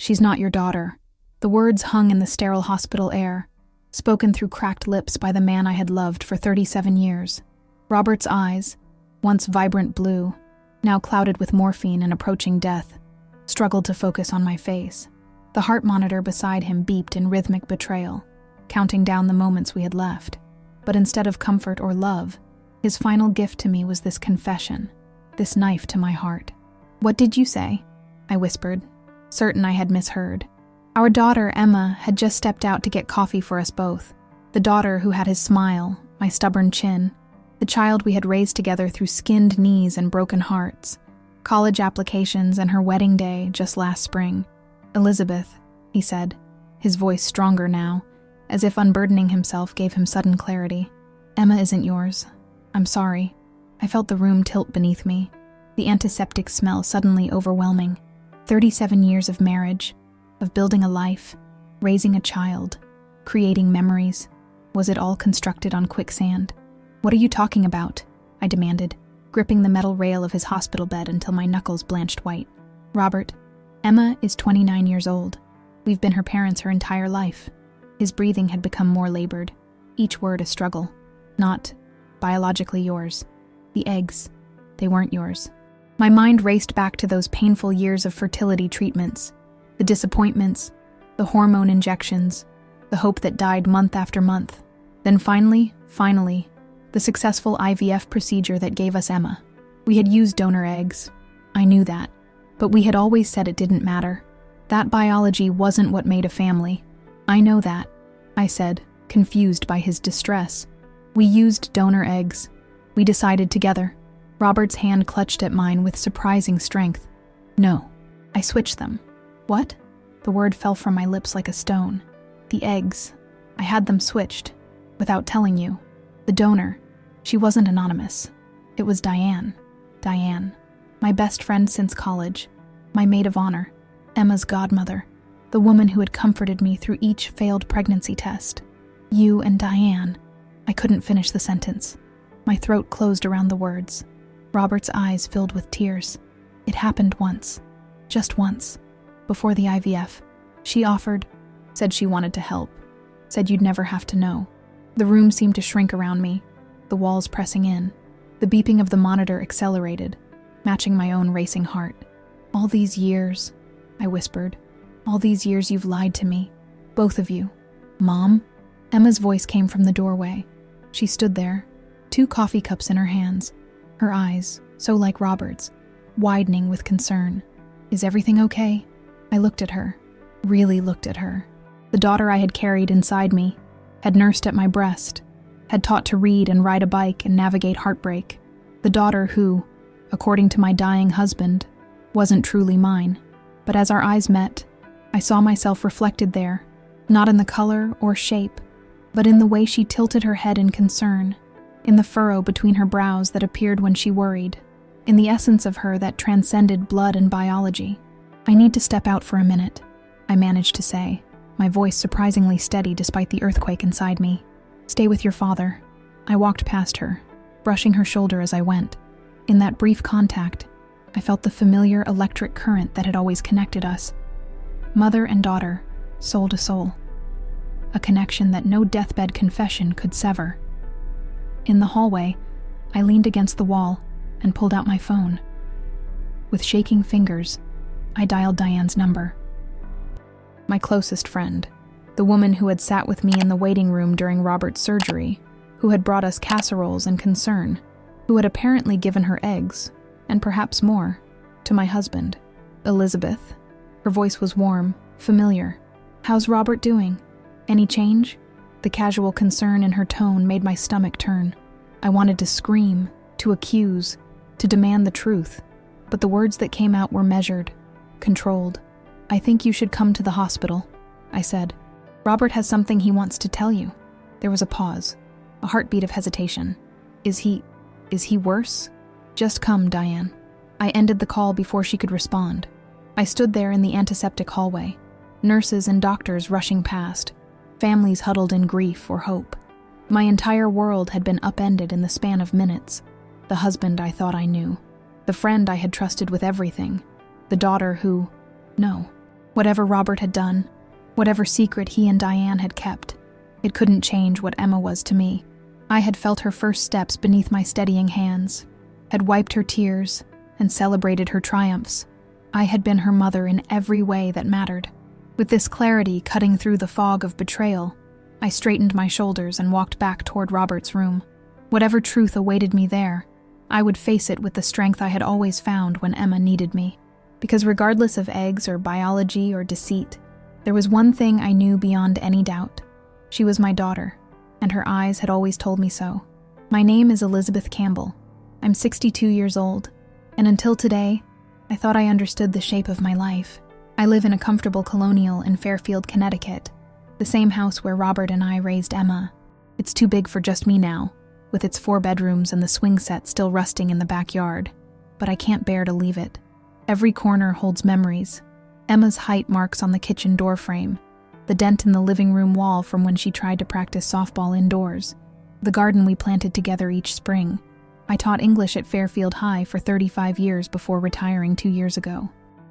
She's not your daughter." The words hung in the sterile hospital air, spoken through cracked lips by the man I had loved for 37 years. Robert's eyes, once vibrant blue, now clouded with morphine and approaching death, struggled to focus on my face. The heart monitor beside him beeped in rhythmic betrayal, counting down the moments we had left. But instead of comfort or love, his final gift to me was this confession, this knife to my heart. "What did you say?" I whispered, certain I had misheard. Our daughter, Emma, had just stepped out to get coffee for us both. The daughter who had his smile, my stubborn chin, the child we had raised together through skinned knees and broken hearts, college applications and her wedding day just last spring. "Elizabeth," he said, his voice stronger now, as if unburdening himself gave him sudden clarity. "Emma isn't yours. I'm sorry." I felt the room tilt beneath me, the antiseptic smell suddenly overwhelming. 37 years of marriage, of building a life, raising a child, creating memories. Was it all constructed on quicksand? "What are you talking about?" I demanded, gripping the metal rail of his hospital bed until my knuckles blanched white. "Robert, Emma is 29 years old. We've been her parents her entire life." His breathing had become more labored, each word a struggle. "Not biologically yours. The eggs, they weren't yours." My mind raced back to those painful years of fertility treatments, the disappointments, the hormone injections, the hope that died month after month. Then finally, the successful IVF procedure that gave us Emma. We had used donor eggs. I knew that, but we had always said it didn't matter. That biology wasn't what made a family. "I know that," I said, confused by his distress. "We used donor eggs. We decided together." Robert's hand clutched at mine with surprising strength. "No, I switched them." "What?" The word fell from my lips like a stone. "The eggs. I had them switched, without telling you. The donor, she wasn't anonymous. It was Diane. Diane, my best friend since college, my maid of honor, Emma's godmother, the woman who had comforted me through each failed pregnancy test. You and Diane." I couldn't finish the sentence. My throat closed around the words. Robert's eyes filled with tears. "It happened once. Just once. Before the IVF. She offered, said she wanted to help, said you'd never have to know." The room seemed to shrink around me, the walls pressing in. The beeping of the monitor accelerated, matching my own racing heart. "All these years," I whispered, "all these years you've lied to me. Both of you." "Mom?" Emma's voice came from the doorway. She stood there, 2 coffee cups in her hands, her eyes, so like Robert's, widening with concern. "Is everything okay?" I looked at her, really looked at her. The daughter I had carried inside me, had nursed at my breast, had taught to read and ride a bike and navigate heartbreak. The daughter who, according to my dying husband, wasn't truly mine. But as our eyes met, I saw myself reflected there, not in the color or shape, but in the way she tilted her head in concern, in the furrow between her brows that appeared when she worried, in the essence of her that transcended blood and biology. "I need to step out for a minute," I managed to say, my voice surprisingly steady despite the earthquake inside me. "Stay with your father." I walked past her, brushing her shoulder as I went. In that brief contact, I felt the familiar electric current that had always connected us. Mother and daughter, soul to soul. A connection that no deathbed confession could sever. In the hallway, I leaned against the wall and pulled out my phone. With shaking fingers, I dialed Diane's number. My closest friend, the woman who had sat with me in the waiting room during Robert's surgery, who had brought us casseroles and concern, who had apparently given her eggs, and perhaps more, to my husband. "Elizabeth." Her voice was warm, familiar. "How's Robert doing? Any change?" The casual concern in her tone made my stomach turn. I wanted to scream, to accuse, to demand the truth, but the words that came out were measured, controlled. "I think you should come to the hospital," I said. "Robert has something he wants to tell you." There was a pause, a heartbeat of hesitation. Is he worse?" "Just come, Diane." I ended the call before she could respond. I stood there in the antiseptic hallway, nurses and doctors rushing past, families huddled in grief or hope. My entire world had been upended in the span of minutes. The husband I thought I knew, the friend I had trusted with everything, the daughter who, no, Whatever Robert had done, whatever secret he and Diane had kept, it couldn't change what Emma was to me. I had felt her first steps beneath my steadying hands, had wiped her tears, and celebrated her triumphs. I had been her mother in every way that mattered. With this clarity cutting through the fog of betrayal, I straightened my shoulders and walked back toward Robert's room. Whatever truth awaited me there, I would face it with the strength I had always found when Emma needed me. Because regardless of eggs or biology or deceit, there was one thing I knew beyond any doubt. She was my daughter, and her eyes had always told me so. My name is Elizabeth Campbell. I'm 62 years old, and until today, I thought I understood the shape of my life. I live in a comfortable colonial in Fairfield, Connecticut, the same house where Robert and I raised Emma. It's too big for just me now, with its 4 bedrooms and the swing set still rusting in the backyard, but I can't bear to leave it. Every corner holds memories. Emma's height marks on the kitchen door frame, the dent in the living room wall from when she tried to practice softball indoors, the garden we planted together each spring. I taught English at Fairfield High for 35 years before retiring 2 years ago.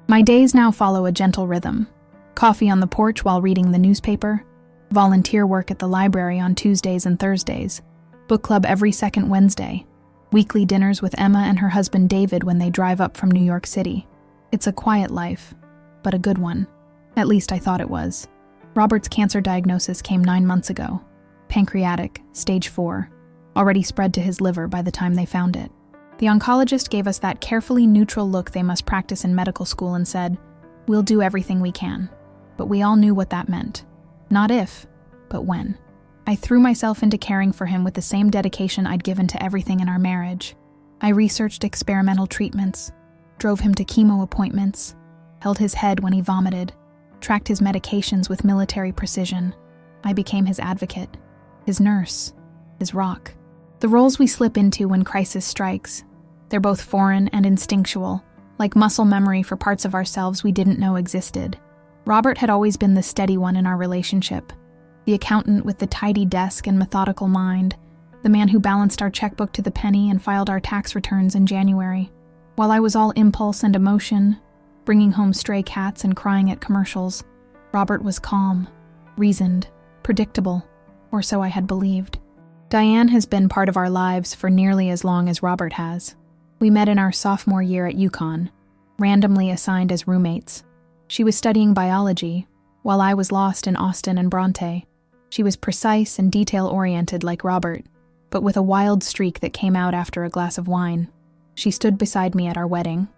My days now follow a gentle rhythm. Coffee on the porch while reading the newspaper, volunteer work at the library on Tuesdays and Thursdays, book club every second Wednesday, weekly dinners with Emma and her husband David when they drive up from New York City. It's a quiet life, but a good one. At least I thought it was. Robert's cancer diagnosis came 9 months ago. Pancreatic, stage 4, already spread to his liver by the time they found it. The oncologist gave us that carefully neutral look they must practice in medical school and said, "We'll do everything we can." But we all knew what that meant. Not if, but when. I threw myself into caring for him with the same dedication I'd given to everything in our marriage. I researched experimental treatments, drove him to chemo appointments, held his head when he vomited, tracked his medications with military precision. I became his advocate, his nurse, his rock. The roles we slip into when crisis strikes, they're both foreign and instinctual, like muscle memory for parts of ourselves we didn't know existed. Robert had always been the steady one in our relationship, the accountant with the tidy desk and methodical mind, the man who balanced our checkbook to the penny and filed our tax returns in January. While I was all impulse and emotion, bringing home stray cats and crying at commercials, Robert was calm, reasoned, predictable, or so I had believed. Diane has been part of our lives for nearly as long as Robert has. We met in our sophomore year at UConn, randomly assigned as roommates. She was studying biology, while I was lost in Austin and Bronte. She was precise and detail-oriented like Robert, but with a wild streak that came out after a glass of wine. She stood beside me at our wedding,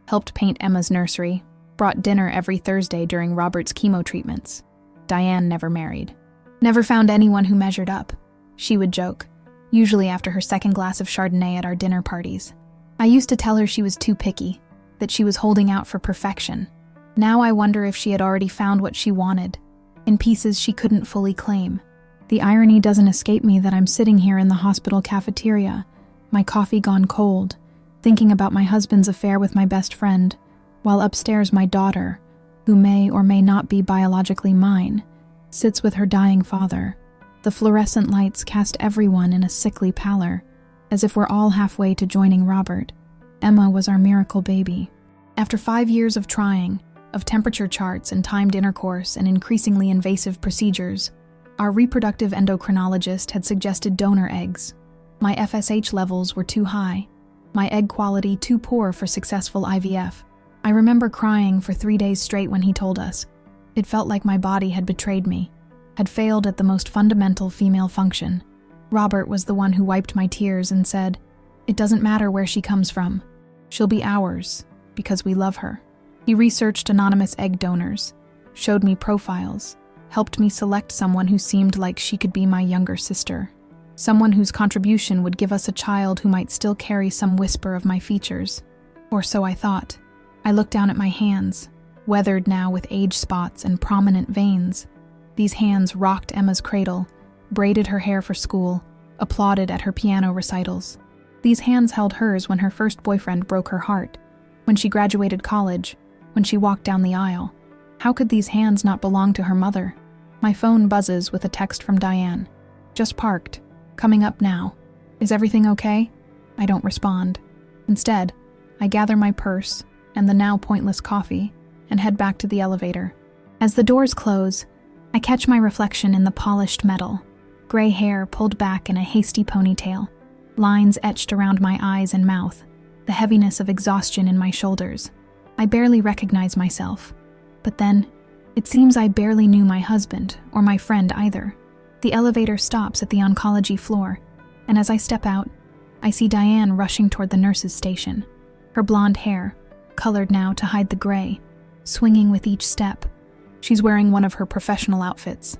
helped paint Emma's nursery, brought dinner every Thursday during Robert's chemo treatments. Diane never married. Never found anyone who measured up, she would joke, usually after her second glass of Chardonnay at our dinner parties. I used to tell her she was too picky, that she was holding out for perfection. Now I wonder if she had already found what she wanted, in pieces she couldn't fully claim. The irony doesn't escape me that I'm sitting here in the hospital cafeteria, my coffee gone cold, thinking about my husband's affair with my best friend, while upstairs my daughter, who may or may not be biologically mine, sits with her dying father. The fluorescent lights cast everyone in a sickly pallor, as if we're all halfway to joining Robert. Emma was our miracle baby. After 5 years of trying, of temperature charts and timed intercourse and increasingly invasive procedures, our reproductive endocrinologist had suggested donor eggs. My FSH levels were too high, my egg quality too poor for successful IVF. I remember crying for 3 days straight when he told us. It felt like my body had betrayed me, had failed at the most fundamental female function. Robert was the one who wiped my tears and said, "It doesn't matter where she comes from. She'll be ours, because we love her." He researched anonymous egg donors, showed me profiles, helped me select someone who seemed like she could be my younger sister, someone whose contribution would give us a child who might still carry some whisper of my features. Or so I thought. I looked down at my hands, weathered now with age spots and prominent veins. These hands rocked Emma's cradle, braided her hair for school, applauded at her piano recitals. These hands held hers when her first boyfriend broke her heart, when she graduated college, when she walked down the aisle. How could these hands not belong to her mother? My phone buzzes with a text from Diane. "Just parked. Coming up now. Is everything okay?" I don't respond. Instead, I gather my purse and the now pointless coffee and head back to the elevator. As the doors close, I catch my reflection in the polished metal, gray hair pulled back in a hasty ponytail, lines etched around my eyes and mouth, the heaviness of exhaustion in my shoulders. I barely recognize myself. But then, it seems I barely knew my husband or my friend either. The elevator stops at the oncology floor, and as I step out, I see Diane rushing toward the nurse's station, her blonde hair, colored now to hide the gray, swinging with each step. She's wearing one of her professional outfits,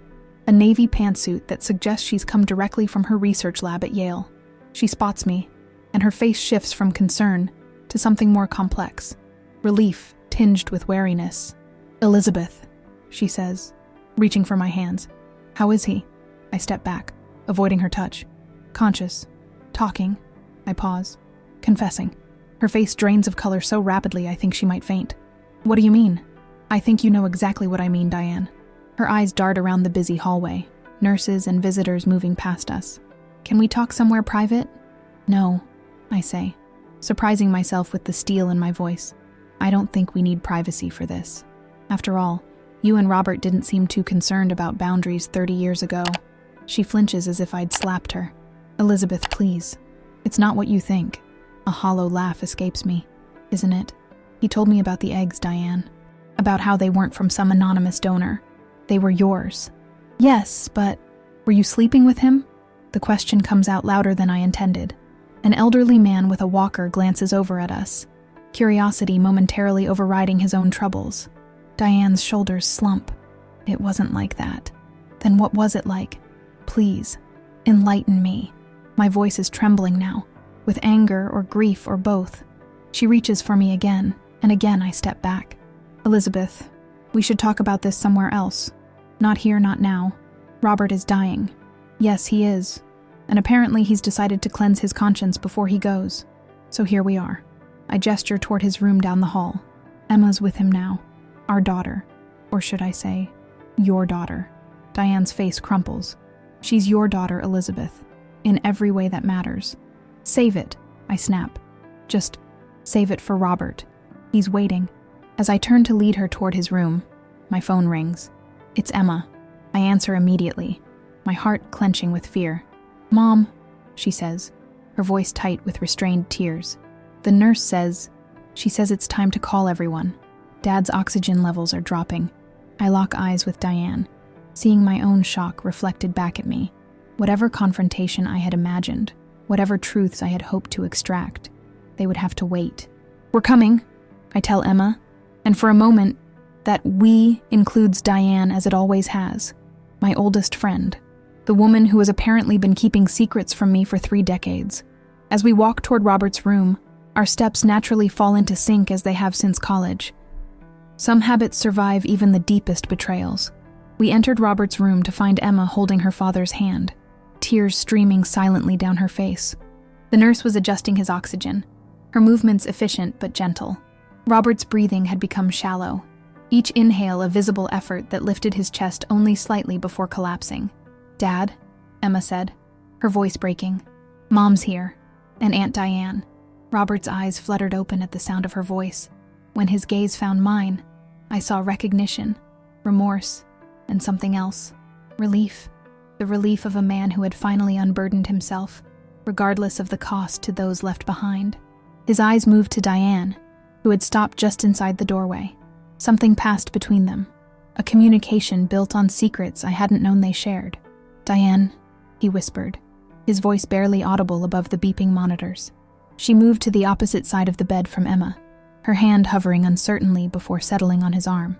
a navy pantsuit that suggests she's come directly from her research lab at Yale. She spots me, and her face shifts from concern to something more complex, relief tinged with wariness. "Elizabeth," she says, reaching for my hands. "How is he?" I step back, avoiding her touch. "Conscious. Talking." I pause, confessing. Her face drains of color so rapidly I think she might faint. "What do you mean?" "I think you know exactly what I mean, Diane." Her eyes dart around the busy hallway, nurses and visitors moving past us. "Can we talk somewhere private?" "No," I say, surprising myself with the steel in my voice. "I don't think we need privacy for this. After all, you and Robert didn't seem too concerned about boundaries 30 years ago." She flinches as if I'd slapped her. "Elizabeth, please. It's not what you think." A hollow laugh escapes me. "Isn't it? He told me about the eggs, Diane. About how they weren't from some anonymous donor. They were yours." "Yes, but were you sleeping with him?" The question comes out louder than I intended. An elderly man with a walker glances over at us, curiosity momentarily overriding his own troubles. Diane's shoulders slump. "It wasn't like that." "Then what was it like? Please, enlighten me." My voice is trembling now, with anger or grief or both. She reaches for me again, and again I step back. "Elizabeth, we should talk about this somewhere else. Not here, not now. Robert is dying." "Yes, he is. And apparently he's decided to cleanse his conscience before he goes. So here we are." I gesture toward his room down the hall. "Emma's with him now. Our daughter. Or should I say, your daughter." Diane's face crumples. "She's your daughter, Elizabeth. In every way that matters. Save it," I snap. "Just save it for Robert. He's waiting." As I turn to lead her toward his room, my phone rings. It's Emma. I answer immediately, my heart clenching with fear. "Mom," she says, her voice tight with restrained tears. "The nurse says," she says it's time to call everyone. Dad's oxygen levels are dropping. I lock eyes with Diane, seeing my own shock reflected back at me. Whatever confrontation I had imagined, whatever truths I had hoped to extract, they would have to wait. "We're coming," I tell Emma, and for a moment, that "we" includes Diane as it always has, my oldest friend, the woman who has apparently been keeping secrets from me for 3 decades. As we walk toward Robert's room, our steps naturally fall into sync as they have since college. Some habits survive even the deepest betrayals. We entered Robert's room to find Emma holding her father's hand, tears streaming silently down her face. The nurse was adjusting his oxygen, her movements efficient but gentle. Robert's breathing had become shallow, each inhale a visible effort that lifted his chest only slightly before collapsing. "Dad," Emma said, her voice breaking. "Mom's here, and Aunt Diane." Robert's eyes fluttered open at the sound of her voice. When his gaze found mine, I saw recognition, remorse, and something else. Relief. The relief of a man who had finally unburdened himself, regardless of the cost to those left behind. His eyes moved to Diane, who had stopped just inside the doorway. Something passed between them, a communication built on secrets I hadn't known they shared. "Diane," he whispered, his voice barely audible above the beeping monitors. She moved to the opposite side of the bed from Emma, her hand hovering uncertainly before settling on his arm.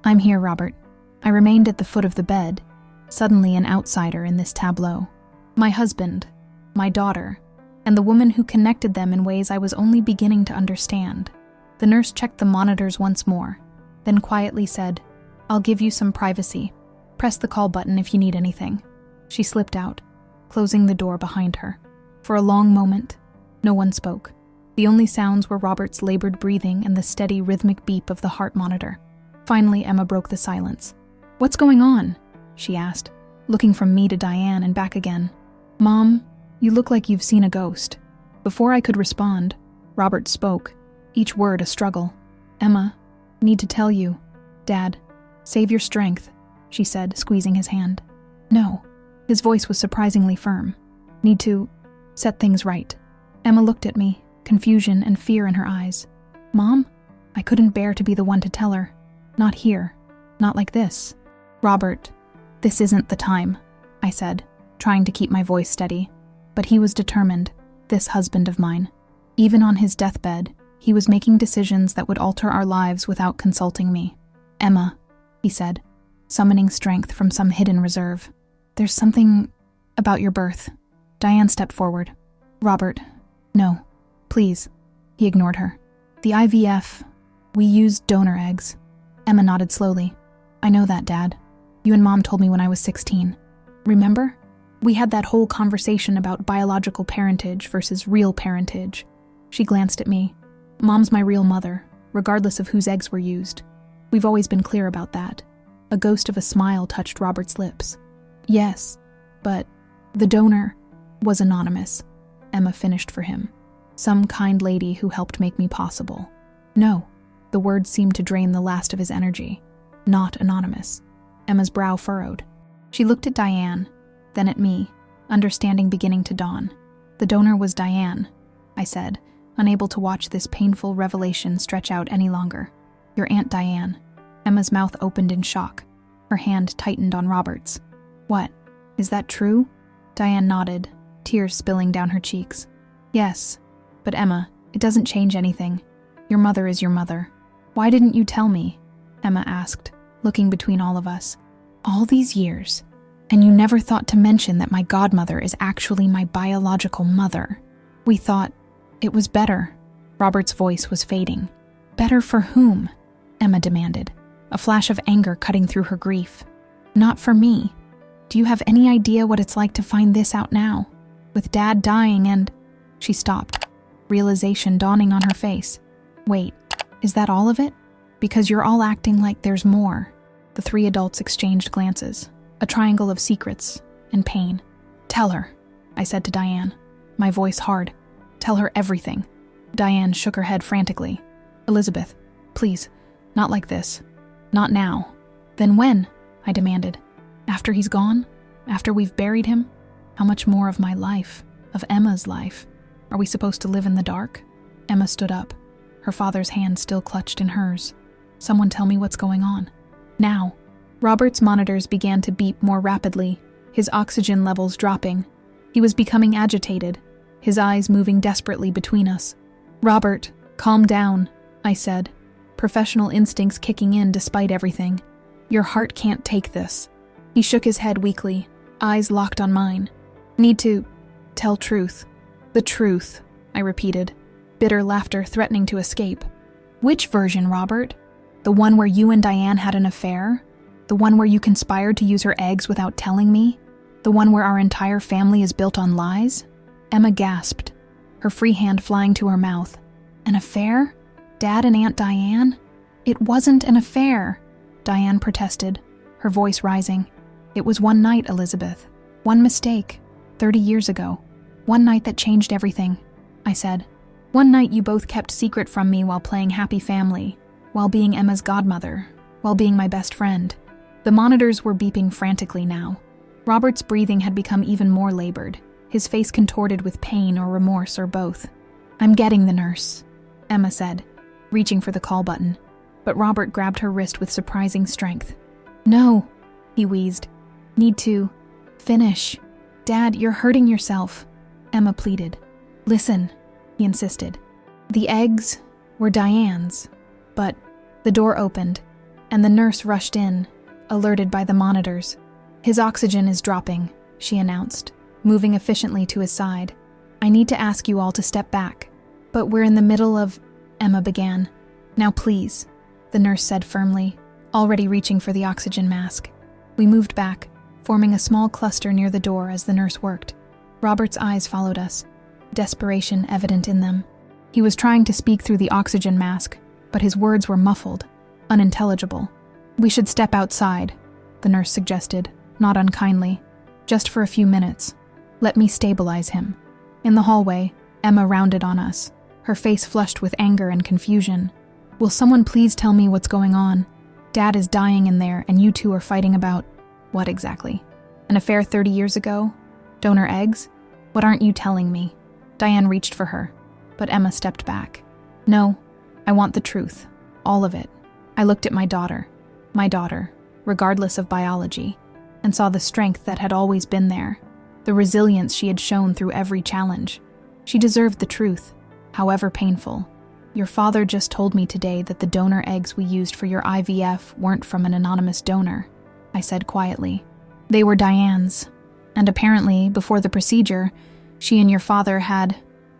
"I'm here, Robert." I remained at the foot of the bed, suddenly an outsider in this tableau. My husband, my daughter, and the woman who connected them in ways I was only beginning to understand. The nurse checked the monitors once more, then quietly said, "I'll give you some privacy. Press the call button if you need anything." She slipped out, closing the door behind her. For a long moment, no one spoke. The only sounds were Robert's labored breathing and the steady rhythmic beep of the heart monitor. Finally, Emma broke the silence. "What's going on?" she asked, looking from me to Diane and back again. "Mom, you look like you've seen a ghost." Before I could respond, Robert spoke, each word a struggle. "Emma, need to tell you. Dad, Save your strength, she said, squeezing his hand. No. His voice was surprisingly firm. Need to set things right. Emma looked at me, confusion and fear in her eyes. Mom? I couldn't bear to be the one to tell her. Not here. Not like this. Robert, this isn't the time, I said, trying to keep my voice steady. But he was determined, this husband of mine. Even on his deathbed, he was making decisions that would alter our lives without consulting me. Emma, he said, summoning strength from some hidden reserve. There's something about your birth. Diane stepped forward. Robert, no, please. He ignored her. The IVF, we used donor eggs. Emma nodded slowly. I know that, Dad. You and Mom told me when I was 16. Remember? We had that whole conversation about biological parentage versus real parentage. She glanced at me. Mom's my real mother, regardless of whose eggs were used. We've always been clear about that. A ghost of a smile touched Robert's lips. Yes, but the donor was anonymous. Emma finished for him. Some kind lady who helped make me possible. No, the words seemed to drain the last of his energy. Not anonymous. Emma's brow furrowed. She looked at Diane, then at me, understanding beginning to dawn. The donor was Diane, I said, unable to watch this painful revelation stretch out any longer. Your Aunt Diane. Emma's mouth opened in shock. Her hand tightened on Robert's. What? Is that true? Diane nodded, tears spilling down her cheeks. Yes, but Emma, it doesn't change anything. Your mother is your mother. Why didn't you tell me? Emma asked, looking between all of us. All these years, and you never thought to mention that my godmother is actually my biological mother. We thought it was better. Robert's voice was fading. Better for whom? Emma demanded, a flash of anger cutting through her grief. Not for me. Do you have any idea what it's like to find this out now? With Dad dying and... She stopped, realization dawning on her face. Wait, is that all of it? Because you're all acting like there's more. The three adults exchanged glances, a triangle of secrets and pain. Tell her, I said to Diane, my voice hard. Tell her everything. Diane shook her head frantically. Elizabeth, please, not like this. Not now. Then when? I demanded. After he's gone? After we've buried him? How much more of my life, of Emma's life? Are we supposed to live in the dark? Emma stood up, her father's hand still clutched in hers. Someone tell me what's going on. Now. Robert's monitors began to beep more rapidly, his oxygen levels dropping. He was becoming agitated, his eyes moving desperately between us. Robert, calm down, I said, professional instincts kicking in despite everything. Your heart can't take this. He shook his head weakly, eyes locked on mine. Need to tell truth. The truth, I repeated, bitter laughter threatening to escape. Which version, Robert? The one where you and Diane had an affair? The one where you conspired to use her eggs without telling me? The one where our entire family is built on lies? Emma gasped, her free hand flying to her mouth. An affair? Dad and Aunt Diane? It wasn't an affair, Diane protested, her voice rising. It was one night, Elizabeth. One mistake, 30 years ago. One night that changed everything, I said. One night you both kept secret from me while playing happy family, while being Emma's godmother, while being my best friend. The monitors were beeping frantically now. Robert's breathing had become even more labored, his face contorted with pain or remorse or both. I'm getting the nurse, Emma said, reaching for the call button. But Robert grabbed her wrist with surprising strength. No, he wheezed. Need to finish. Dad, you're hurting yourself, Emma pleaded. Listen, he insisted. The eggs were Diane's, but the door opened, and the nurse rushed in, alerted by the monitors. His oxygen is dropping, she announced, moving efficiently to his side. I need to ask you all to step back. But we're in the middle of... Emma began. Now please, the nurse said firmly, already reaching for the oxygen mask. We moved back, forming a small cluster near the door as the nurse worked. Robert's eyes followed us, desperation evident in them. He was trying to speak through the oxygen mask, but his words were muffled, unintelligible. We should step outside, the nurse suggested, not unkindly. Just for a few minutes. Let me stabilize him. In the hallway, Emma rounded on us, her face flushed with anger and confusion. Will someone please tell me what's going on? Dad is dying in there, and you two are fighting about... What exactly? An affair 30 years ago? Donor eggs? What aren't you telling me? Diane reached for her, but Emma stepped back. No, I want the truth. All of it. I looked at my daughter, regardless of biology, and saw the strength that had always been there, the resilience she had shown through every challenge. She deserved the truth, however painful. Your father just told me today that the donor eggs we used for your IVF weren't from an anonymous donor, I said quietly. They were Diane's, and apparently, before the procedure, she and your father had...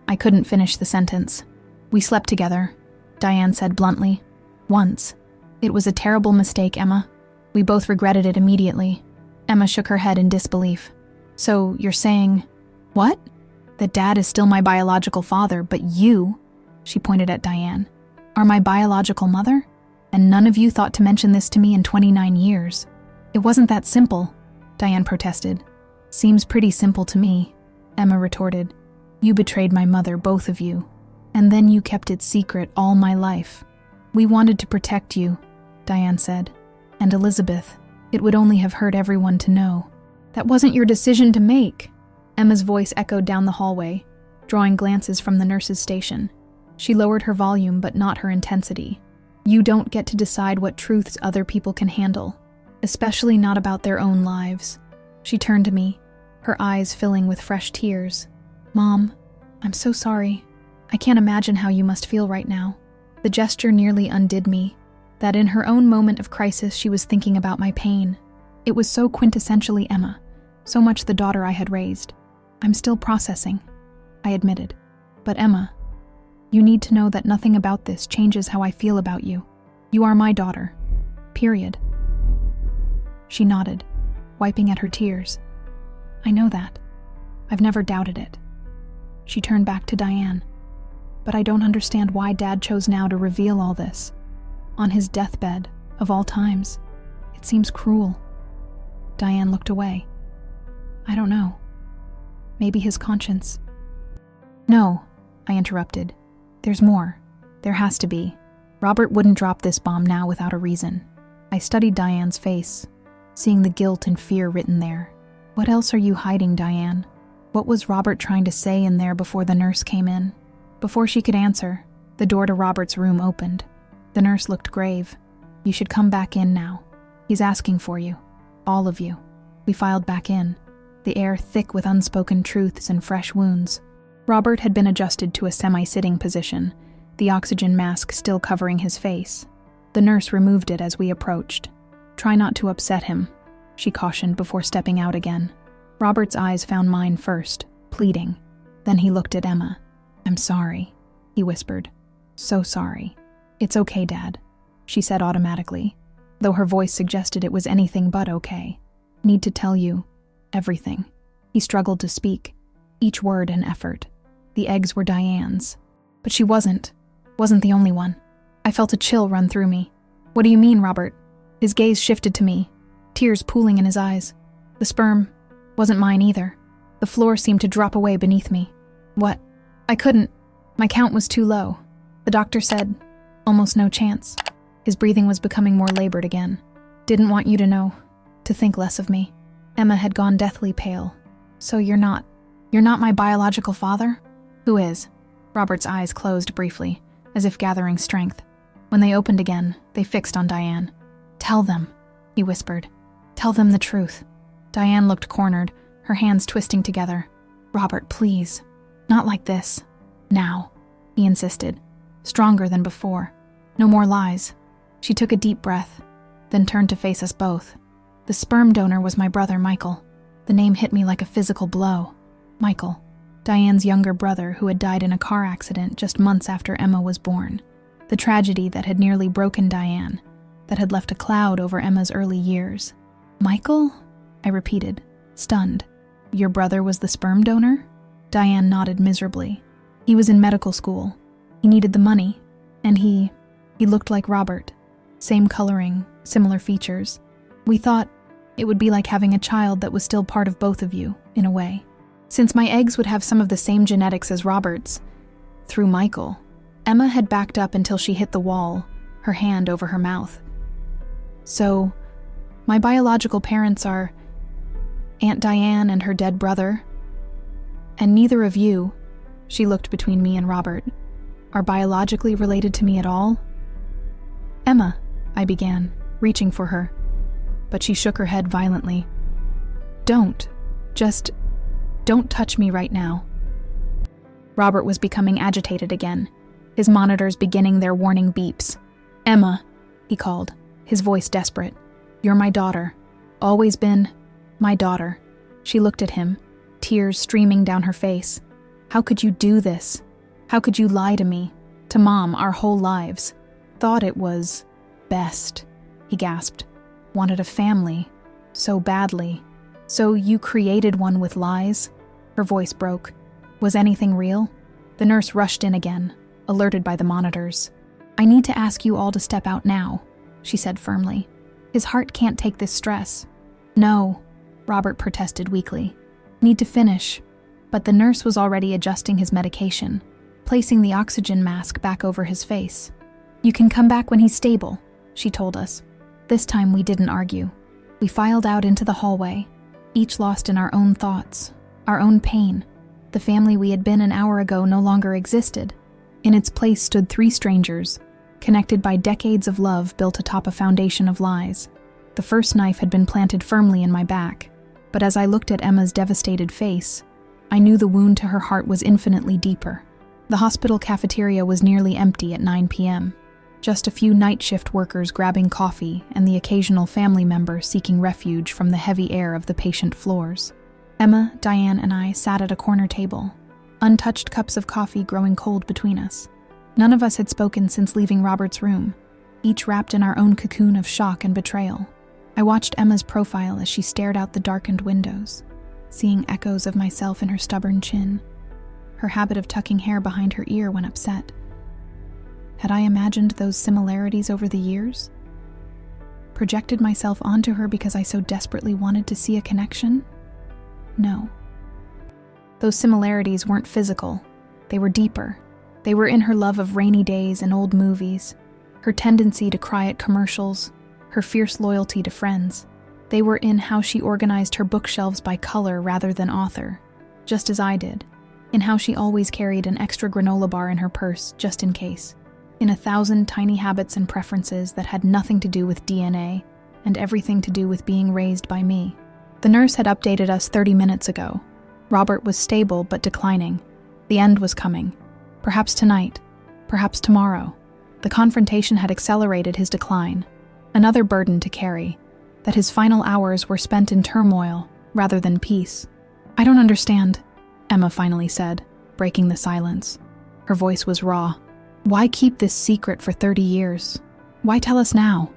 I couldn't finish the sentence. We slept together, Diane said bluntly. Once. It was a terrible mistake, Emma. We both regretted it immediately. Emma shook her head in disbelief. So, you're saying... What? That Dad is still my biological father, but you, she pointed at Diane, are my biological mother? And none of you thought to mention this to me in 29 years. It wasn't that simple, Diane protested. Seems pretty simple to me, Emma retorted. You betrayed my mother, both of you. And then you kept it secret all my life. We wanted to protect you, Diane said. And Elizabeth, it would only have hurt everyone to know. That wasn't your decision to make. Emma's voice echoed down the hallway, drawing glances from the nurse's station. She lowered her volume, but not her intensity. You don't get to decide what truths other people can handle, especially not about their own lives. She turned to me, her eyes filling with fresh tears. Mom, I'm so sorry. I can't imagine how you must feel right now. The gesture nearly undid me, that in her own moment of crisis she was thinking about my pain. It was so quintessentially Emma, so much the daughter I had raised. I'm still processing, I admitted. But Emma, you need to know that nothing about this changes how I feel about you. You are my daughter. Period. She nodded, wiping at her tears. I know that. I've never doubted it. She turned back to Diane. But I don't understand why Dad chose now to reveal all this. On his deathbed, of all times. It seems cruel. Diane looked away. I don't know. Maybe his conscience. No, I interrupted. There's more. There has to be. Robert wouldn't drop this bomb now without a reason. I studied Diane's face, seeing the guilt and fear written there. What else are you hiding, Diane? What was Robert trying to say in there before the nurse came in? Before she could answer, the door to Robert's room opened. The nurse looked grave. You should come back in now. He's asking for you. All of you. We filed back in, the air thick with unspoken truths and fresh wounds. Robert had been adjusted to a semi-sitting position, the oxygen mask still covering his face. The nurse removed it as we approached. Try not to upset him, she cautioned before stepping out again. Robert's eyes found mine first, pleading. Then he looked at Emma. I'm sorry, he whispered. So sorry. It's okay, Dad, she said automatically, though her voice suggested it was anything but okay. Need to tell you everything. He struggled to speak, each word an effort. The eggs were Diane's, but she wasn't the only one. I felt a chill run through me. What do you mean, Robert? His gaze shifted to me, tears pooling in his eyes. The sperm wasn't mine either. The floor seemed to drop away beneath me. What? I couldn't. My count was too low. The doctor said, almost no chance. His breathing was becoming more labored again. Didn't want you to know, to think less of me. Emma had gone deathly pale. So you're not my biological father? Who is? Robert's eyes closed briefly, as if gathering strength. When they opened again, they fixed on Diane. Tell them, he whispered. Tell them the truth. Diane looked cornered, her hands twisting together. Robert, please. Not like this. Now, he insisted, stronger than before. No more lies. She took a deep breath, then turned to face us both. The sperm donor was my brother, Michael. The name hit me like a physical blow. Michael, Diane's younger brother who had died in a car accident just months after Emma was born. The tragedy that had nearly broken Diane, that had left a cloud over Emma's early years. Michael? I repeated, stunned. Your brother was the sperm donor? Diane nodded miserably. He was in medical school. He needed the money, and he looked like Robert. Same coloring, similar features. We thought it would be like having a child that was still part of both of you, in a way. Since my eggs would have some of the same genetics as Robert's, through Michael. Emma had backed up until she hit the wall, her hand over her mouth. So, my biological parents are Aunt Diane and her dead brother, and neither of you," she looked between me and Robert, "are biologically related to me at all?" "Emma," I began, reaching for her, but she shook her head violently. "Don't touch me right now." Robert was becoming agitated again, his monitors beginning their warning beeps. "Emma," he called, his voice desperate. "You're my daughter. Always been my daughter." She looked at him, tears streaming down her face. "How could you do this? How could you lie to me, to Mom, our whole lives? Thought it was best," he gasped. "Wanted a family, so badly. So you created one with lies?" Her voice broke. "Was anything real?" The nurse rushed in again, alerted by the monitors. "I need to ask you all to step out now," she said firmly. "His heart can't take this stress." "No," Robert protested weakly. "Need to finish." But the nurse was already adjusting his medication, placing the oxygen mask back over his face. "You can come back when he's stable," she told us. This time we didn't argue. We filed out into the hallway, each lost in our own thoughts, our own pain. The family we had been an hour ago no longer existed. In its place stood 3 strangers, connected by decades of love built atop a foundation of lies. The first knife had been planted firmly in my back, but as I looked at Emma's devastated face, I knew the wound to her heart was infinitely deeper. The hospital cafeteria was nearly empty at 9 p.m. Just a few night shift workers grabbing coffee and the occasional family member seeking refuge from the heavy air of the patient floors. Emma, Diane, and I sat at a corner table, untouched cups of coffee growing cold between us. None of us had spoken since leaving Robert's room, each wrapped in our own cocoon of shock and betrayal. I watched Emma's profile as she stared out the darkened windows, seeing echoes of myself in her stubborn chin, her habit of tucking hair behind her ear when upset. Had I imagined those similarities over the years? Projected myself onto her because I so desperately wanted to see a connection? No. Those similarities weren't physical. They were deeper. They were in her love of rainy days and old movies, her tendency to cry at commercials, her fierce loyalty to friends. They were in how she organized her bookshelves by color rather than author, just as I did, in how she always carried an extra granola bar in her purse just in case, in 1,000 tiny habits and preferences that had nothing to do with DNA and everything to do with being raised by me. The nurse had updated us 30 minutes ago. Robert was stable but declining. The end was coming. Perhaps tonight, perhaps tomorrow. The confrontation had accelerated his decline, another burden to carry, that his final hours were spent in turmoil rather than peace. "I don't understand," Emma finally said, breaking the silence. Her voice was raw. "Why keep this secret for 30 years? Why tell us now?"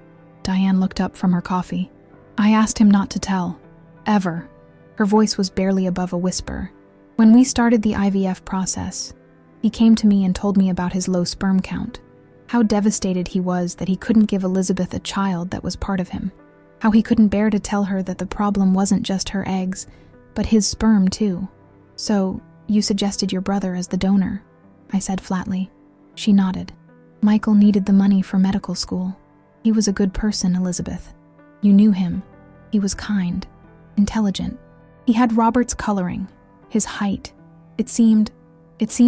Diane looked up from her coffee. "I asked him not to tell. Ever." Her voice was barely above a whisper. "When we started the IVF process, he came to me and told me about his low sperm count, how devastated he was that he couldn't give Elizabeth a child that was part of him, how he couldn't bear to tell her that the problem wasn't just her eggs, but his sperm too. So, you suggested your brother as the donor," I said flatly. She nodded. "Michael needed the money for medical school. He was a good person, Elizabeth. You knew him. He was kind, intelligent. He had Robert's coloring, his height. It seemed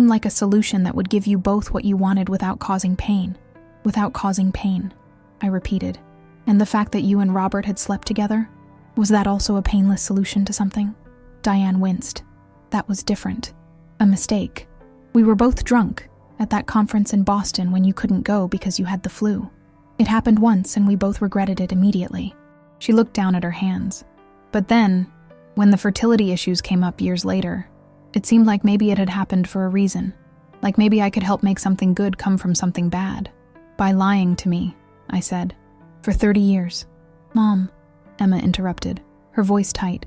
like a solution that would give you both what you wanted without causing pain. Without causing pain," I repeated. "And the fact that you and Robert had slept together? Was that also a painless solution to something?" Diane winced. "That was different. A mistake. We were both drunk at that conference in Boston when you couldn't go because you had the flu. It happened once and we both regretted it immediately." She looked down at her hands. "But then, when the fertility issues came up years later, it seemed like maybe it had happened for a reason. Like maybe I could help make something good come from something bad. By lying to me," I said. "For 30 years. Mom," Emma interrupted, her voice tight.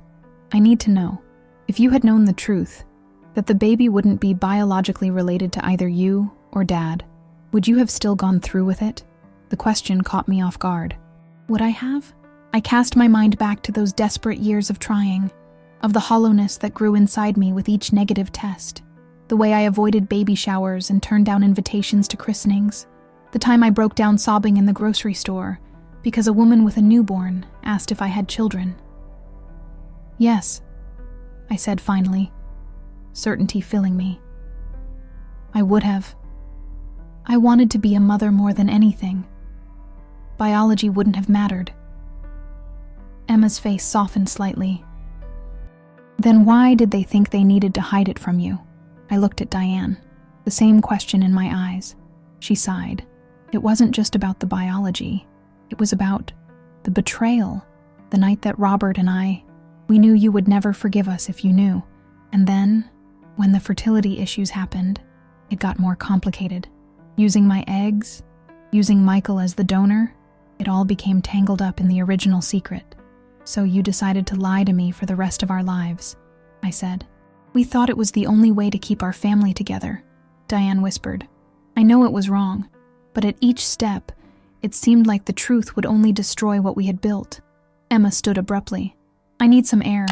"I need to know. If you had known the truth, that the baby wouldn't be biologically related to either you or Dad, would you have still gone through with it?" The question caught me off guard. Would I have? I cast my mind back to those desperate years of trying, of the hollowness that grew inside me with each negative test, the way I avoided baby showers and turned down invitations to christenings, the time I broke down sobbing in the grocery store because a woman with a newborn asked if I had children. Yes, I said finally, certainty filling me. I would have. I wanted to be a mother more than anything. Biology wouldn't have mattered. Emma's face softened slightly. Then why did they think they needed to hide it from you? I looked at Diane, the same question in my eyes. She sighed. It wasn't just about the biology. It was about the betrayal. The night that Robert and we knew you would never forgive us if you knew. And then, when the fertility issues happened, it got more complicated. Using my eggs, using Michael as the donor, it all became tangled up in the original secret. So you decided to lie to me for the rest of our lives, I said. We thought it was the only way to keep our family together, Diane whispered. I know it was wrong, but at each step, it seemed like the truth would only destroy what we had built. Emma stood abruptly. I need some air.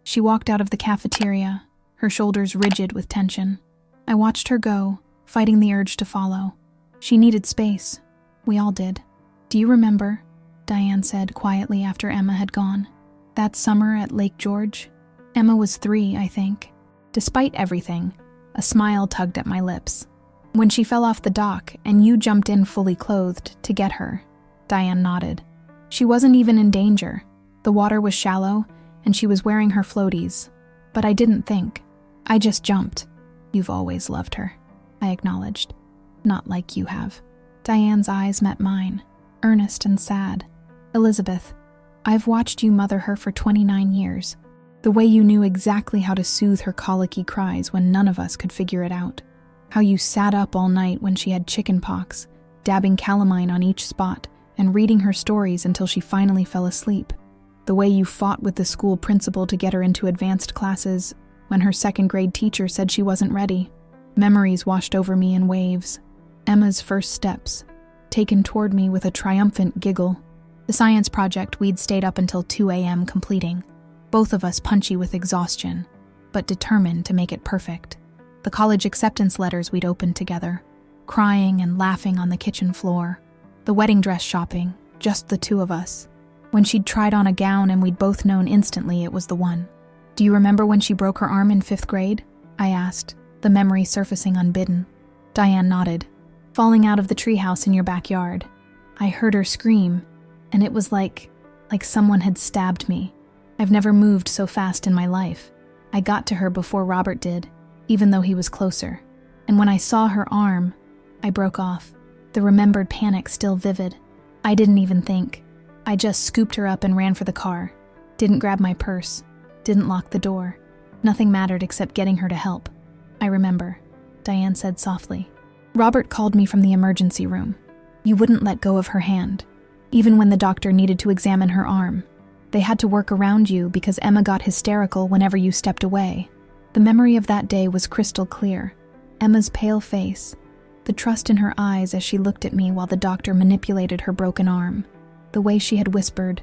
She walked out of the cafeteria, her shoulders rigid with tension. I watched her go, fighting the urge to follow. She needed space. We all did. Do you remember? Diane said quietly after Emma had gone. That summer at Lake George? Emma was 3, I think. Despite everything, a smile tugged at my lips. When she fell off the dock and you jumped in fully clothed to get her, Diane nodded. She wasn't even in danger. The water was shallow and she was wearing her floaties. But I didn't think. I just jumped. You've always loved her, I acknowledged. Not like you have. Diane's eyes met mine, earnest and sad. Elizabeth, I've watched you mother her for 29 years. The way you knew exactly how to soothe her colicky cries when none of us could figure it out. How you sat up all night when she had chicken pox, dabbing calamine on each spot and reading her stories until she finally fell asleep. The way you fought with the school principal to get her into advanced classes when her 2nd grade teacher said she wasn't ready. Memories washed over me in waves. Emma's first steps, taken toward me with a triumphant giggle. The science project we'd stayed up until 2 a.m. completing, both of us punchy with exhaustion, but determined to make it perfect. The college acceptance letters we'd opened together, crying and laughing on the kitchen floor. The wedding dress shopping, just the 2 of us. When she'd tried on a gown and we'd both known instantly it was the one. Do you remember when she broke her arm in 5th grade? I asked, the memory surfacing unbidden. Diane nodded. Falling out of the treehouse in your backyard. I heard her scream, and it was like someone had stabbed me. I've never moved so fast in my life. I got to her before Robert did, even though he was closer. And when I saw her arm, I broke off, the remembered panic still vivid. I didn't even think. I just scooped her up and ran for the car. Didn't grab my purse. Didn't lock the door. Nothing mattered except getting her to help. I remember, Diane said softly. Robert called me from the emergency room. You wouldn't let go of her hand, even when the doctor needed to examine her arm. They had to work around you because Emma got hysterical whenever you stepped away. The memory of that day was crystal clear. Emma's pale face, the trust in her eyes as she looked at me while the doctor manipulated her broken arm. The way she had whispered,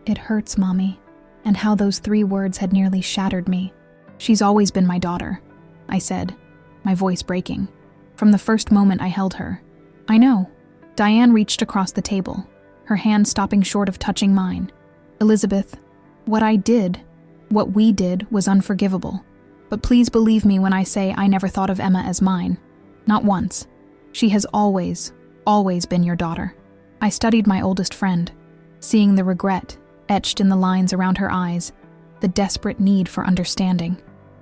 "It hurts, Mommy," and how those 3 words had nearly shattered me. She's always been my daughter, I said, my voice breaking. From the first moment I held her. I know. Diane reached across the table, her hand stopping short of touching mine. Elizabeth, what we did was unforgivable. But please believe me when I say I never thought of Emma as mine. Not once. She has always been your daughter. I studied my oldest friend, seeing the regret etched in the lines around her eyes, the desperate need for understanding.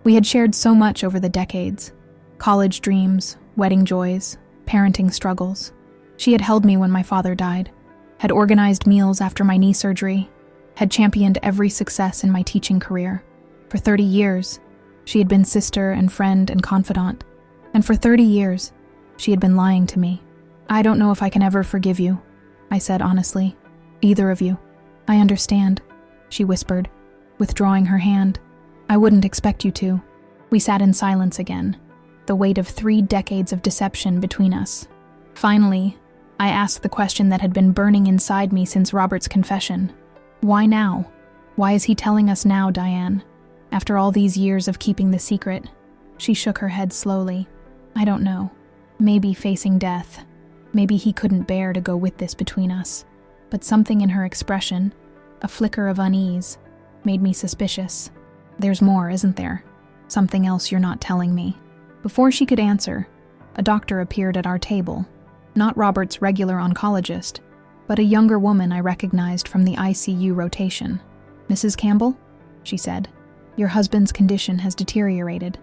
We had shared so much over the decades. College dreams, wedding joys, parenting struggles. She had held me when my father died, had organized meals after my knee surgery, had championed every success in my teaching career. For 30 years, she had been sister and friend and confidant. And for 30 years, she had been lying to me. I don't know if I can ever forgive you, I said honestly. Either of you. I understand, she whispered, withdrawing her hand. I wouldn't expect you to. We sat in silence again, the weight of 3 decades of deception between us. Finally, I asked the question that had been burning inside me since Robert's confession. Why now? Why is he telling us now, Diane? After all these years of keeping the secret, she shook her head slowly. I don't know. Maybe facing death. Maybe he couldn't bear to go with this between us. but something in her expression, a flicker of unease, made me suspicious. "There's more, isn't there? Something else you're not telling me." Before she could answer, a doctor appeared at our table, not Robert's regular oncologist, but a younger woman I recognized from the ICU rotation. "Mrs. Campbell," she said, "your husband's condition has deteriorated.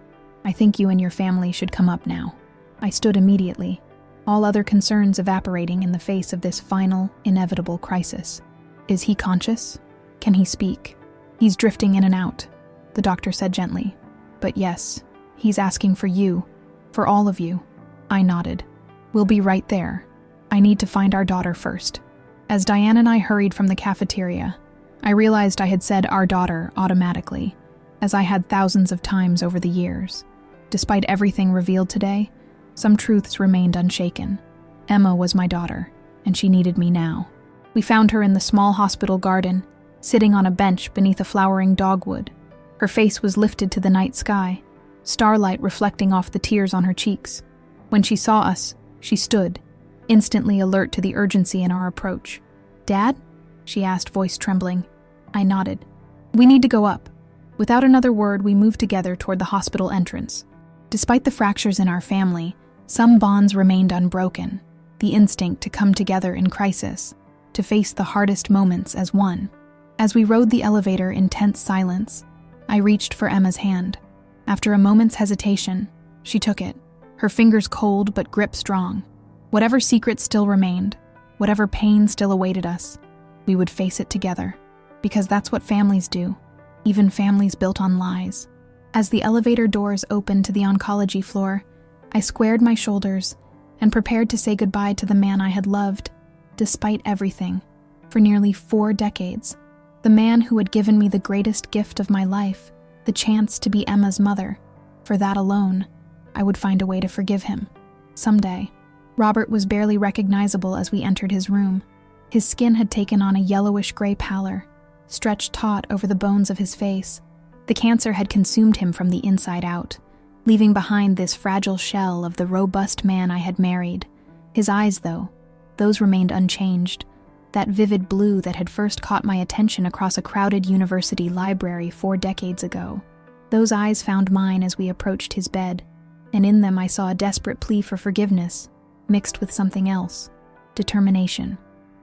I think you and your family should come up now." I stood immediately, all other concerns evaporating in the face of this final, inevitable crisis. "Is he conscious? Can he speak?" "He's drifting in and out," the doctor said gently. "But yes, he's asking for you, for all of you." I nodded. "We'll be right there. I need to find our daughter first." As Diane and I hurried from the cafeteria, I realized I had said "our daughter" automatically, as I had thousands of times over the years. Despite everything revealed today, some truths remained unshaken. Emma was my daughter, and she needed me now. We found her in the small hospital garden, sitting on a bench beneath a flowering dogwood. Her face was lifted to the night sky, starlight reflecting off the tears on her cheeks. When she saw us, she stood, instantly alert to the urgency in our approach. "Dad?" she asked, voice trembling. I nodded. "We need to go up." Without another word, we moved together toward the hospital entrance. Despite the fractures in our family, some bonds remained unbroken, the instinct to come together in crisis, to face the hardest moments as one. As we rode the elevator in tense silence, I reached for Emma's hand. After a moment's hesitation, she took it, her fingers cold but grip strong. Whatever secrets still remained, whatever pain still awaited us, we would face it together, because that's what families do, even families built on lies. As the elevator doors opened to the oncology floor, I squared my shoulders and prepared to say goodbye to the man I had loved, despite everything, for nearly 4 decades. The man who had given me the greatest gift of my life, the chance to be Emma's mother. For that alone, I would find a way to forgive him. Someday. Robert was barely recognizable as we entered his room. His skin had taken on a yellowish-gray pallor, stretched taut over the bones of his face. The cancer had consumed him from the inside out, leaving behind this fragile shell of the robust man I had married. His eyes, though, those remained unchanged, that vivid blue that had first caught my attention across a crowded university library 4 decades ago. Those eyes found mine as we approached his bed, and in them I saw a desperate plea for forgiveness, mixed with something else, determination.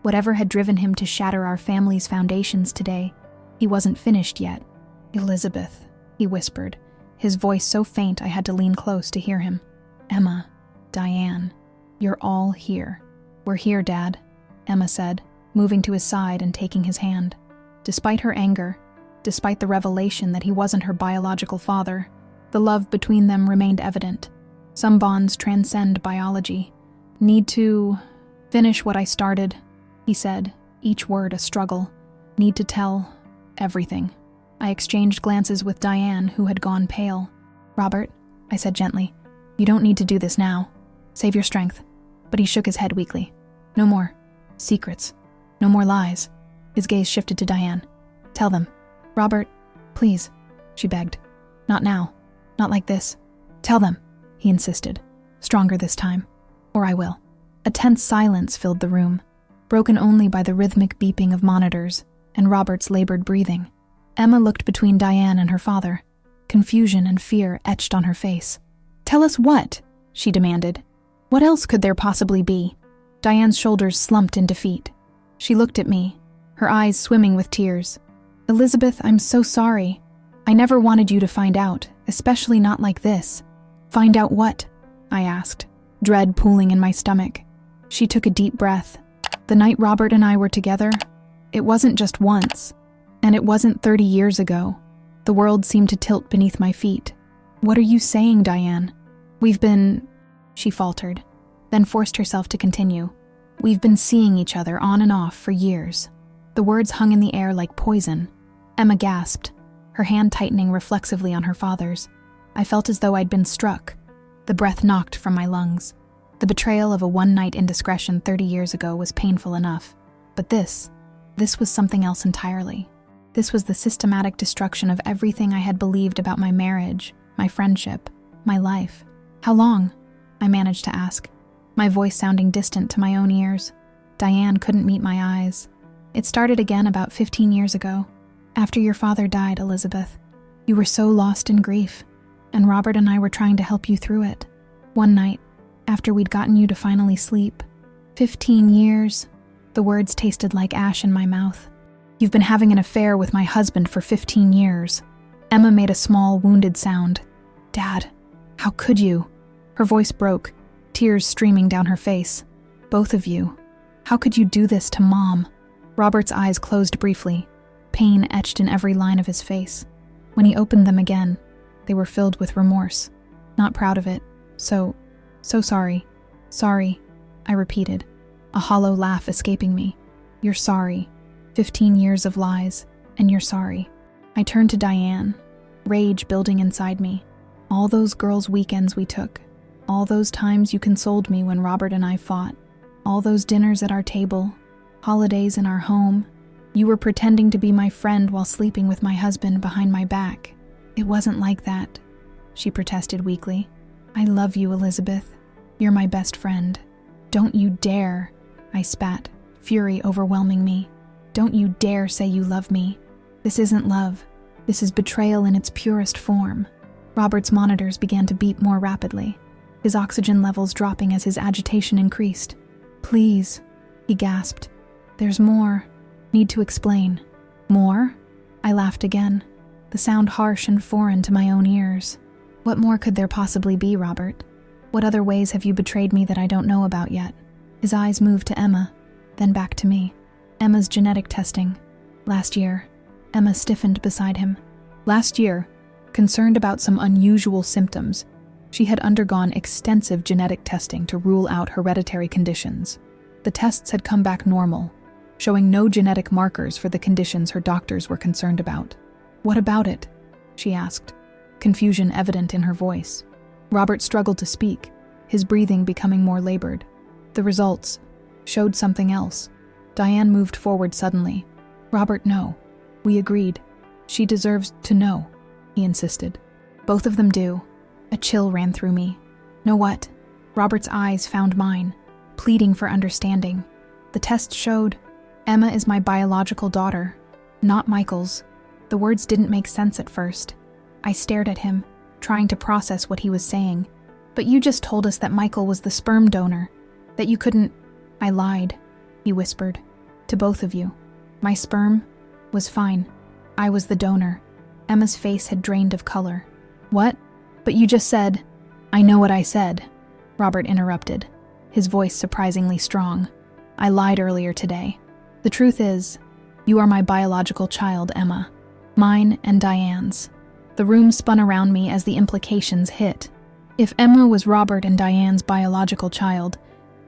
Whatever had driven him to shatter our family's foundations today, he wasn't finished yet. "Elizabeth," he whispered, his voice so faint I had to lean close to hear him. "Emma, Diane, you're all here." "We're here, Dad," Emma said, moving to his side and taking his hand. Despite her anger, despite the revelation that he wasn't her biological father, the love between them remained evident. Some bonds transcend biology. "Need to finish what I started," he said, each word a struggle. "Need to tell everything." I exchanged glances with Diane, who had gone pale. "Robert," I said gently, "you don't need to do this now. Save your strength." But he shook his head weakly. "No more secrets. No more lies." His gaze shifted to Diane. "Tell them." "Robert, please," she begged. "Not now. Not like this. Tell them," he insisted, stronger this time. "Or I will." A tense silence filled the room, broken only by the rhythmic beeping of monitors and Robert's labored breathing. Emma looked between Diane and her father, confusion and fear etched on her face. "Tell us what?" she demanded. "What else could there possibly be?" Diane's shoulders slumped in defeat. She looked at me, her eyes swimming with tears. "Elizabeth, I'm so sorry. I never wanted you to find out, especially not like this." "Find out what?" I asked, dread pooling in my stomach. She took a deep breath. "The night Robert and I were together, it wasn't just once. And it wasn't 30 years ago." The world seemed to tilt beneath my feet. "What are you saying, Diane?" "We've been..." she faltered, then forced herself to continue. "We've been seeing each other on and off for years." The words hung in the air like poison. Emma gasped, her hand tightening reflexively on her father's. I felt as though I'd been struck. The breath knocked from my lungs. The betrayal of a one-night indiscretion 30 years ago was painful enough. But this was something else entirely. This was the systematic destruction of everything I had believed about my marriage, my friendship, my life. "How long?" I managed to ask, my voice sounding distant to my own ears. Diane couldn't meet my eyes. It started again about 15 years ago. After your father died, Elizabeth. You were so lost in grief, and Robert and I were trying to help you through it. One night, after we'd gotten you to finally sleep. 15 years. The words tasted like ash in my mouth. You've been having an affair with my husband for 15 years. Emma made a small, wounded sound. Dad, how could you? Her voice broke, tears streaming down her face. Both of you. How could you do this to Mom? Robert's eyes closed briefly, pain etched in every line of his face. When he opened them again, they were filled with remorse. Not proud of it. So sorry. Sorry, I repeated, a hollow laugh escaping me. You're sorry. 15 years of lies, and you're sorry. I turned to Diane, rage building inside me. All those girls' weekends we took. All those times you consoled me when Robert and I fought. All those dinners at our table. Holidays in our home. You were pretending to be my friend while sleeping with my husband behind my back. It wasn't like that, she protested weakly. I love you, Elizabeth. You're my best friend. Don't you dare, I spat, fury overwhelming me. Don't you dare say you love me. This isn't love. This is betrayal in its purest form. Robert's monitors began to beat more rapidly, his oxygen levels dropping as his agitation increased. Please, he gasped. There's more. Need to explain. More? I laughed again, the sound harsh and foreign to my own ears. What more could there possibly be, Robert? What other ways have you betrayed me that I don't know about yet? His eyes moved to Emma, then back to me. Emma's genetic testing. Last year, Emma stiffened beside him. Last year, concerned about some unusual symptoms, she had undergone extensive genetic testing to rule out hereditary conditions. The tests had come back normal, showing no genetic markers for the conditions her doctors were concerned about. What about it? She asked, confusion evident in her voice. Robert struggled to speak, his breathing becoming more labored. The results showed something else. Diane moved forward suddenly. Robert, no. We agreed. She deserves to know, he insisted. Both of them do. A chill ran through me. Know what? Robert's eyes found mine, pleading for understanding. The test showed Emma is my biological daughter, not Michael's. The words didn't make sense at first. I stared at him, trying to process what he was saying. But you just told us that Michael was the sperm donor, that you couldn't... I lied, he whispered, to both of you. My sperm was fine. I was the donor. Emma's face had drained of color. What? But you just said... I know what I said, Robert interrupted, his voice surprisingly strong. I lied earlier today. The truth is, you are my biological child, Emma. Mine and Diane's. The room spun around me as the implications hit. If Emma was Robert and Diane's biological child,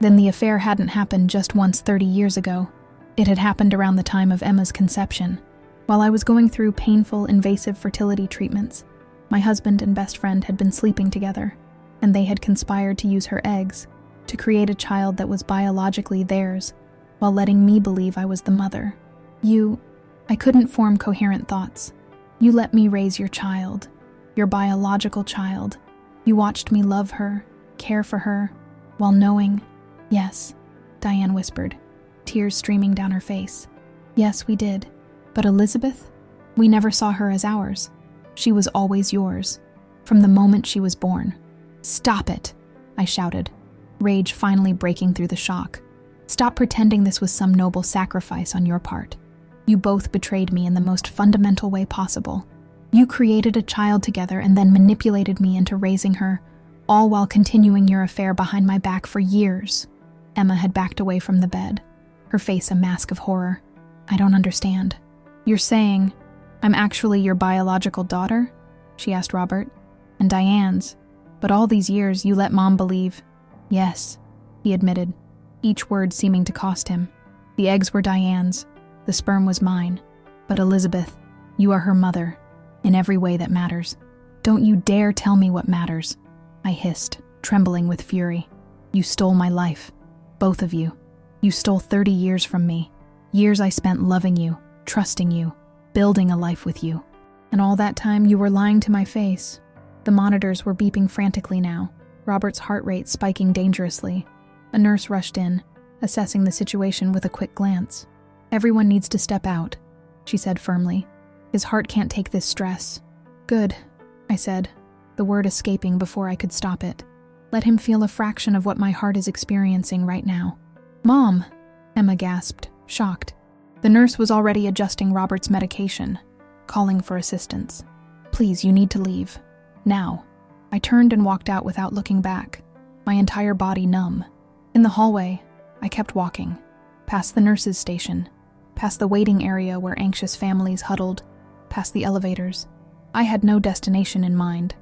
then the affair hadn't happened just once 30 years ago. It had happened around the time of Emma's conception. While I was going through painful, invasive fertility treatments, my husband and best friend had been sleeping together, and they had conspired to use her eggs to create a child that was biologically theirs, while letting me believe I was the mother. I couldn't form coherent thoughts. You let me raise your child, your biological child. You watched me love her, care for her, while knowing... Yes, Diane whispered, tears streaming down her face. Yes, we did. But Elizabeth? We never saw her as ours. She was always yours, from the moment she was born. Stop it, I shouted, rage finally breaking through the shock. Stop pretending this was some noble sacrifice on your part. You both betrayed me in the most fundamental way possible. You created a child together and then manipulated me into raising her, all while continuing your affair behind my back for years. Emma had backed away from the bed, her face a mask of horror. I don't understand. You're saying, I'm actually your biological daughter? She asked Robert. And Diane's. But all these years you let Mom believe. Yes, he admitted, each word seeming to cost him. The eggs were Diane's. The sperm was mine. But Elizabeth, you are her mother, in every way that matters. Don't you dare tell me what matters, I hissed, trembling with fury. You stole my life. Both of you. You stole 30 years from me. Years I spent loving you, trusting you, building a life with you. And all that time you were lying to my face. The monitors were beeping frantically now, Robert's heart rate spiking dangerously. A nurse rushed in, assessing the situation with a quick glance. "Everyone needs to step out," she said firmly. "His heart can't take this stress." "Good," I said, the word escaping before I could stop it. "Let him feel a fraction of what my heart is experiencing right now." "Mom!" Emma gasped, shocked. The nurse was already adjusting Robert's medication, calling for assistance. "Please, you need to leave. Now." I turned and walked out without looking back, my entire body numb. In the hallway, I kept walking, past the nurse's station, past the waiting area where anxious families huddled, past the elevators. I had no destination in mind.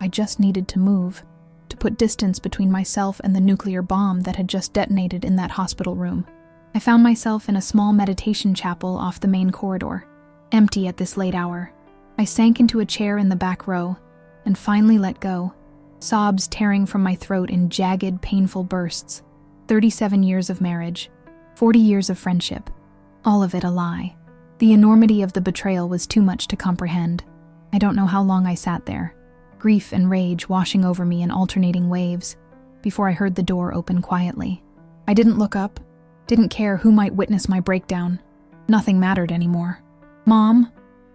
I just needed to move, to put distance between myself and the nuclear bomb that had just detonated in that hospital room. I found myself in a small meditation chapel off the main corridor, empty at this late hour. I sank into a chair in the back row and finally let go, sobs tearing from my throat in jagged, painful bursts. 37 years of marriage, 40 years of friendship, all of it a lie. The enormity of the betrayal was too much to comprehend. I don't know how long I sat there, grief and rage washing over me in alternating waves, before I heard the door open quietly. I didn't look up, didn't care who might witness my breakdown. Nothing mattered anymore. "Mom?"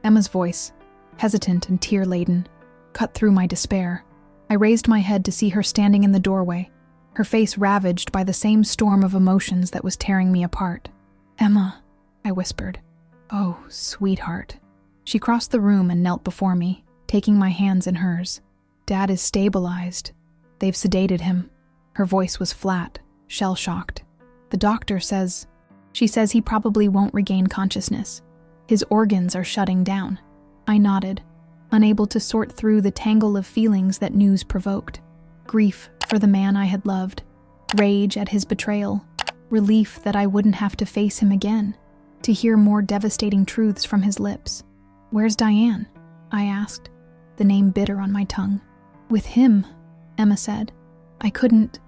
Emma's voice, hesitant and tear-laden, cut through my despair. I raised my head to see her standing in the doorway, her face ravaged by the same storm of emotions that was tearing me apart. "Emma," I whispered. "Oh, sweetheart." She crossed the room and knelt before me, taking my hands in hers. "Dad is stabilized. They've sedated him." Her voice was flat, shell-shocked. "The doctor says..." She says he probably won't regain consciousness. His organs are shutting down. I nodded, unable to sort through the tangle of feelings that news provoked. Grief for the man I had loved, rage at his betrayal, relief that I wouldn't have to face him again, to hear more devastating truths from his lips. "Where's Diane?" I asked, the name bitter on my tongue. "With him," Emma said. I couldn't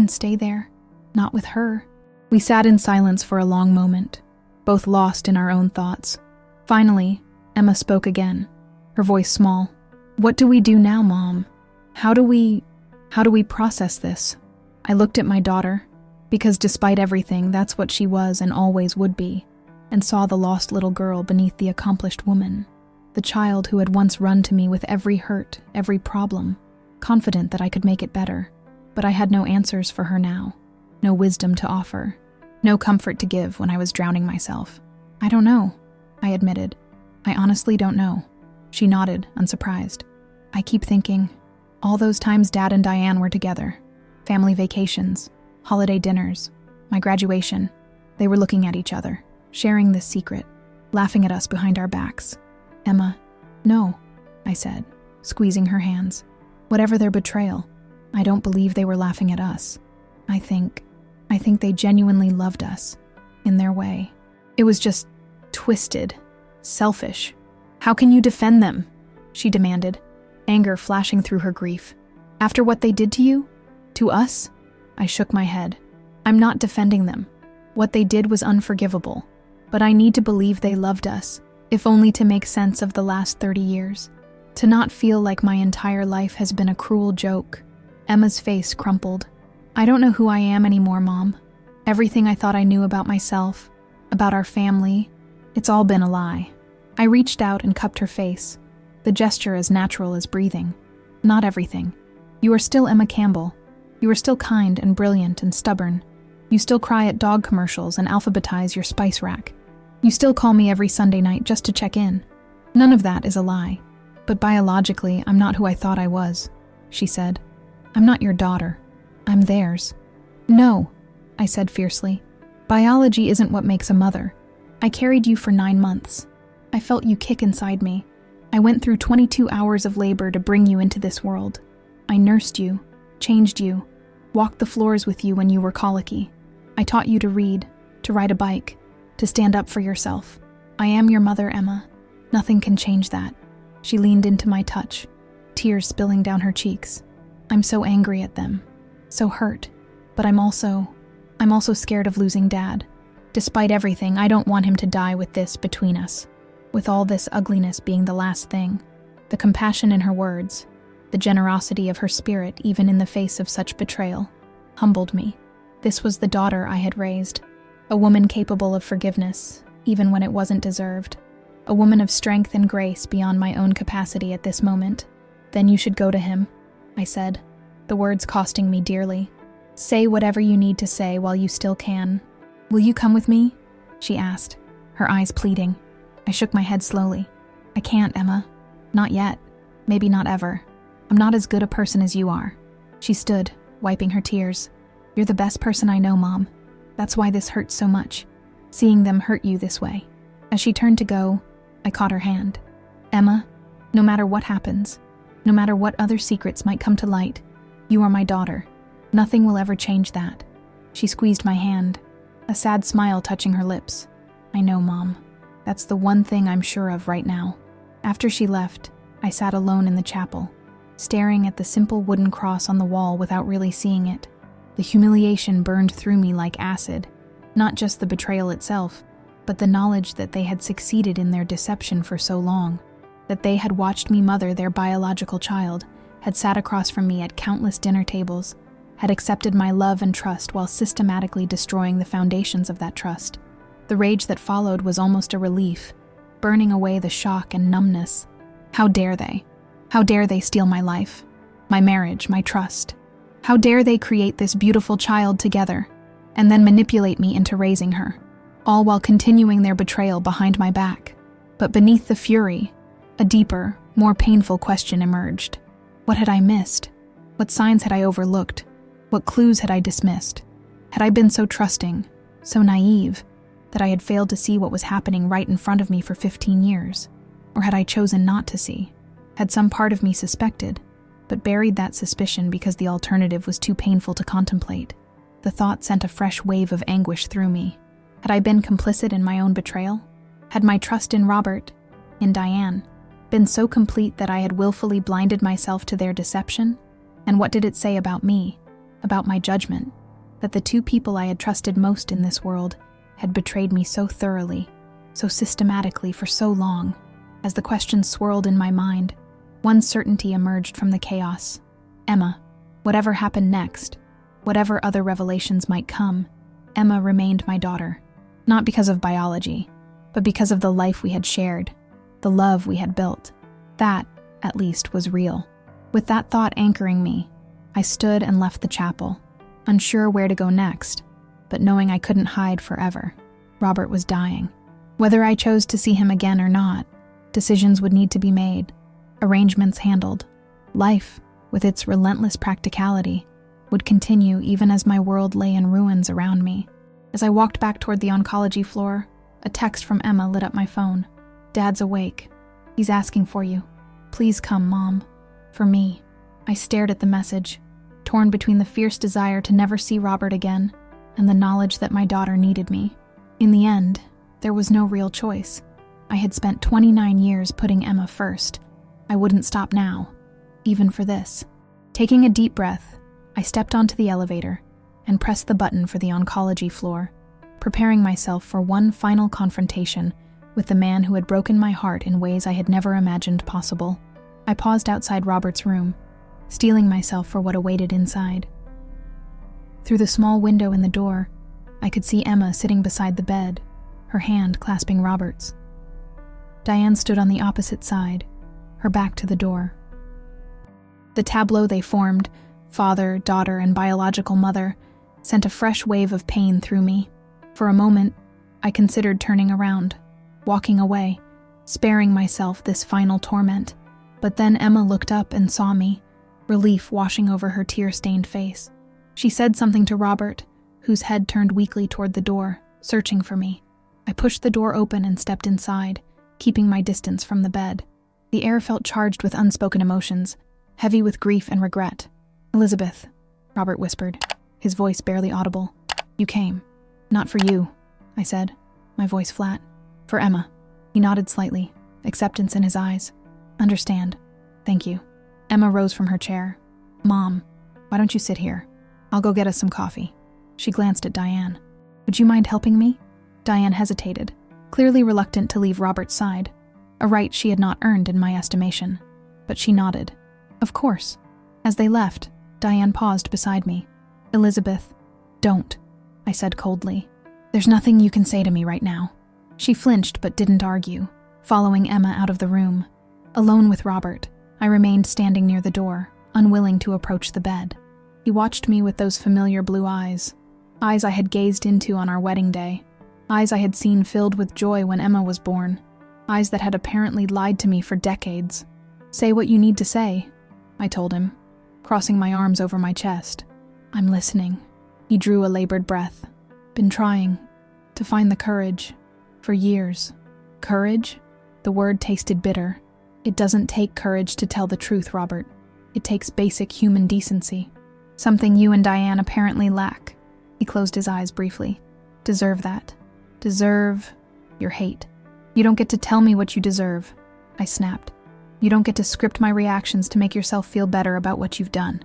stay there. Not with her." We sat in silence for a long moment, both lost in our own thoughts. Finally, Emma spoke again, her voice small. "What do we do now, Mom? How do we process this?" I looked at my daughter, because despite everything, that's what she was and always would be, and saw the lost little girl beneath the accomplished woman, the child who had once run to me with every hurt, every problem, confident that I could make it better. But I had no answers for her now, no wisdom to offer, no comfort to give when I was drowning myself. "I don't know," I admitted. "I honestly don't know." She nodded, unsurprised. "I keep thinking, all those times Dad and Diane were together, family vacations, holiday dinners, my graduation, they were looking at each other, sharing this secret, laughing at us behind our backs." "Emma, no," I said, squeezing her hands. "Whatever their betrayal, I don't believe they were laughing at us. I think they genuinely loved us, in their way. It was just twisted, selfish." "How can you defend them?" she demanded, anger flashing through her grief. "After what they did to you? To us?" I shook my head. "I'm not defending them. What they did was unforgivable, but I need to believe they loved us, if only to make sense of the last 30 years. To not feel like my entire life has been a cruel joke." Emma's face crumpled. "I don't know who I am anymore, Mom. Everything I thought I knew about myself, about our family, it's all been a lie." I reached out and cupped her face, the gesture as natural as breathing. "Not everything. You are still Emma Campbell. You are still kind and brilliant and stubborn. You still cry at dog commercials and alphabetize your spice rack. You still call me every Sunday night just to check in. None of that is a lie. But biologically, I'm not who I thought I was," she said. "I'm not your daughter. I'm theirs." "No," I said fiercely. "Biology isn't what makes a mother. I carried you for 9 months. I felt you kick inside me. I went through 22 hours of labor to bring you into this world. I nursed you, changed you, walked the floors with you when you were colicky. I taught you to read, to ride a bike, to stand up for yourself. I am your mother, Emma. Nothing can change that." She leaned into my touch, tears spilling down her cheeks. "I'm so angry at them, so hurt, but I'm also scared of losing Dad. Despite everything, I don't want him to die with this between us. With all this ugliness being the last thing." The compassion in her words, the generosity of her spirit even in the face of such betrayal, humbled me. This was the daughter I had raised, a woman capable of forgiveness, even when it wasn't deserved, a woman of strength and grace beyond my own capacity at this moment. "Then you should go to him," I said, the words costing me dearly. "Say whatever you need to say while you still can." "Will you come with me?" she asked, her eyes pleading. I shook my head slowly. "I can't, Emma. Not yet. Maybe not ever. I'm not as good a person as you are." She stood, wiping her tears. "You're the best person I know, Mom. That's why this hurts so much, seeing them hurt you this way." As she turned to go, I caught her hand. "Emma, no matter what happens, no matter what other secrets might come to light, you are my daughter. Nothing will ever change that." She squeezed my hand, a sad smile touching her lips. "I know, Mom. That's the one thing I'm sure of right now." After she left, I sat alone in the chapel, staring at the simple wooden cross on the wall without really seeing it. The humiliation burned through me like acid, not just the betrayal itself, but the knowledge that they had succeeded in their deception for so long, that they had watched me mother their biological child, had sat across from me at countless dinner tables, had accepted my love and trust while systematically destroying the foundations of that trust. The rage that followed was almost a relief, burning away the shock and numbness. How dare they? How dare they steal my life, my marriage, my trust? How dare they create this beautiful child together, and then manipulate me into raising her, all while continuing their betrayal behind my back? But beneath the fury, a deeper, more painful question emerged. What had I missed? What signs had I overlooked? What clues had I dismissed? Had I been so trusting, so naive, that I had failed to see what was happening right in front of me for 15 years? Or had I chosen not to see? Had some part of me suspected, but buried that suspicion because the alternative was too painful to contemplate? The thought sent a fresh wave of anguish through me. Had I been complicit in my own betrayal? Had my trust in Robert, in Diane, been so complete that I had willfully blinded myself to their deception? And what did it say about me, about my judgment, that the two people I had trusted most in this world had betrayed me so thoroughly, so systematically for so long? As the questions swirled in my mind, one certainty emerged from the chaos. Emma. Whatever happened next, whatever other revelations might come, Emma remained my daughter. Not because of biology, but because of the life we had shared, the love we had built. That, at least, was real. With that thought anchoring me, I stood and left the chapel, unsure where to go next, but knowing I couldn't hide forever. Robert was dying. Whether I chose to see him again or not, decisions would need to be made, arrangements handled. Life, with its relentless practicality, would continue even as my world lay in ruins around me. As I walked back toward the oncology floor, a text from Emma lit up my phone. "Dad's awake. He's asking for you. Please come, Mom. For me." I stared at the message, torn between the fierce desire to never see Robert again and the knowledge that my daughter needed me. In the end, there was no real choice. I had spent 29 years putting Emma first. I wouldn't stop now, even for this. Taking a deep breath, I stepped onto the elevator and pressed the button for the oncology floor, preparing myself for one final confrontation with the man who had broken my heart in ways I had never imagined possible. I paused outside Robert's room, steeling myself for what awaited inside. Through the small window in the door, I could see Emma sitting beside the bed, her hand clasping Robert's. Diane stood on the opposite side, her back to the door. The tableau they formed, father, daughter, and biological mother, sent a fresh wave of pain through me. For a moment, I considered turning around, walking away, sparing myself this final torment. But then Emma looked up and saw me, relief washing over her tear-stained face. She said something to Robert, whose head turned weakly toward the door, searching for me. I pushed the door open and stepped inside, keeping my distance from the bed. The air felt charged with unspoken emotions, heavy with grief and regret. "Elizabeth," Robert whispered, his voice barely audible. "You came." "Not for you," I said, my voice flat. "For Emma." He nodded slightly, acceptance in his eyes. "Understand. Thank you." Emma rose from her chair. "Mom, why don't you sit here? I'll go get us some coffee." She glanced at Diane. "Would you mind helping me?" Diane hesitated, clearly reluctant to leave Robert's side, a right she had not earned in my estimation. But she nodded. "Of course." As they left, Diane paused beside me. "Elizabeth, Don't, I said coldly. There's nothing you can say to me right now. She flinched but didn't argue, following Emma out of the room. Alone with Robert, I remained standing near the door, unwilling to approach the bed. He watched me with those familiar blue eyes I had gazed into on our wedding day, eyes I had seen filled with joy when Emma was born, eyes that had apparently lied to me for decades. Say what you need to say, I told him, crossing my arms over my chest. I'm listening. He drew a labored breath. Been trying to find the courage for years. Courage? The word tasted bitter. It doesn't take courage to tell the truth, Robert. It takes basic human decency. Something you and Diane apparently lack. He closed his eyes briefly. Deserve that. Deserve your hate. You don't get to tell me what you deserve, I snapped. You don't get to script my reactions to make yourself feel better about what you've done.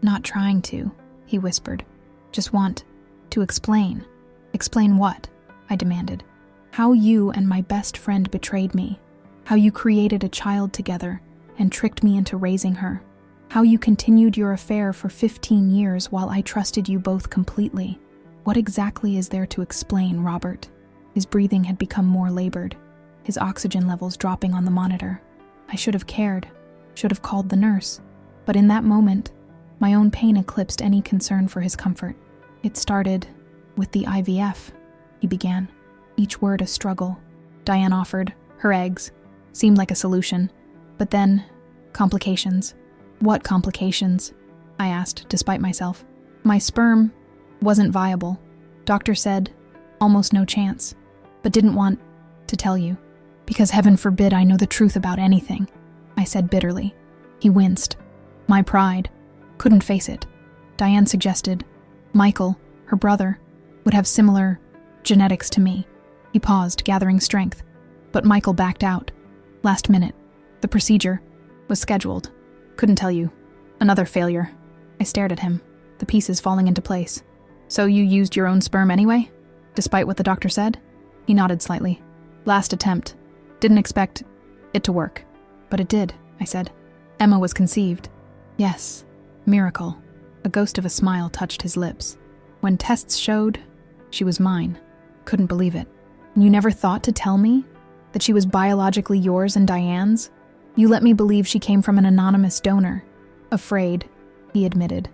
Not trying to, he whispered. Just want to explain. Explain what? I demanded. How you and my best friend betrayed me. How you created a child together and tricked me into raising her. How you continued your affair for 15 years while I trusted you both completely. What exactly is there to explain, Robert? His breathing had become more labored, his oxygen levels dropping on the monitor. I should have cared, should have called the nurse. But in that moment, my own pain eclipsed any concern for his comfort. It started with the IVF, he began, each word a struggle. Diane offered, her eggs, seemed like a solution. But then, complications. What complications? I asked, despite myself. My sperm wasn't viable. Doctor said, almost no chance, but didn't want to tell you. Because heaven forbid I know the truth about anything, I said bitterly. He winced. My pride couldn't face it. Diane suggested Michael, her brother, would have similar genetics to me. He paused, gathering strength. But Michael backed out. Last minute. The procedure was scheduled. Couldn't tell you. Another failure. I stared at him, the pieces falling into place. So you used your own sperm anyway? Despite what the doctor said? He nodded slightly. Last attempt. Didn't expect it to work. But it did, I said. Emma was conceived. Yes. Miracle. A ghost of a smile touched his lips. When tests showed, she was mine. Couldn't believe it. And you never thought to tell me that she was biologically yours and Diane's? You let me believe she came from an anonymous donor. Afraid, he admitted.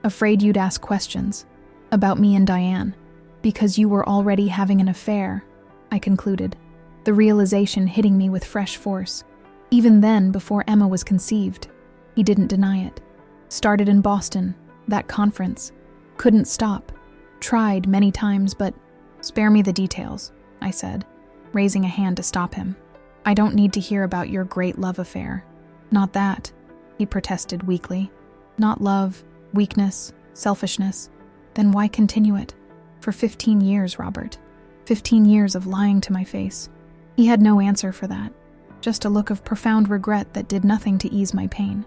Afraid you'd ask questions about me and Diane. Because you were already having an affair, I concluded, the realization hitting me with fresh force. Even then, before Emma was conceived, he didn't deny it. Started in Boston, that conference. Couldn't stop. Tried many times, but spare me the details, I said, raising a hand to stop him. I don't need to hear about your great love affair. Not that, he protested weakly. Not love, weakness, selfishness. Then why continue it? For 15 years, Robert. 15 years of lying to my face. He had no answer for that. Just a look of profound regret that did nothing to ease my pain.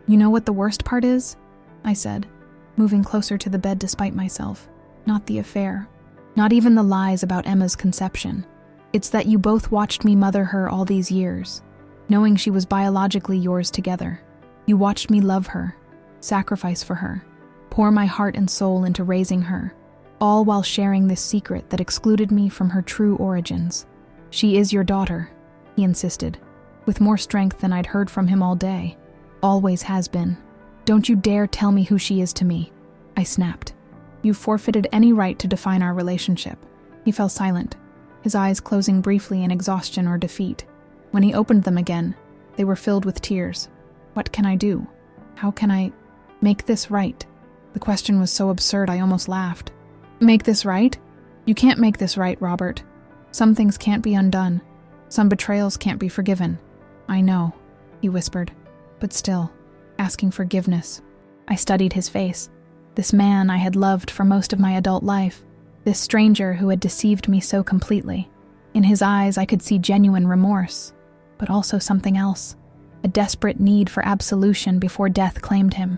You know what the worst part is? I said, moving closer to the bed despite myself. Not the affair. Not even the lies about Emma's conception. It's that you both watched me mother her all these years, knowing she was biologically yours together. You watched me love her, sacrifice for her, pour my heart and soul into raising her, all while sharing this secret that excluded me from her true origins. She is your daughter, he insisted, with more strength than I'd heard from him all day. Always has been. Don't you dare tell me who she is to me, I snapped. You forfeited any right to define our relationship. He fell silent, his eyes closing briefly in exhaustion or defeat. When he opened them again, they were filled with tears. What can I do? How can I make this right? The question was so absurd I almost laughed. Make this right? You can't make this right, Robert. Some things can't be undone. Some betrayals can't be forgiven. I know, he whispered, but still, asking forgiveness. I studied his face. This man I had loved for most of my adult life. This stranger who had deceived me so completely. In his eyes I could see genuine remorse, but also something else. A desperate need for absolution before death claimed him.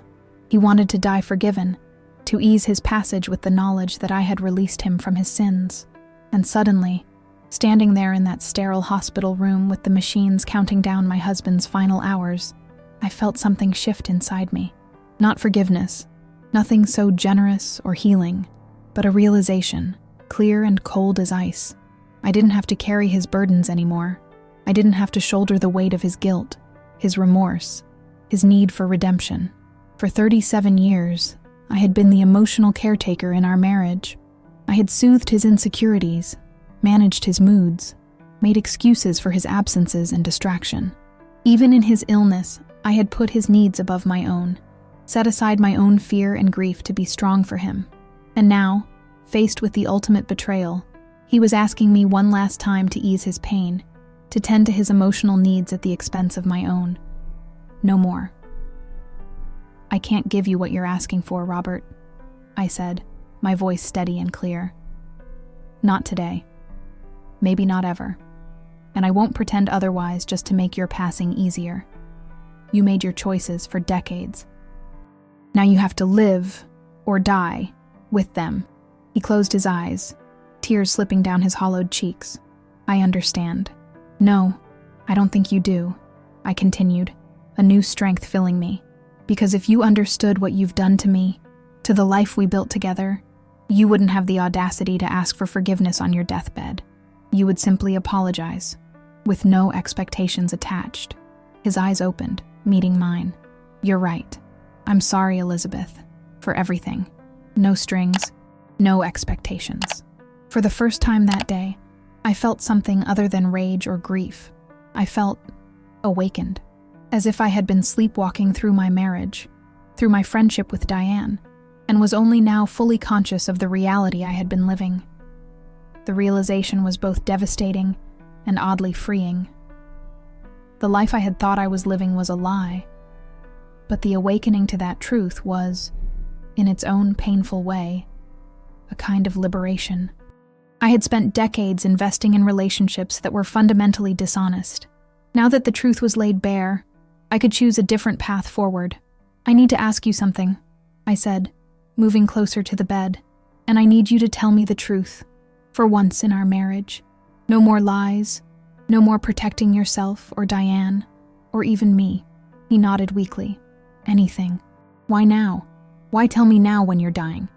He wanted to die forgiven, to ease his passage with the knowledge that I had released him from his sins. And suddenly, standing there in that sterile hospital room with the machines counting down my husband's final hours, I felt something shift inside me. Not forgiveness, nothing so generous or healing, but a realization, clear and cold as ice. I didn't have to carry his burdens anymore. I didn't have to shoulder the weight of his guilt, his remorse, his need for redemption. For 37 years, I had been the emotional caretaker in our marriage. I had soothed his insecurities, managed his moods, made excuses for his absences and distraction. Even in his illness, I had put his needs above my own, set aside my own fear and grief to be strong for him. And now, faced with the ultimate betrayal, he was asking me one last time to ease his pain, to tend to his emotional needs at the expense of my own. No more. "I can't give you what you're asking for, Robert," I said, my voice steady and clear. "Not today. Maybe not ever. And I won't pretend otherwise just to make your passing easier. You made your choices for decades. Now you have to live, or die, with them." He closed his eyes, tears slipping down his hollowed cheeks. "I understand." "No, I don't think you do," I continued, a new strength filling me. "Because if you understood what you've done to me, to the life we built together, you wouldn't have the audacity to ask for forgiveness on your deathbed. You would simply apologize, with no expectations attached." His eyes opened, meeting mine. "You're right. I'm sorry, Elizabeth, for everything. No strings, no expectations." For the first time that day, I felt something other than rage or grief. I felt awakened, as if I had been sleepwalking through my marriage, through my friendship with Diane, and was only now fully conscious of the reality I had been living. The realization was both devastating and oddly freeing. The life I had thought I was living was a lie, but the awakening to that truth was, in its own painful way, a kind of liberation. I had spent decades investing in relationships that were fundamentally dishonest. Now that the truth was laid bare, I could choose a different path forward. "I need to ask you something," I said, moving closer to the bed, "and I need you to tell me the truth, for once in our marriage. No more lies, no more protecting yourself or Diane, or even me." He nodded weakly. "Anything. Why now? Why tell me now when you're dying?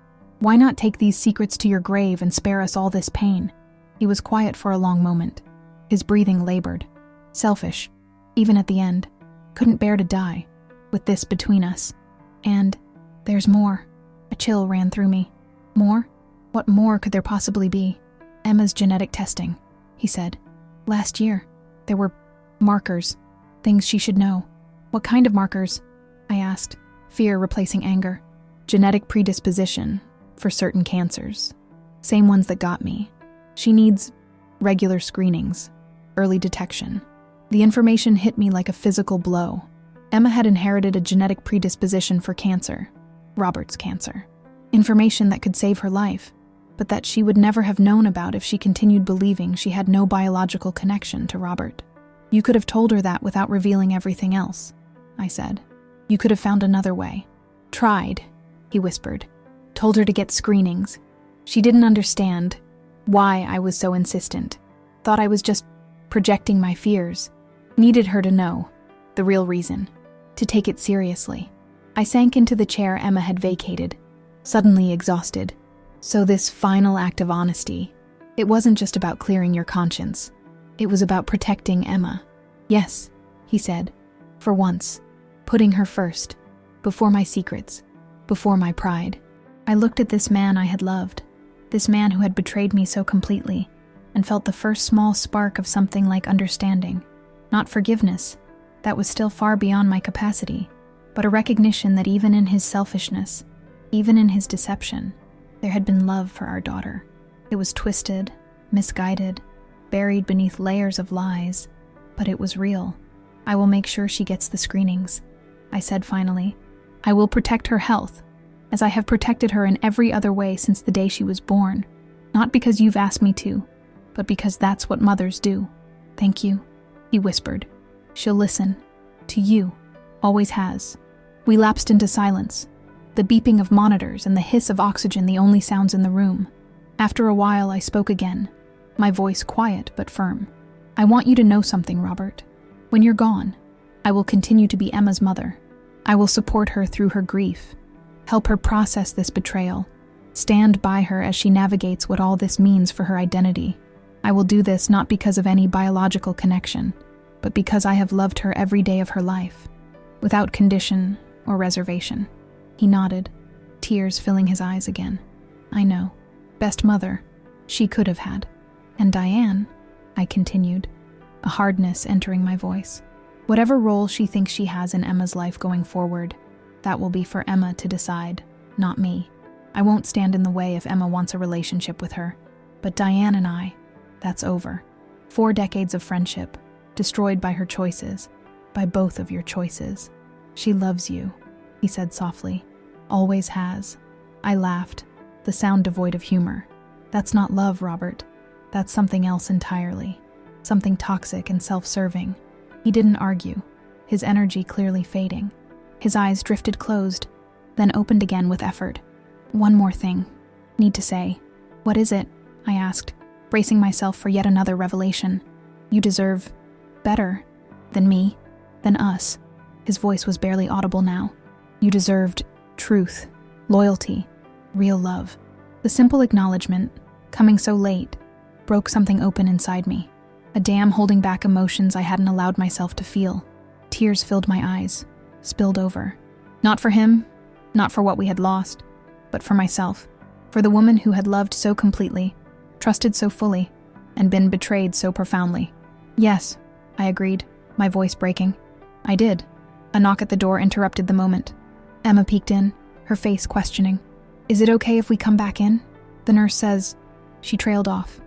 Why not take these secrets to your grave and spare us all this pain?" He was quiet for a long moment, his breathing labored. Selfish, even at the end. Couldn't bear to die, with this between us. "And there's more." A chill ran through me. "More? What more could there possibly be?" "Emma's genetic testing," he said. "Last year, there were markers, things she should know." "What kind of markers?" I asked, fear replacing anger. "Genetic predisposition for certain cancers. Same ones that got me. She needs regular screenings, early detection." The information hit me like a physical blow. Emma had inherited a genetic predisposition for cancer, Robert's cancer. Information that could save her life, but that she would never have known about if she continued believing she had no biological connection to Robert. "You could have told her that without revealing everything else," I said. "You could have found another way." "Tried," he whispered. "Told her to get screenings. She didn't understand why I was so insistent. Thought I was just projecting my fears. Needed her to know the real reason, to take it seriously." I sank into the chair Emma had vacated, suddenly exhausted. "So this final act of honesty, it wasn't just about clearing your conscience. It was about protecting Emma." "Yes," he said, "for once, putting her first, before my secrets, before my pride." I looked at this man I had loved, this man who had betrayed me so completely, and felt the first small spark of something like understanding. Not forgiveness, that was still far beyond my capacity, but a recognition that even in his selfishness, even in his deception, there had been love for our daughter. It was twisted, misguided, buried beneath layers of lies, but it was real. "I will make sure she gets the screenings," I said finally. "I will protect her health, as I have protected her in every other way since the day she was born. Not because you've asked me to, but because that's what mothers do." "Thank you," he whispered. "She'll listen. To you. Always has." We lapsed into silence, the beeping of monitors and the hiss of oxygen the only sounds in the room. After a while, I spoke again, my voice quiet but firm. "I want you to know something, Robert. When you're gone, I will continue to be Emma's mother. I will support her through her grief, help her process this betrayal, Stand by her as she navigates what all this means for her identity. I will do this not because of any biological connection, but because I have loved her every day of her life, without condition or reservation. He nodded, tears filling his eyes again. I know. Best mother she could have had. And Diane, I continued, a hardness entering my voice. Whatever role she thinks she has in Emma's life going forward, that will be for Emma to decide, not me. I won't stand in the way if Emma wants a relationship with her. But Diane and I, that's over. 4 decades of friendship, destroyed by her choices, by both of your choices. She loves you, he said softly. Always has. I laughed, the sound devoid of humor. That's not love, Robert. That's something else entirely. Something toxic and self-serving. He didn't argue, his energy clearly fading. His eyes drifted closed, then opened again with effort. One more thing. Need to say. What is it? I asked, bracing myself for yet another revelation. You deserve better than me, than us. His voice was barely audible now. You deserved truth, loyalty, real love. The simple acknowledgement, coming so late, broke something open inside me. A dam holding back emotions I hadn't allowed myself to feel. Tears filled my eyes, spilled over. Not for him, not for what we had lost, but for myself, for the woman who had loved so completely, trusted so fully, and been betrayed so profoundly. Yes, I agreed, my voice breaking. I did. A knock at the door interrupted the moment. Emma peeked in, her face questioning. Is it okay if we come back in? The nurse says. She trailed off,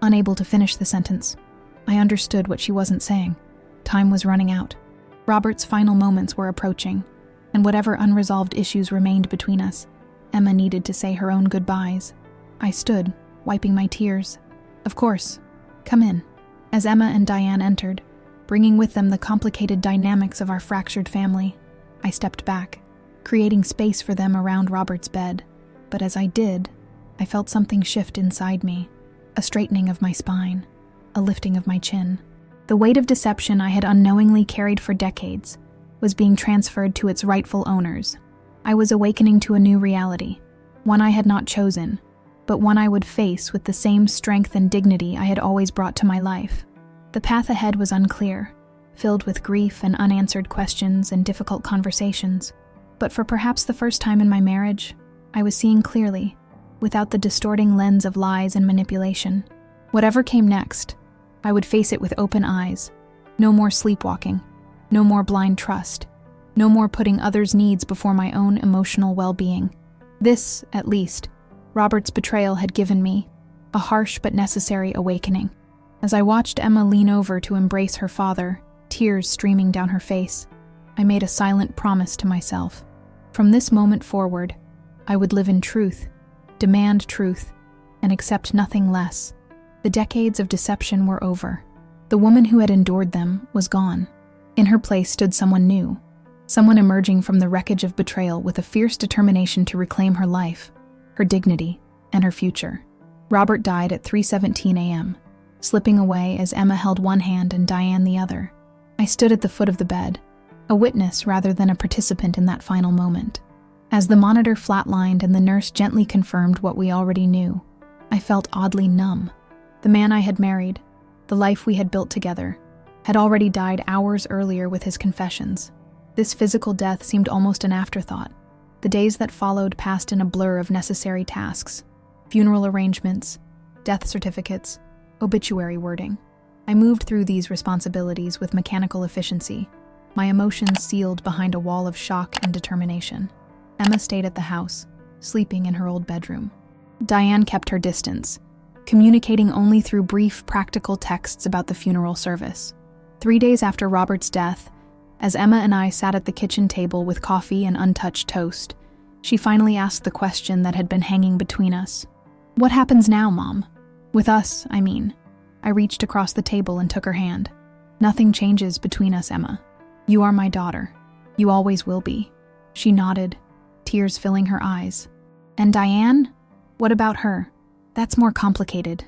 unable to finish the sentence. I understood what she wasn't saying. Time was running out. Robert's final moments were approaching, and whatever unresolved issues remained between us, Emma needed to say her own goodbyes. I stood, wiping my tears. Of course. Come in. As Emma and Diane entered, bringing with them the complicated dynamics of our fractured family, I stepped back, creating space for them around Robert's bed. But as I did, I felt something shift inside me, a straightening of my spine, a lifting of my chin. The weight of deception I had unknowingly carried for decades was being transferred to its rightful owners. I was awakening to a new reality, one I had not chosen, but one I would face with the same strength and dignity I had always brought to my life. The path ahead was unclear, filled with grief and unanswered questions and difficult conversations. But for perhaps the first time in my marriage, I was seeing clearly, without the distorting lens of lies and manipulation. Whatever came next, I would face it with open eyes. No more sleepwalking, no more blind trust, no more putting others' needs before my own emotional well-being. This, at least, Robert's betrayal had given me, a harsh but necessary awakening. As I watched Emma lean over to embrace her father, tears streaming down her face, I made a silent promise to myself. From this moment forward, I would live in truth, demand truth, and accept nothing less. The decades of deception were over. The woman who had endured them was gone. In her place stood someone new, someone emerging from the wreckage of betrayal with a fierce determination to reclaim her life, her dignity, and her future. Robert died at 3:17 a.m., slipping away as Emma held one hand and Diane the other. I stood at the foot of the bed, a witness rather than a participant in that final moment. As the monitor flatlined and the nurse gently confirmed what we already knew, I felt oddly numb. The man I had married, the life we had built together, had already died hours earlier with his confessions. This physical death seemed almost an afterthought. The days that followed passed in a blur of necessary tasks, funeral arrangements, death certificates, obituary wording. I moved through these responsibilities with mechanical efficiency, my emotions sealed behind a wall of shock and determination. Emma stayed at the house, sleeping in her old bedroom. Diane kept her distance, communicating only through brief, practical texts about the funeral service. 3 days after Robert's death, as Emma and I sat at the kitchen table with coffee and untouched toast, she finally asked the question that had been hanging between us. What happens now, Mom? With us, I mean. I reached across the table and took her hand. Nothing changes between us, Emma. You are my daughter. You always will be. She nodded, tears filling her eyes. And Diane? What about her? That's more complicated,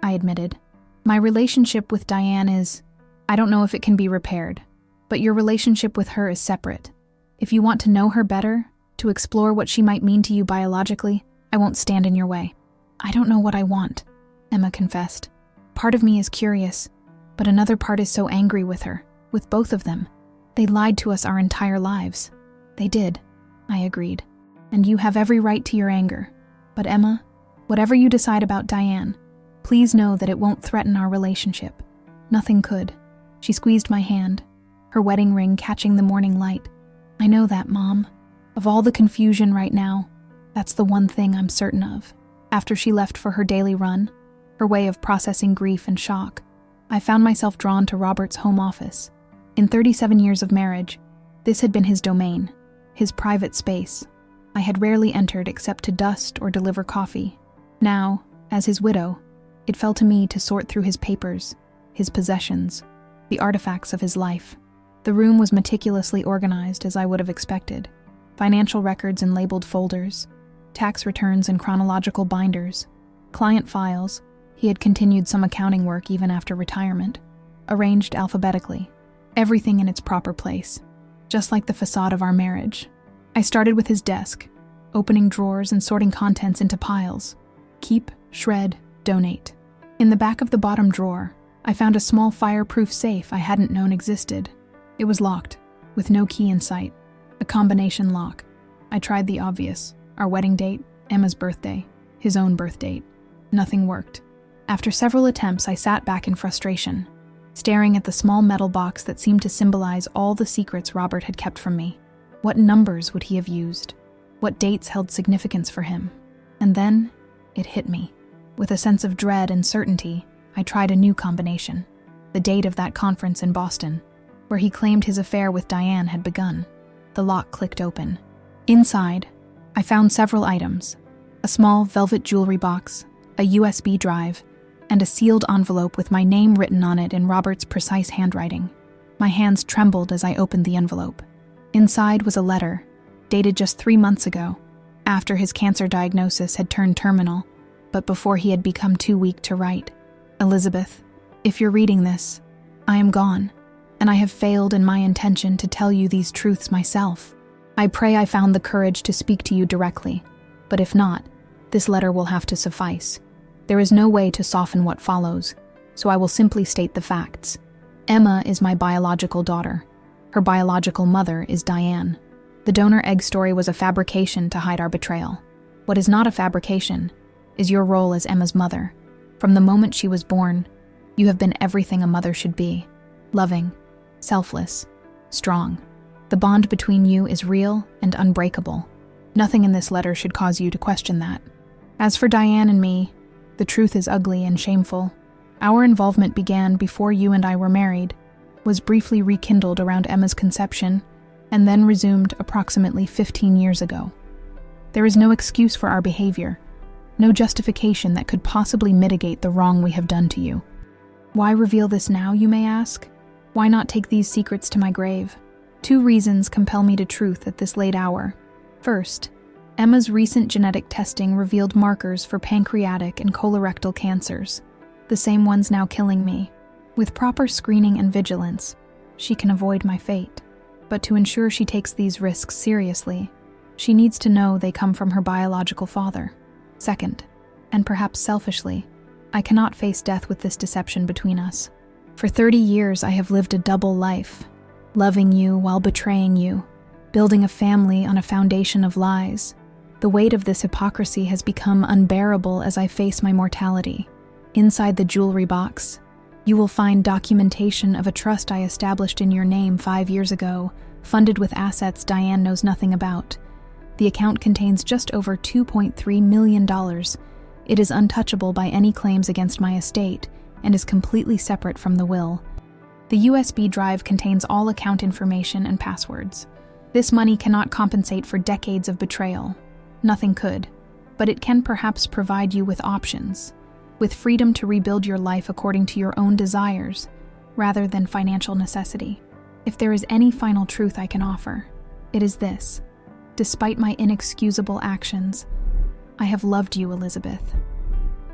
I admitted. My relationship with Diane is, I don't know if it can be repaired, but your relationship with her is separate. If you want to know her better, to explore what she might mean to you biologically, I won't stand in your way. I don't know what I want, Emma confessed. Part of me is curious, but another part is so angry with her, with both of them. They lied to us our entire lives. They did, I agreed. And you have every right to your anger. But Emma, whatever you decide about Diane, please know that it won't threaten our relationship. Nothing could. She squeezed my hand, her wedding ring catching the morning light. I know that, Mom. Of all the confusion right now, that's the one thing I'm certain of. After she left for her daily run, her way of processing grief and shock, I found myself drawn to Robert's home office. In 37 years of marriage, this had been his domain, his private space. I had rarely entered except to dust or deliver coffee. Now, as his widow, it fell to me to sort through his papers, his possessions, the artifacts of his life. The room was meticulously organized as I would have expected. Financial records in labeled folders, tax returns in chronological binders, client files — he had continued some accounting work even after retirement — arranged alphabetically, everything in its proper place, just like the facade of our marriage. I started with his desk, opening drawers and sorting contents into piles. Keep, shred, donate. In the back of the bottom drawer, I found a small fireproof safe I hadn't known existed. It was locked, with no key in sight. A combination lock. I tried the obvious: our wedding date, Emma's birthday, his own birth date. Nothing worked. After several attempts, I sat back in frustration, staring at the small metal box that seemed to symbolize all the secrets Robert had kept from me. What numbers would he have used? What dates held significance for him? And then, it hit me. With a sense of dread and certainty, I tried a new combination. The date of that conference in Boston, where he claimed his affair with Diane had begun. The lock clicked open. Inside, I found several items: a small velvet jewelry box, a USB drive, and a sealed envelope with my name written on it in Robert's precise handwriting. My hands trembled as I opened the envelope. Inside was a letter, dated just 3 months ago, after his cancer diagnosis had turned terminal, but before he had become too weak to write. Elizabeth, if you're reading this, I am gone, and I have failed in my intention to tell you these truths myself. I pray I found the courage to speak to you directly, but if not, this letter will have to suffice. There is no way to soften what follows, so I will simply state the facts. Emma is my biological daughter. Her biological mother is Diane. The donor egg story was a fabrication to hide our betrayal. What is not a fabrication is your role as Emma's mother. From the moment she was born, you have been everything a mother should be: loving, selfless, strong. The bond between you is real and unbreakable. Nothing in this letter should cause you to question that. As for Diane and me, the truth is ugly and shameful. Our involvement began before you and I were married, was briefly rekindled around Emma's conception, and then resumed approximately 15 years ago. There is no excuse for our behavior, no justification that could possibly mitigate the wrong we have done to you. Why reveal this now, you may ask? Why not take these secrets to my grave? 2 reasons compel me to truth at this late hour. First, Emma's recent genetic testing revealed markers for pancreatic and colorectal cancers, the same ones now killing me. With proper screening and vigilance, she can avoid my fate. But to ensure she takes these risks seriously, she needs to know they come from her biological father. Second, and perhaps selfishly, I cannot face death with this deception between us. For 30 years I have lived a double life, loving you while betraying you, building a family on a foundation of lies. The weight of this hypocrisy has become unbearable as I face my mortality. Inside the jewelry box, you will find documentation of a trust I established in your name 5 years ago, funded with assets Diane knows nothing about. The account contains just over $2.3 million. It is untouchable by any claims against my estate and is completely separate from the will. The USB drive contains all account information and passwords. This money cannot compensate for decades of betrayal. Nothing could, but it can perhaps provide you with options, with freedom to rebuild your life according to your own desires, rather than financial necessity. If there is any final truth I can offer, it is this: despite my inexcusable actions, I have loved you, Elizabeth.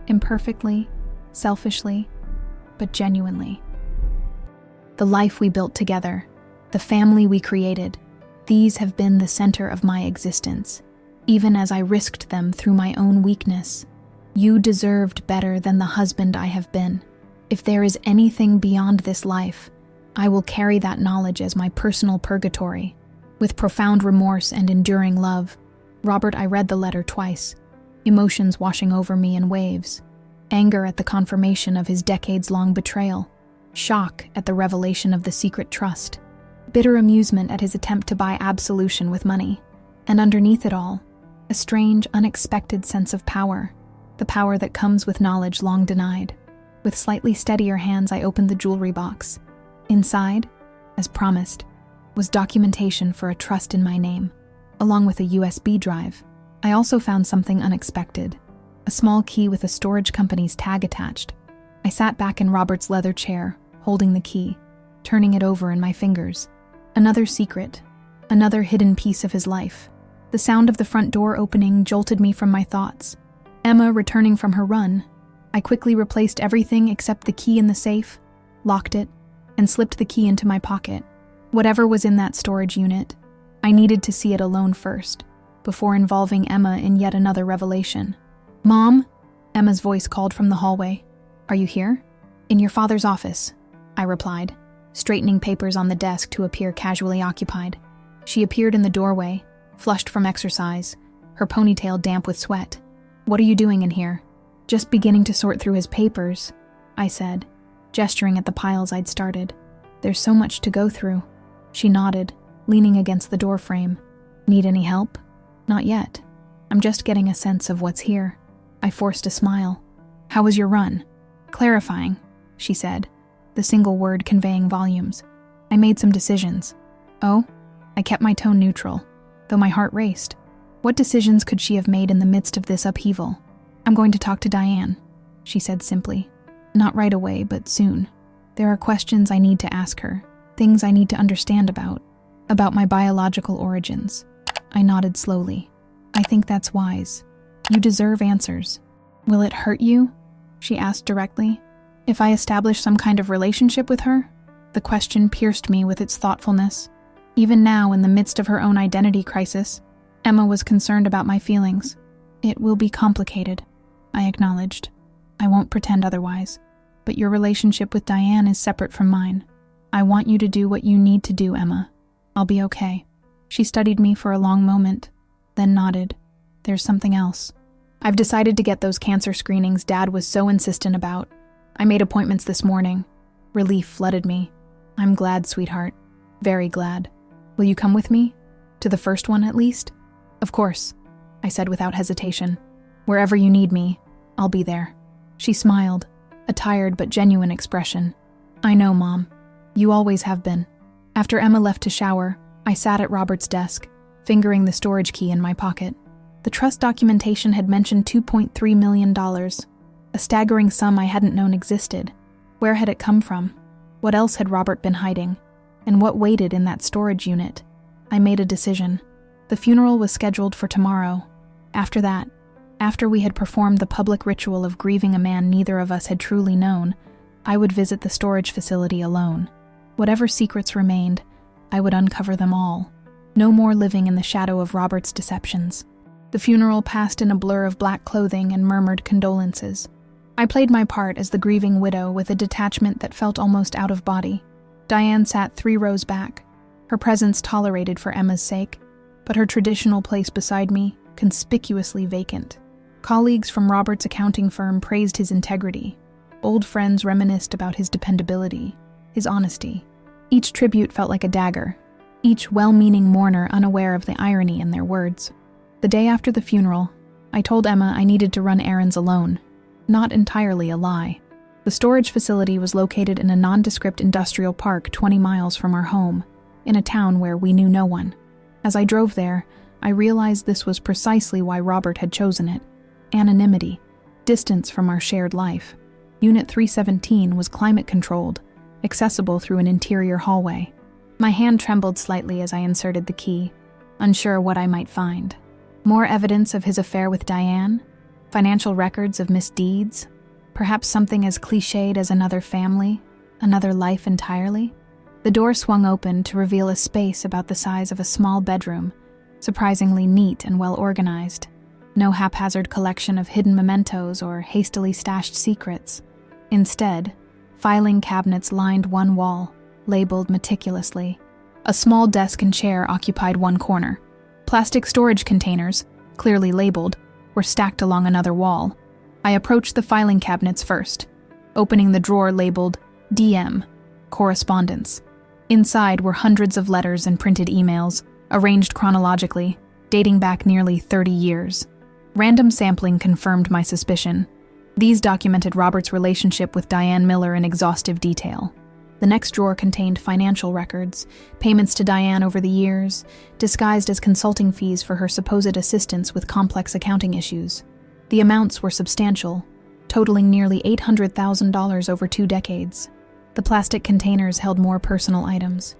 Imperfectly, selfishly, but genuinely. The life we built together, the family we created, these have been the center of my existence. even as I risked them through my own weakness. You deserved better than the husband I have been. If there is anything beyond this life, I will carry that knowledge as my personal purgatory. With profound remorse and enduring love, Robert, I read the letter twice, emotions washing over me in waves. Anger at the confirmation of his decades-long betrayal, shock at the revelation of the secret trust, bitter amusement at his attempt to buy absolution with money, and underneath it all, a strange, unexpected sense of power, the power that comes with knowledge long denied. With slightly steadier hands, I opened the jewelry box. Inside, as promised, was documentation for a trust in my name, along with a USB drive. I also found something unexpected, a small key with a storage company's tag attached. I sat back in Robert's leather chair, holding the key, turning it over in my fingers. Another secret, another hidden piece of his life. The sound of the front door opening jolted me from my thoughts. Emma returning from her run. I quickly replaced everything except the key in the safe, locked it, and slipped the key into my pocket. Whatever was in that storage unit, I needed to see it alone first, before involving Emma in yet another revelation. "Mom?" Emma's voice called from the hallway. "Are you here?" "In your father's office," I replied, straightening papers on the desk to appear casually occupied. She appeared in the doorway, flushed from exercise, her ponytail damp with sweat. "What are you doing in here?" "Just beginning to sort through his papers," I said, gesturing at the piles I'd started. "There's so much to go through." She nodded, leaning against the doorframe. "Need any help?" "Not yet. I'm just getting a sense of what's here." I forced a smile. "How was your run?" "Clarifying," she said, the single word conveying volumes. "I made some decisions." "Oh?" I kept my tone neutral, though my heart raced. What decisions could she have made in the midst of this upheaval? "I'm going to talk to Diane," she said simply. "Not right away, but soon. There are questions I need to ask her, things I need to understand about my biological origins." I nodded slowly. "I think that's wise. You deserve answers." "Will it hurt you?" she asked directly. "If I establish some kind of relationship with her?" The question pierced me with its thoughtfulness. Even now, in the midst of her own identity crisis, Emma was concerned about my feelings. "It will be complicated," I acknowledged. "I won't pretend otherwise. But your relationship with Diane is separate from mine. I want you to do what you need to do, Emma. I'll be okay." She studied me for a long moment, then nodded. "There's something else. I've decided to get those cancer screenings Dad was so insistent about. I made appointments this morning." Relief flooded me. "I'm glad, sweetheart. Very glad. Will you come with me? To the first one, at least?" "Of course," I said without hesitation. "Wherever you need me, I'll be there." She smiled, a tired but genuine expression. "I know, Mom. You always have been." After Emma left to shower, I sat at Robert's desk, fingering the storage key in my pocket. The trust documentation had mentioned $2.3 million, a staggering sum I hadn't known existed. Where had it come from? What else had Robert been hiding? And what waited in that storage unit? I made a decision. The funeral was scheduled for tomorrow. After that, after we had performed the public ritual of grieving a man neither of us had truly known, I would visit the storage facility alone. Whatever secrets remained, I would uncover them all. No more living in the shadow of Robert's deceptions. The funeral passed in a blur of black clothing and murmured condolences. I played my part as the grieving widow with a detachment that felt almost out of body. Diane sat 3 rows back, her presence tolerated for Emma's sake, but her traditional place beside me conspicuously vacant. Colleagues from Robert's accounting firm praised his integrity. Old friends reminisced about his dependability, his honesty. Each tribute felt like a dagger, each well-meaning mourner unaware of the irony in their words. The day after the funeral, I told Emma I needed to run errands alone. Not entirely a lie. The storage facility was located in a nondescript industrial park 20 miles from our home, in a town where we knew no one. As I drove there, I realized this was precisely why Robert had chosen it. Anonymity, distance from our shared life. Unit 317 was climate-controlled, accessible through an interior hallway. My hand trembled slightly as I inserted the key, unsure what I might find. More evidence of his affair with Diane? Financial records of misdeeds? Perhaps something as cliched as another family, another life entirely? The door swung open to reveal a space about the size of a small bedroom, surprisingly neat and well-organized. No haphazard collection of hidden mementos or hastily stashed secrets. Instead, filing cabinets lined one wall, labeled meticulously. A small desk and chair occupied one corner. Plastic storage containers, clearly labeled, were stacked along another wall. I approached the filing cabinets first, opening the drawer labeled DM, Correspondence. Inside were hundreds of letters and printed emails, arranged chronologically, dating back nearly 30 years. Random sampling confirmed my suspicion. These documented Robert's relationship with Diane Miller in exhaustive detail. The next drawer contained financial records, payments to Diane over the years, disguised as consulting fees for her supposed assistance with complex accounting issues. The amounts were substantial, totaling nearly $800,000 over 2 decades. The plastic containers held more personal items,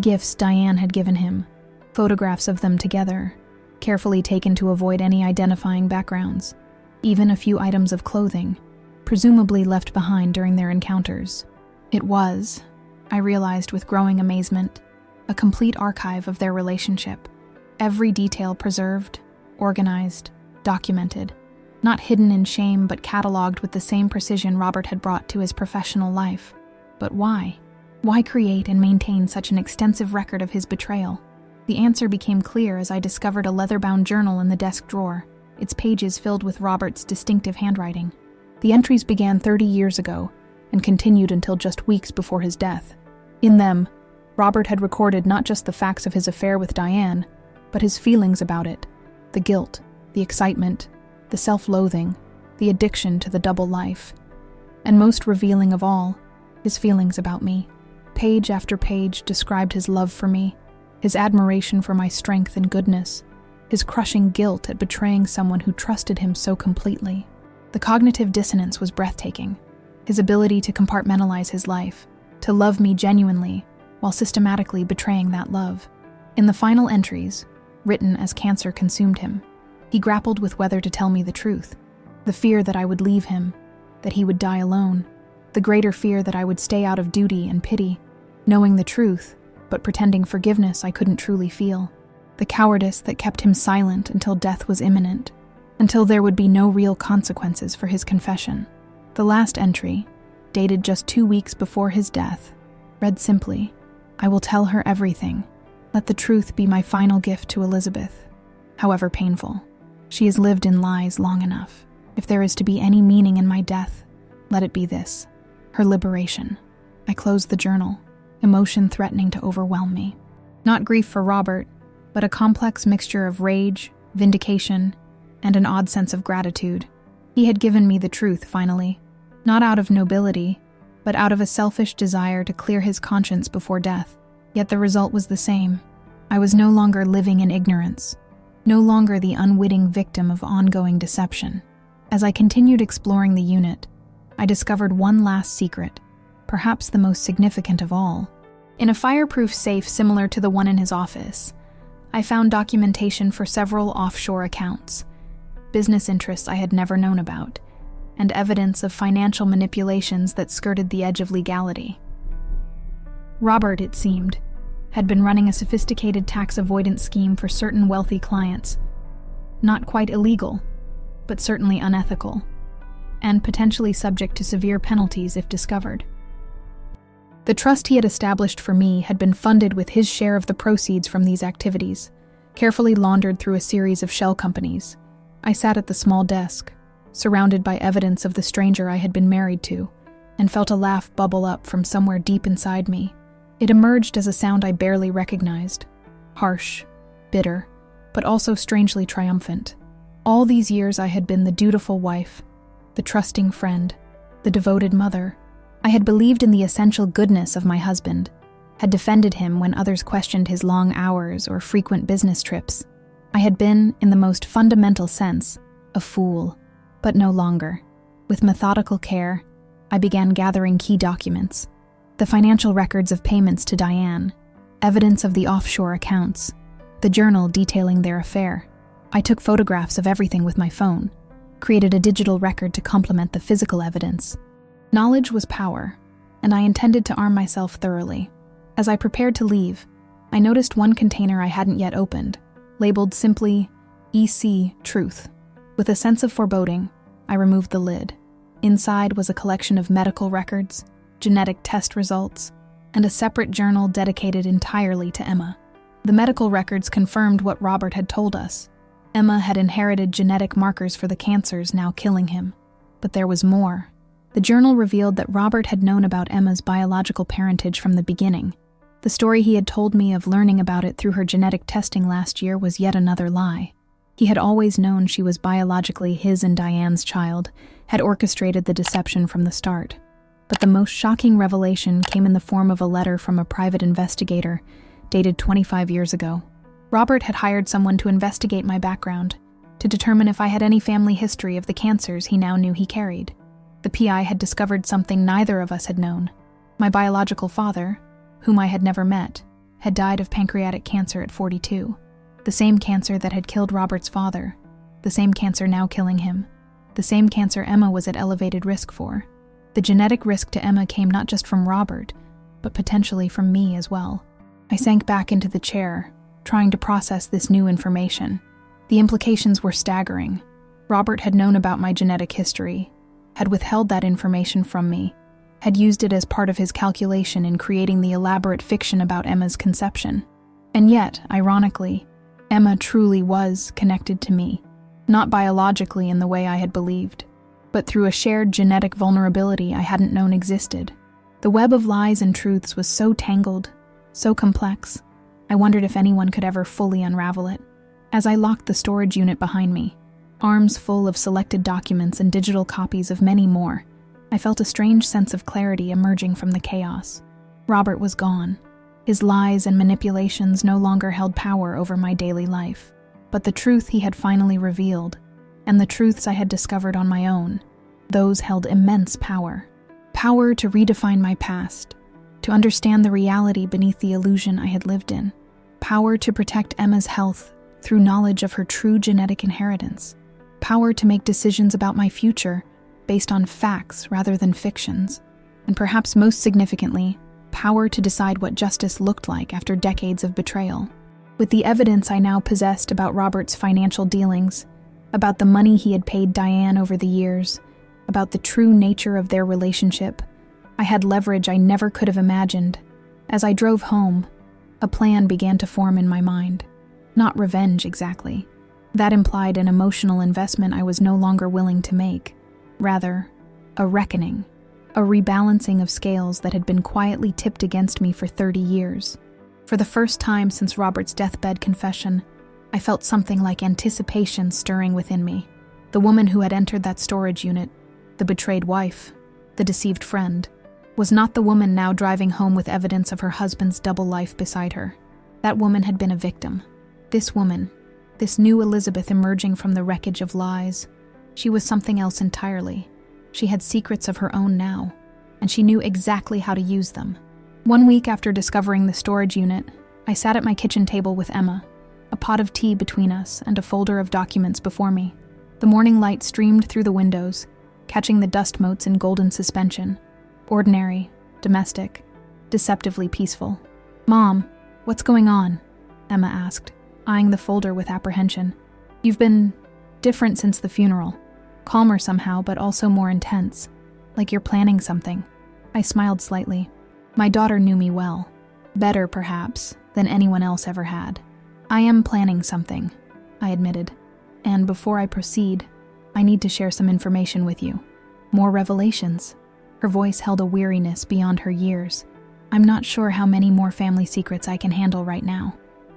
gifts Diane had given him, photographs of them together, carefully taken to avoid any identifying backgrounds, even a few items of clothing, presumably left behind during their encounters. It was, I realized with growing amazement, a complete archive of their relationship. Every detail preserved, organized, documented, not hidden in shame but cataloged with the same precision Robert had brought to his professional life. But why? Why create and maintain such an extensive record of his betrayal? The answer became clear as I discovered a leather-bound journal in the desk drawer, its pages filled with Robert's distinctive handwriting. The entries began 30 years ago and continued until just weeks before his death. In them, Robert had recorded not just the facts of his affair with Diane, but his feelings about it, the guilt, the excitement, the self-loathing, the addiction to the double life. And most revealing of all, his feelings about me. Page after page described his love for me, his admiration for my strength and goodness, his crushing guilt at betraying someone who trusted him so completely. The cognitive dissonance was breathtaking. His ability to compartmentalize his life, to love me genuinely, while systematically betraying that love. In the final entries, written as cancer consumed him, he grappled with whether to tell me the truth, the fear that I would leave him, that he would die alone, the greater fear that I would stay out of duty and pity, knowing the truth, but pretending forgiveness I couldn't truly feel, the cowardice that kept him silent until death was imminent, until there would be no real consequences for his confession. The last entry, dated just 2 weeks before his death, read simply, "I will tell her everything. Let the truth be my final gift to Elizabeth. However painful, she has lived in lies long enough. If there is to be any meaning in my death, let it be this, her liberation." I closed the journal, emotion threatening to overwhelm me. Not grief for Robert, but a complex mixture of rage, vindication, and an odd sense of gratitude. He had given me the truth, finally, not out of nobility, but out of a selfish desire to clear his conscience before death. Yet the result was the same. I was no longer living in ignorance, no longer the unwitting victim of ongoing deception. As I continued exploring the unit, I discovered one last secret, perhaps the most significant of all. In a fireproof safe similar to the one in his office, I found documentation for several offshore accounts, business interests I had never known about, and evidence of financial manipulations that skirted the edge of legality. Robert, it seemed, had been running a sophisticated tax avoidance scheme for certain wealthy clients, not quite illegal, but certainly unethical, and potentially subject to severe penalties if discovered. The trust he had established for me had been funded with his share of the proceeds from these activities, carefully laundered through a series of shell companies. I sat at the small desk, surrounded by evidence of the stranger I had been married to, and felt a laugh bubble up from somewhere deep inside me. It emerged as a sound I barely recognized, harsh, bitter, but also strangely triumphant. All these years I had been the dutiful wife, the trusting friend, the devoted mother. I had believed in the essential goodness of my husband, had defended him when others questioned his long hours or frequent business trips. I had been, in the most fundamental sense, a fool, but no longer. With methodical care, I began gathering key documents, the financial records of payments to Diane, evidence of the offshore accounts, the journal detailing their affair. I took photographs of everything with my phone, created a digital record to complement the physical evidence. Knowledge was power, and I intended to arm myself thoroughly. As I prepared to leave, I noticed one container I hadn't yet opened, labeled simply EC Truth. With a sense of foreboding, I removed the lid. Inside was a collection of medical records, genetic test results, and a separate journal dedicated entirely to Emma. The medical records confirmed what Robert had told us. Emma had inherited genetic markers for the cancers now killing him. But there was more. The journal revealed that Robert had known about Emma's biological parentage from the beginning. The story he had told me of learning about it through her genetic testing last year was yet another lie. He had always known she was biologically his and Diane's child, had orchestrated the deception from the start. But the most shocking revelation came in the form of a letter from a private investigator, dated 25 years ago. Robert had hired someone to investigate my background, to determine if I had any family history of the cancers he now knew he carried. The PI had discovered something neither of us had known. My biological father, whom I had never met, had died of pancreatic cancer at 42. The same cancer that had killed Robert's father. The same cancer now killing him. The same cancer Emma was at elevated risk for. The genetic risk to Emma came not just from Robert, but potentially from me as well. I sank back into the chair, trying to process this new information. The implications were staggering. Robert had known about my genetic history, had withheld that information from me, had used it as part of his calculation in creating the elaborate fiction about Emma's conception. And yet, ironically, Emma truly was connected to me, not biologically in the way I had believed, but through a shared genetic vulnerability I hadn't known existed. The web of lies and truths was so tangled, so complex, I wondered if anyone could ever fully unravel it. As I locked the storage unit behind me, arms full of selected documents and digital copies of many more, I felt a strange sense of clarity emerging from the chaos. Robert was gone. His lies and manipulations no longer held power over my daily life. But the truth he had finally revealed, and the truths I had discovered on my own, those held immense power. Power to redefine my past, to understand the reality beneath the illusion I had lived in. Power to protect Emma's health through knowledge of her true genetic inheritance. Power to make decisions about my future based on facts rather than fictions. And perhaps most significantly, power to decide what justice looked like after decades of betrayal. With the evidence I now possessed about Robert's financial dealings, about the money he had paid Diane over the years, about the true nature of their relationship, I had leverage I never could have imagined. As I drove home, a plan began to form in my mind. Not revenge, exactly. That implied an emotional investment I was no longer willing to make. Rather, a reckoning, a rebalancing of scales that had been quietly tipped against me for 30 years. For the first time since Robert's deathbed confession, I felt something like anticipation stirring within me. The woman who had entered that storage unit, the betrayed wife, the deceived friend, was not the woman now driving home with evidence of her husband's double life beside her. That woman had been a victim. This woman, this new Elizabeth emerging from the wreckage of lies, she was something else entirely. She had secrets of her own now, and she knew exactly how to use them. 1 week after discovering the storage unit, I sat at my kitchen table with Emma, a pot of tea between us and a folder of documents before me. The morning light streamed through the windows, catching the dust motes in golden suspension. Ordinary, domestic, deceptively peaceful. "Mom, what's going on?" Emma asked, eyeing the folder with apprehension. "You've been different since the funeral. Calmer somehow, but also more intense. Like you're planning something." I smiled slightly. My daughter knew me well. Better, perhaps, than anyone else ever had. "I am planning something," I admitted. "And before I proceed, I need to share some information with you. More revelations." Her voice held a weariness beyond her years. "I'm not sure how many more family secrets I can handle right now."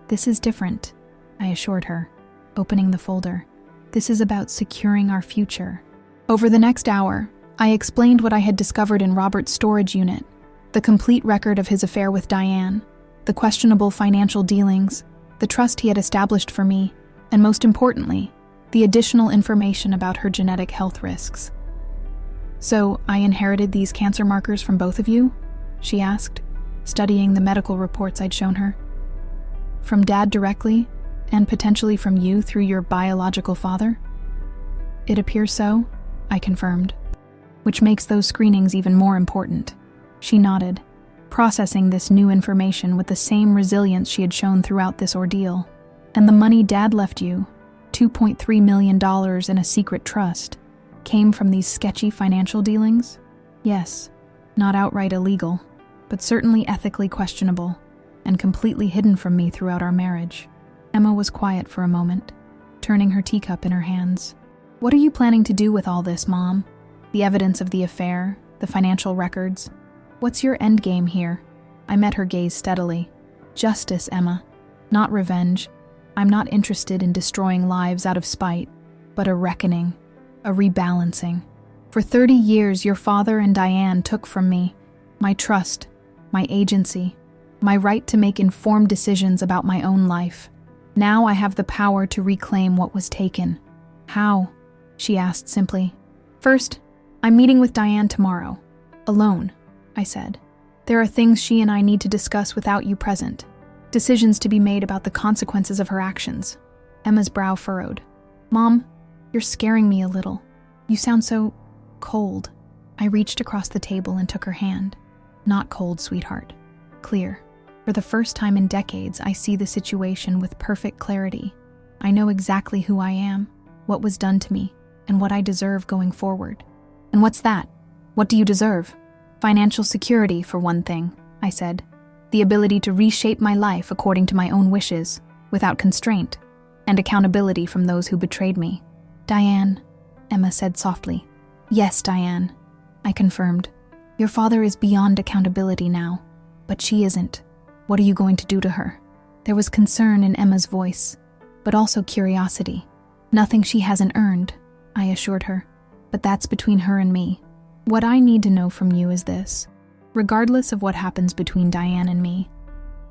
"This is different," I assured her, opening the folder. "This is about securing our future." Over the next hour, I explained what I had discovered in Robert's storage unit, the complete record of his affair with Diane, the questionable financial dealings, the trust he had established for me, and most importantly, the additional information about her genetic health risks. "So, I inherited these cancer markers from both of you?" she asked, studying the medical reports I'd shown her. "From Dad directly, and potentially from you through your biological father?" "It appears so," I confirmed, "which makes those screenings even more important." She nodded, processing this new information with the same resilience she had shown throughout this ordeal. And the money Dad left you, $2.3 million in a secret trust, came from these sketchy financial dealings? Yes, not outright illegal, but certainly ethically questionable, and completely hidden from me throughout our marriage. Emma was quiet for a moment, turning her teacup in her hands. What are you planning to do with all this, Mom? The evidence of the affair, the financial records? What's your endgame here? I met her gaze steadily. Justice, Emma, not revenge. I'm not interested in destroying lives out of spite, but a reckoning, a rebalancing. For 30 years, your father and Diane took from me my trust, my agency, my right to make informed decisions about my own life. Now I have the power to reclaim what was taken. How? She asked simply. First, I'm meeting with Diane tomorrow. Alone, I said. There are things she and I need to discuss without you present. Decisions to be made about the consequences of her actions. Emma's brow furrowed. Mom, you're scaring me a little. You sound so cold. I reached across the table and took her hand. Not cold, sweetheart. Clear. For the first time in decades, I see the situation with perfect clarity. I know exactly who I am, what was done to me, and what I deserve going forward. And what's that? What do you deserve? Financial security, for one thing, I said. The ability to reshape my life according to my own wishes, without constraint, and accountability from those who betrayed me. Diane, Emma said softly. Yes, Diane, I confirmed. Your father is beyond accountability now, but she isn't. What are you going to do to her? There was concern in Emma's voice, but also curiosity. Nothing she hasn't earned, I assured her, but that's between her and me. What I need to know from you is this. Regardless of what happens between Diane and me,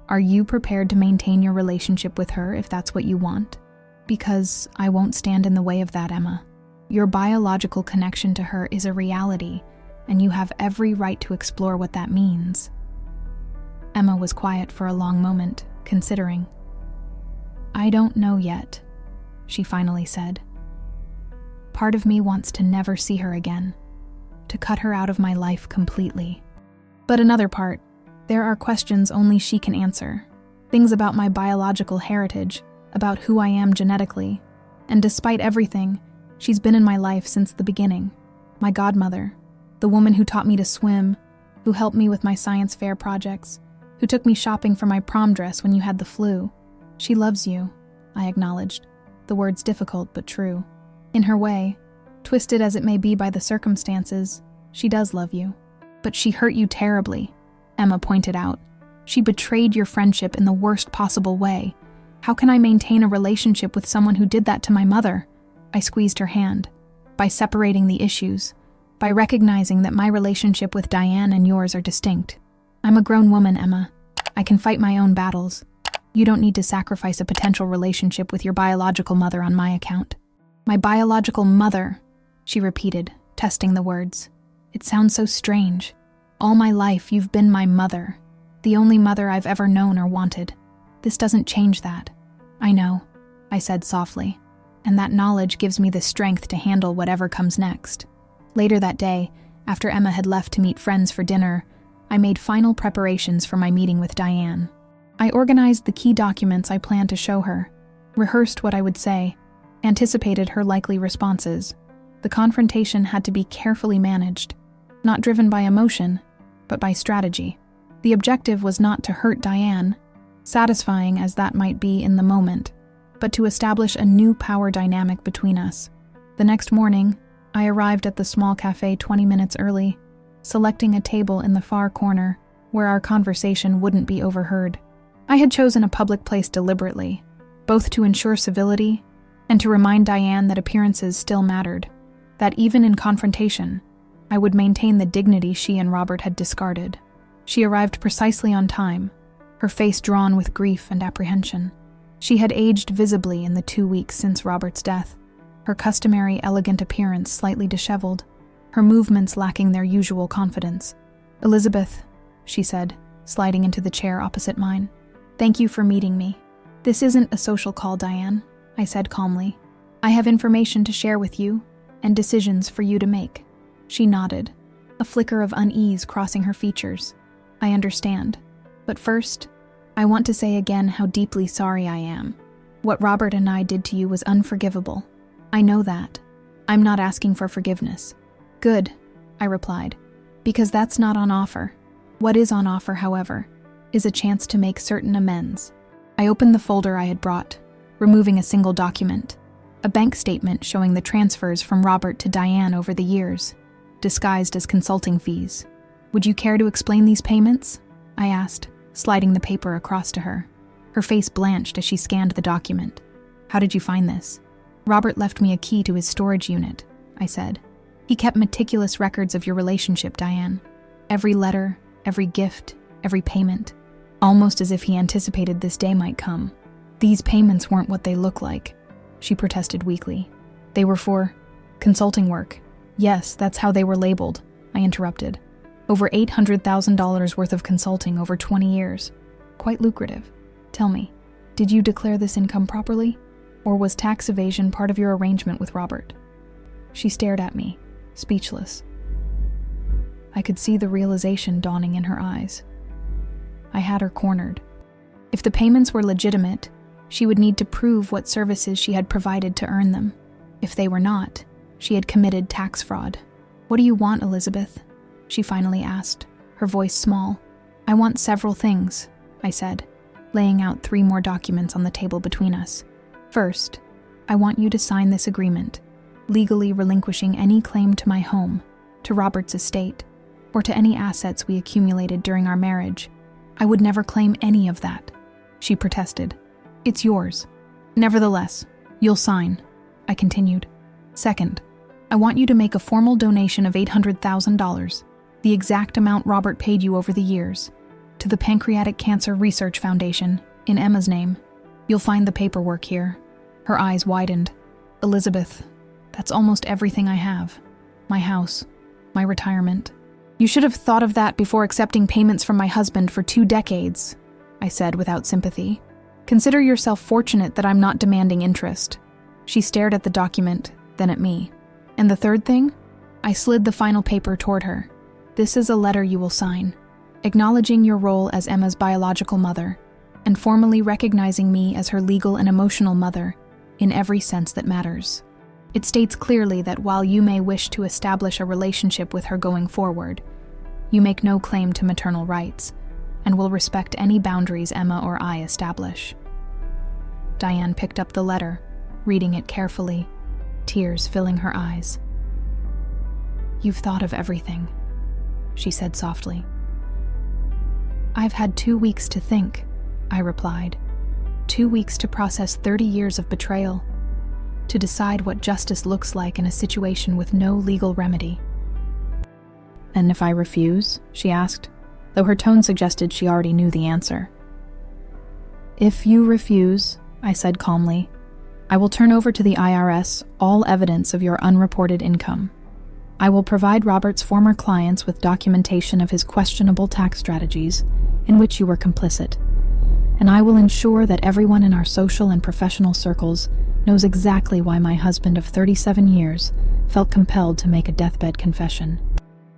are you prepared to maintain your relationship with her if that's what you want? Because I won't stand in the way of that, Emma. Your biological connection to her is a reality, and you have every right to explore what that means. Emma was quiet for a long moment, considering. I don't know yet, she finally said. Part of me wants to never see her again, to cut her out of my life completely. But another part, there are questions only she can answer. Things about my biological heritage, about who I am genetically. And despite everything, she's been in my life since the beginning. My godmother, the woman who taught me to swim, who helped me with my science fair projects, who took me shopping for my prom dress when you had the flu. She loves you, I acknowledged, the words difficult but true. In her way, twisted as it may be by the circumstances, she does love you. But she hurt you terribly, Emma pointed out. She betrayed your friendship in the worst possible way. How can I maintain a relationship with someone who did that to my mother? I squeezed her hand. By separating the issues, by recognizing that my relationship with Diane and yours are distinct. I'm a grown woman, Emma. I can fight my own battles. You don't need to sacrifice a potential relationship with your biological mother on my account. My biological mother, she repeated, testing the words. It sounds so strange. All my life, you've been my mother, the only mother I've ever known or wanted. This doesn't change that. I know, I said softly, and that knowledge gives me the strength to handle whatever comes next. Later that day, after Emma had left to meet friends for dinner, I made final preparations for my meeting with Diane. I organized the key documents I planned to show her, rehearsed what I would say, anticipated her likely responses. The confrontation had to be carefully managed, not driven by emotion, but by strategy. The objective was not to hurt Diane, satisfying as that might be in the moment, but to establish a new power dynamic between us. The next morning, I arrived at the small cafe 20 minutes early, selecting a table in the far corner where our conversation wouldn't be overheard. I had chosen a public place deliberately, both to ensure civility and to remind Diane that appearances still mattered, that even in confrontation, I would maintain the dignity she and Robert had discarded. She arrived precisely on time, her face drawn with grief and apprehension. She had aged visibly in the 2 weeks since Robert's death, her customary elegant appearance slightly disheveled, her movements lacking their usual confidence. Elizabeth, she said, sliding into the chair opposite mine. Thank you for meeting me. This isn't a social call, Diane, I said calmly. I have information to share with you and decisions for you to make. She nodded, a flicker of unease crossing her features. I understand. But first, I want to say again how deeply sorry I am. What Robert and I did to you was unforgivable. I know that. I'm not asking for forgiveness. Good, I replied, because that's not on offer. What is on offer, however, is a chance to make certain amends. I opened the folder I had brought, removing a single document, a bank statement showing the transfers from Robert to Diane over the years, disguised as consulting fees. Would you care to explain these payments? I asked, sliding the paper across to her. Her face blanched as she scanned the document. How did you find this? Robert left me a key to his storage unit, I said. He kept meticulous records of your relationship, Diane. Every letter, every gift, every payment, almost as if he anticipated this day might come. These payments weren't what they look like, she protested weakly. They were for consulting work. Yes, that's how they were labeled, I interrupted. Over $800,000 worth of consulting over 20 years. Quite lucrative. Tell me, did you declare this income properly? Or was tax evasion part of your arrangement with Robert? She stared at me, speechless. I could see the realization dawning in her eyes. I had her cornered. If the payments were legitimate, she would need to prove what services she had provided to earn them. If they were not, she had committed tax fraud. What do you want, Elizabeth? She finally asked, her voice small. I want several things, I said, laying out 3 more documents on the table between us. First, I want you to sign this agreement, legally relinquishing any claim to my home, to Robert's estate, or to any assets we accumulated during our marriage. I would never claim any of that, she protested. It's yours. Nevertheless, you'll sign, I continued. Second, I want you to make a formal donation of $800,000, the exact amount Robert paid you over the years, to the Pancreatic Cancer Research Foundation, in Emma's name. You'll find the paperwork here. Her eyes widened. Elizabeth, that's almost everything I have. My house, my retirement. You should have thought of that before accepting payments from my husband for 2 decades, I said without sympathy. Consider yourself fortunate that I'm not demanding interest. She stared at the document, then at me. And the third thing? I slid the final paper toward her. This is a letter you will sign, acknowledging your role as Emma's biological mother, and formally recognizing me as her legal and emotional mother, in every sense that matters. It states clearly that while you may wish to establish a relationship with her going forward, you make no claim to maternal rights, and will respect any boundaries Emma or I establish. Diane picked up the letter, reading it carefully, tears filling her eyes. You've thought of everything, she said softly. I've had 2 weeks to think, I replied. 2 weeks to process 30 years of betrayal, to decide what justice looks like in a situation with no legal remedy. And if I refuse? She asked, though her tone suggested she already knew the answer. If you refuse, I said calmly, I will turn over to the IRS all evidence of your unreported income. I will provide Robert's former clients with documentation of his questionable tax strategies in which you were complicit, and I will ensure that everyone in our social and professional circles knows exactly why my husband of 37 years felt compelled to make a deathbed confession.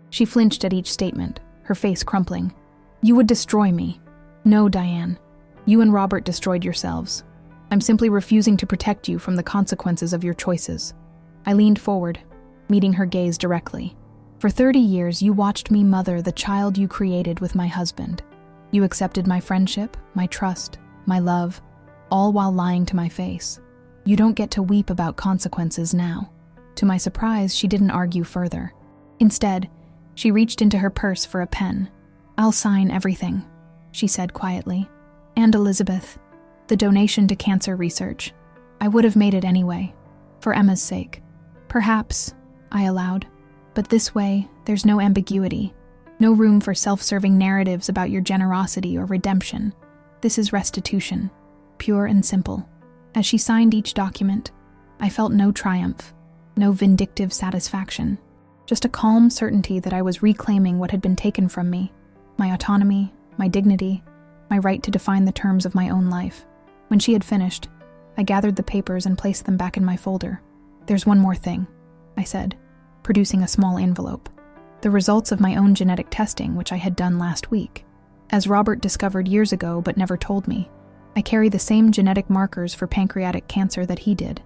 She flinched at each statement, her face crumpling. You would destroy me. No, Diane. You and Robert destroyed yourselves. I'm simply refusing to protect you from the consequences of your choices. I leaned forward, meeting her gaze directly. For 30 years, you watched me mother the child you created with my husband. You accepted my friendship, my trust, my love, all while lying to my face. You don't get to weep about consequences now. To my surprise, she didn't argue further. Instead, she reached into her purse for a pen. I'll sign everything, she said quietly. And Elizabeth, the donation to cancer research. I would have made it anyway, for Emma's sake. Perhaps, I allowed, but this way, there's no ambiguity, no room for self-serving narratives about your generosity or redemption. This is restitution, pure and simple. As she signed each document, I felt no triumph, no vindictive satisfaction, just a calm certainty that I was reclaiming what had been taken from me, my autonomy, my dignity, my right to define the terms of my own life. When she had finished, I gathered the papers and placed them back in my folder. There's one more thing, I said, producing a small envelope. The results of my own genetic testing, which I had done last week. As Robert discovered years ago but never told me, I carry the same genetic markers for pancreatic cancer that he did,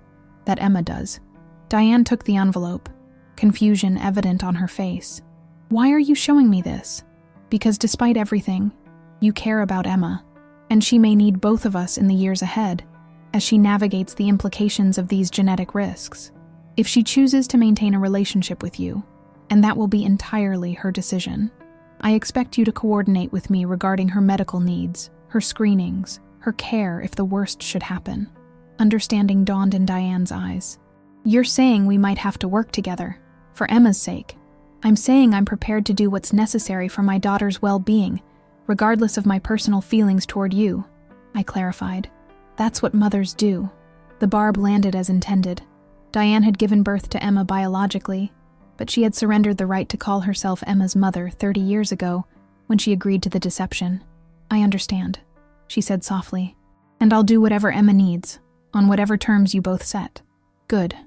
that Emma does. Diane took the envelope, confusion evident on her face. Why are you showing me this? Because despite everything, you care about Emma, and she may need both of us in the years ahead as she navigates the implications of these genetic risks. If she chooses to maintain a relationship with you, and that will be entirely her decision, I expect you to coordinate with me regarding her medical needs, her screenings, her care if the worst should happen. Understanding dawned in Diane's eyes. You're saying we might have to work together, for Emma's sake. I'm saying I'm prepared to do what's necessary for my daughter's well-being, regardless of my personal feelings toward you, I clarified. That's what mothers do. The barb landed as intended. Diane had given birth to Emma biologically, but she had surrendered the right to call herself Emma's mother 30 years ago when she agreed to the deception. I understand, she said softly, and I'll do whatever Emma needs, on whatever terms you both set. Good.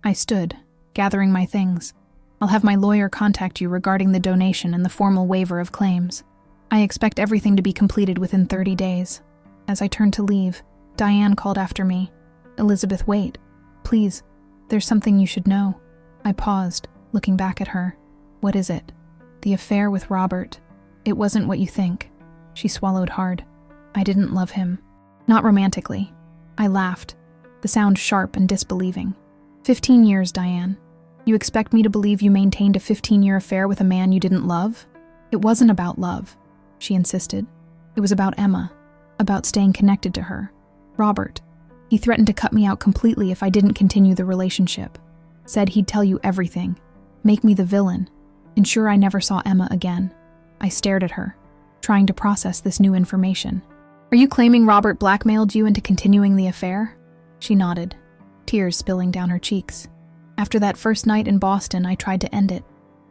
I stood, gathering my things. I'll have my lawyer contact you regarding the donation and the formal waiver of claims. I expect everything to be completed within 30 days. As I turned to leave, Diane called after me. Elizabeth, wait. Please, there's something you should know. I paused, looking back at her. What is it? The affair with Robert. It wasn't what you think. She swallowed hard. I didn't love him. Not romantically. I laughed, the sound sharp and disbelieving. 15 years, Diane. You expect me to believe you maintained a 15-year affair with a man you didn't love? It wasn't about love, she insisted. It was about Emma, about staying connected to her. Robert. He threatened to cut me out completely if I didn't continue the relationship. Said he'd tell you everything, make me the villain, ensure I never saw Emma again. I stared at her, trying to process this new information. Are you claiming Robert blackmailed you into continuing the affair? She nodded, tears spilling down her cheeks. After that first night in Boston, I tried to end it.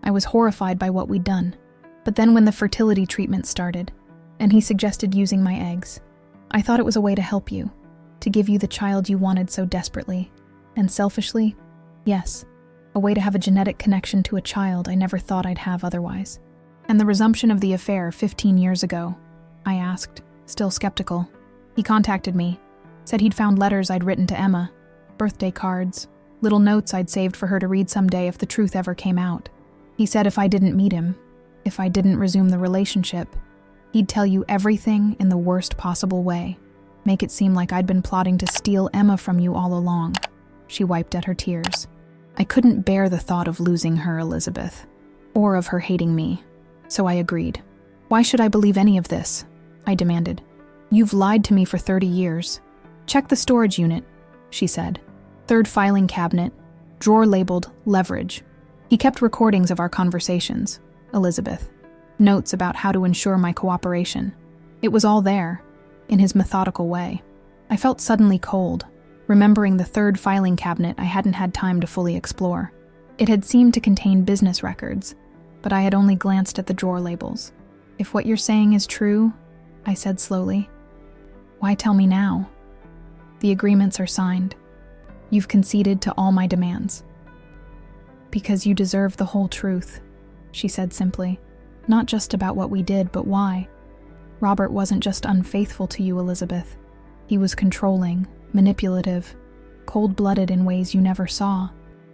I was horrified by what we'd done. But then when the fertility treatment started, and he suggested using my eggs, I thought it was a way to help you, to give you the child you wanted so desperately. And selfishly, yes, a way to have a genetic connection to a child I never thought I'd have otherwise. And the resumption of the affair 15 years ago, I asked, still skeptical. He contacted me, said he'd found letters I'd written to Emma, birthday cards, little notes I'd saved for her to read someday if the truth ever came out. He said if I didn't meet him, if I didn't resume the relationship, he'd tell you everything in the worst possible way, make it seem like I'd been plotting to steal Emma from you all along. She wiped at her tears. I couldn't bear the thought of losing her, Elizabeth, or of her hating me, so I agreed. Why should I believe any of this? I demanded. You've lied to me for 30 years. Check the storage unit, she said. Third filing cabinet, drawer labeled leverage. He kept recordings of our conversations, Elizabeth. Notes about how to ensure my cooperation. It was all there, in his methodical way. I felt suddenly cold, remembering the third filing cabinet I hadn't had time to fully explore. It had seemed to contain business records, but I had only glanced at the drawer labels. If what you're saying is true, I said slowly, why tell me now? The agreements are signed. You've conceded to all my demands. Because you deserve the whole truth, she said simply. Not just about what we did, but why. Robert wasn't just unfaithful to you, Elizabeth. He was controlling, manipulative, cold-blooded in ways you never saw.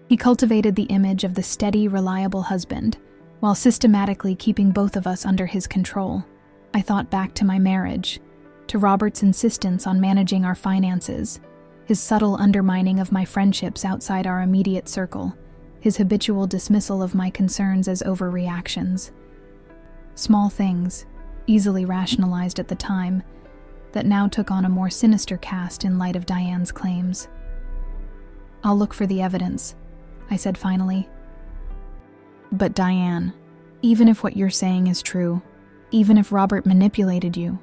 He cultivated the image of the steady, reliable husband, while systematically keeping both of us under his control. I thought back to my marriage, to Robert's insistence on managing our finances, his subtle undermining of my friendships outside our immediate circle, his habitual dismissal of my concerns as overreactions. Small things, easily rationalized at the time, that now took on a more sinister cast in light of Diane's claims. I'll look for the evidence, I said finally. But Diane, even if what you're saying is true, even if Robert manipulated you,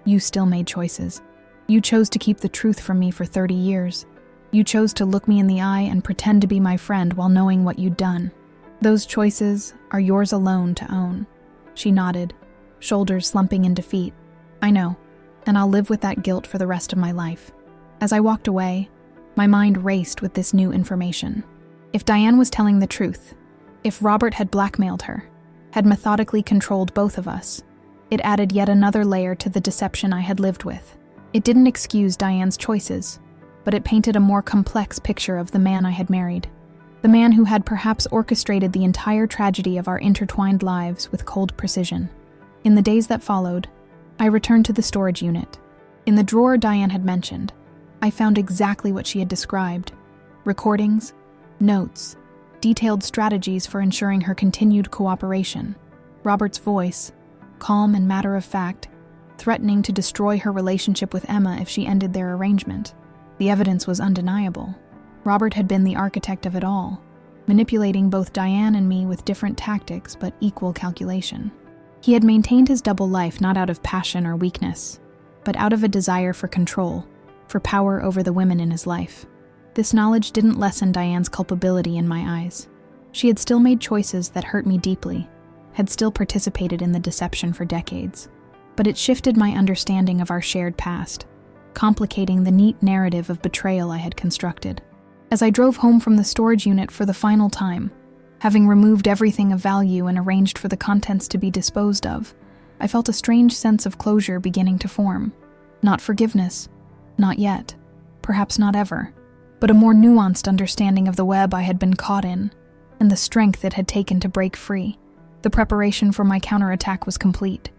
you still made choices. You chose to keep the truth from me for 30 years. You chose to look me in the eye and pretend to be my friend while knowing what you'd done. Those choices are yours alone to own. She nodded, shoulders slumping in defeat. I know, and I'll live with that guilt for the rest of my life. As I walked away, my mind raced with this new information. If Diane was telling the truth, if Robert had blackmailed her, had methodically controlled both of us, it added yet another layer to the deception I had lived with. It didn't excuse Diane's choices, but it painted a more complex picture of the man I had married. The man who had perhaps orchestrated the entire tragedy of our intertwined lives with cold precision. In the days that followed, I returned to the storage unit. In the drawer Diane had mentioned, I found exactly what she had described: recordings, notes, detailed strategies for ensuring her continued cooperation. Robert's voice, calm and matter-of-fact, threatening to destroy her relationship with Emma if she ended their arrangement. The evidence was undeniable. Robert had been the architect of it all, manipulating both Diane and me with different tactics but equal calculation. He had maintained his double life not out of passion or weakness, but out of a desire for control, for power over the women in his life. This knowledge didn't lessen Diane's culpability in my eyes. She had still made choices that hurt me deeply, had still participated in the deception for decades. But it shifted my understanding of our shared past, complicating the neat narrative of betrayal I had constructed. As I drove home from the storage unit for the final time, having removed everything of value and arranged for the contents to be disposed of, I felt a strange sense of closure beginning to form. Not forgiveness, not yet, perhaps not ever, but a more nuanced understanding of the web I had been caught in, and the strength it had taken to break free. The preparation for my counterattack was complete.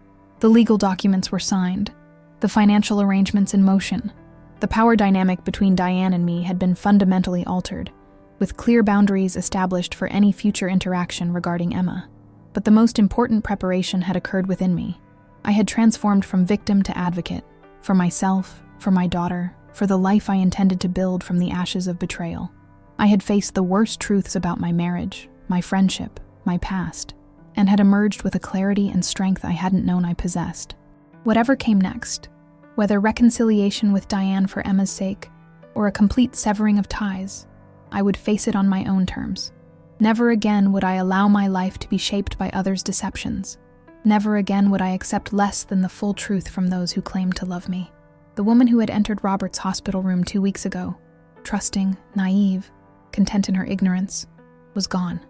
The legal documents were signed, the financial arrangements in motion. The power dynamic between Diane and me had been fundamentally altered, with clear boundaries established for any future interaction regarding Emma. But the most important preparation had occurred within me. I had transformed from victim to advocate, for myself, for my daughter, for the life I intended to build from the ashes of betrayal. I had faced the worst truths about my marriage, my friendship, my past, and had emerged with a clarity and strength I hadn't known I possessed. Whatever came next, whether reconciliation with Diane for Emma's sake, or a complete severing of ties, I would face it on my own terms. Never again would I allow my life to be shaped by others' deceptions. Never again would I accept less than the full truth from those who claimed to love me. The woman who had entered Robert's hospital room 2 weeks ago, trusting, naive, content in her ignorance, was gone.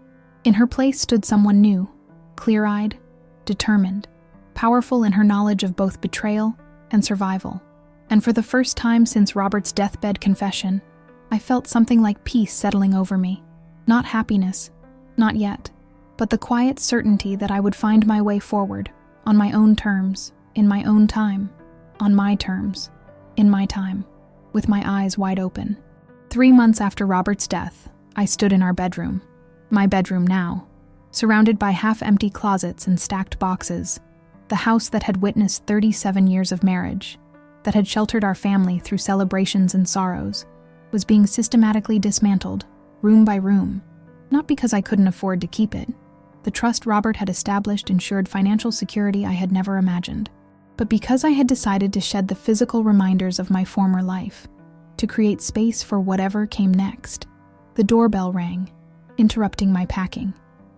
In her place stood someone new, clear-eyed, determined, powerful in her knowledge of both betrayal and survival. And for the first time since Robert's deathbed confession, I felt something like peace settling over me. Not happiness, not yet, but the quiet certainty that I would find my way forward, on my own terms, in my own time, on my terms, in my time, with my eyes wide open. 3 months after Robert's death, I stood in our bedroom, my bedroom now, surrounded by half-empty closets and stacked boxes, the house that had witnessed 37 years of marriage, that had sheltered our family through celebrations and sorrows, was being systematically dismantled, room by room, not because I couldn't afford to keep it. The trust Robert had established ensured financial security I had never imagined, but because I had decided to shed the physical reminders of my former life, to create space for whatever came next. The doorbell rang, interrupting my packing.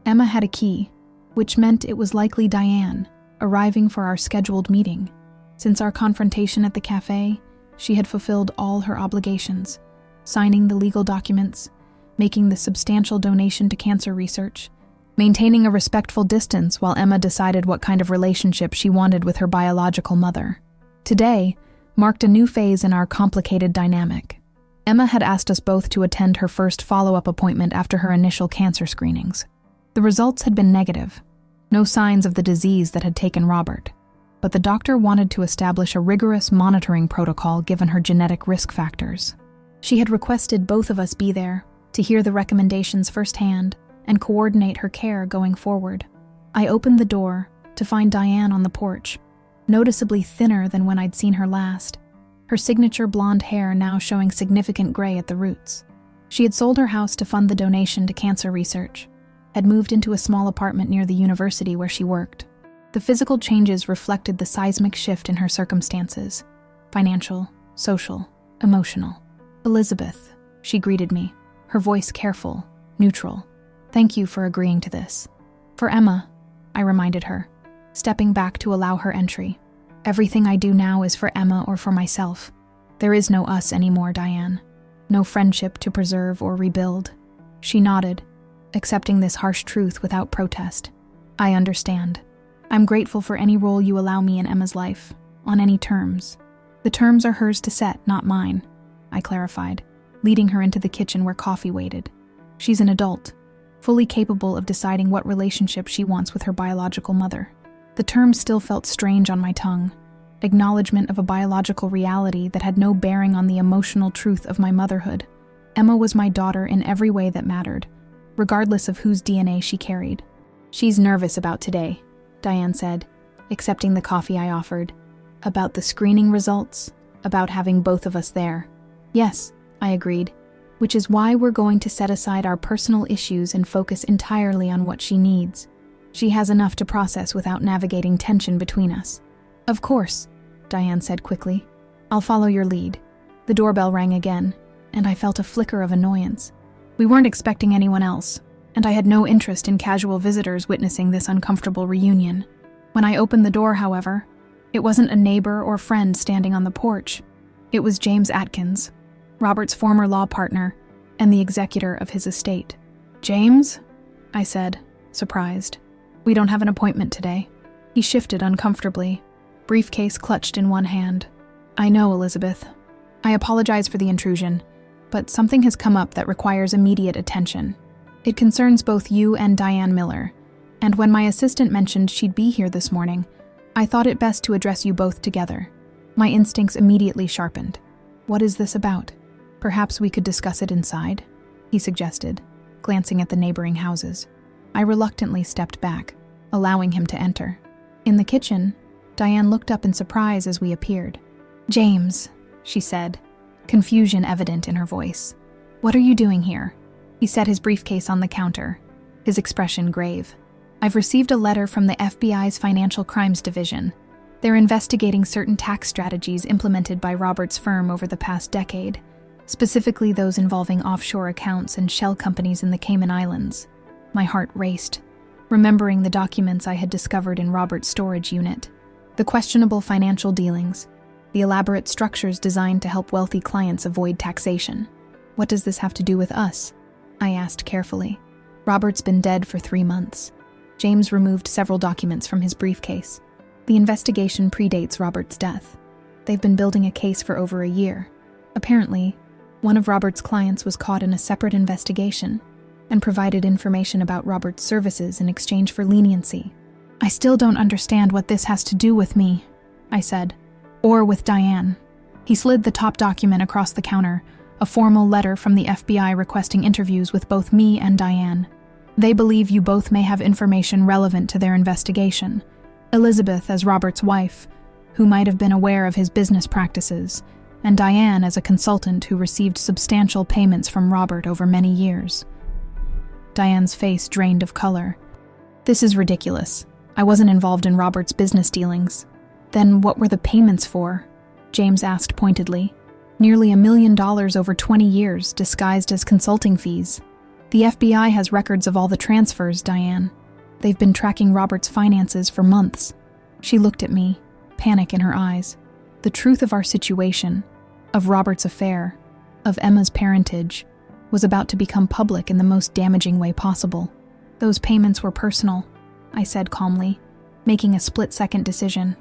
Emma had a key, which meant it was likely Diane, arriving for our scheduled meeting. Since our confrontation at the cafe, she had fulfilled all her obligations, signing the legal documents, making the substantial donation to cancer research, maintaining a respectful distance while Emma decided what kind of relationship she wanted with her biological mother. Today marked a new phase in our complicated dynamic. Emma had asked us both to attend her first follow-up appointment after her initial cancer screenings. The results had been negative, no signs of the disease that had taken Robert, but the doctor wanted to establish a rigorous monitoring protocol given her genetic risk factors. She had requested both of us be there to hear the recommendations firsthand and coordinate her care going forward. I opened the door to find Diane on the porch, noticeably thinner than when I'd seen her last, her signature blonde hair now showing significant gray at the roots. She had sold her house to fund the donation to cancer research, had moved into a small apartment near the university where she worked. The physical changes reflected the seismic shift in her circumstances: financial, social, emotional. "Elizabeth," she greeted me, her voice careful, neutral. "Thank you for agreeing to this." "For Emma," I reminded her, stepping back to allow her entry. "Everything I do now is for Emma or for myself. There is no us anymore, Diane. No friendship to preserve or rebuild." She nodded, accepting this harsh truth without protest. "I understand. I'm grateful for any role you allow me in Emma's life, on any terms. The terms are hers to set, not mine, I clarified, leading her into the kitchen where coffee waited. She's an adult, fully capable of deciding what relationship she wants with her biological mother. The term still felt strange on my tongue, acknowledgement of a biological reality that had no bearing on the emotional truth of my motherhood. Emma was my daughter in every way that mattered, regardless of whose DNA she carried. She's nervous about today, Diane said, accepting the coffee I offered. About the screening results, about having both of us there. Yes, I agreed, which is why we're going to set aside our personal issues and focus entirely on what she needs. She has enough to process without navigating tension between us. Of course, Diane said quickly. I'll follow your lead. The doorbell rang again, and I felt a flicker of annoyance. We weren't expecting anyone else, and I had no interest in casual visitors witnessing this uncomfortable reunion. When I opened the door, however, it wasn't a neighbor or friend standing on the porch. It was James Atkins, Robert's former law partner and the executor of his estate. James? I said, surprised. We don't have an appointment today. He shifted uncomfortably, briefcase clutched in one hand. I know, Elizabeth. I apologize for the intrusion, but something has come up that requires immediate attention. It concerns both you and Diane Miller, and when my assistant mentioned she'd be here this morning, I thought it best to address you both together. My instincts immediately sharpened. What is this about? Perhaps we could discuss it inside, he suggested, glancing at the neighboring houses. I reluctantly stepped back, allowing him to enter. In the kitchen, Diane looked up in surprise as we appeared. James, she said, confusion evident in her voice. What are you doing here? He set his briefcase on the counter, his expression grave. I've received a letter from the FBI's Financial Crimes Division. They're investigating certain tax strategies implemented by Robert's firm over the past decade, specifically those involving offshore accounts and shell companies in the Cayman Islands. My heart raced, remembering the documents I had discovered in Robert's storage unit. The questionable financial dealings, the elaborate structures designed to help wealthy clients avoid taxation. What does this have to do with us? I asked carefully. Robert's been dead for 3 months. James removed several documents from his briefcase. The investigation predates Robert's death. They've been building a case for over a year. Apparently, one of Robert's clients was caught in a separate investigation and provided information about Robert's services in exchange for leniency. I still don't understand what this has to do with me, I said, or with Diane. He slid the top document across the counter, a formal letter from the FBI requesting interviews with both me and Diane. They believe you both may have information relevant to their investigation. Elizabeth as Robert's wife, who might have been aware of his business practices, and Diane as a consultant who received substantial payments from Robert over many years. Diane's face drained of color. This is ridiculous. I wasn't involved in Robert's business dealings. Then what were the payments for? James asked pointedly. Nearly $1 million over 20 years, disguised as consulting fees. The FBI has records of all the transfers, Diane. They've been tracking Robert's finances for months. She looked at me, panic in her eyes. The truth of our situation, of Robert's affair, of Emma's parentage, was about to become public in the most damaging way possible. Those payments were personal, I said calmly, making a split-second decision.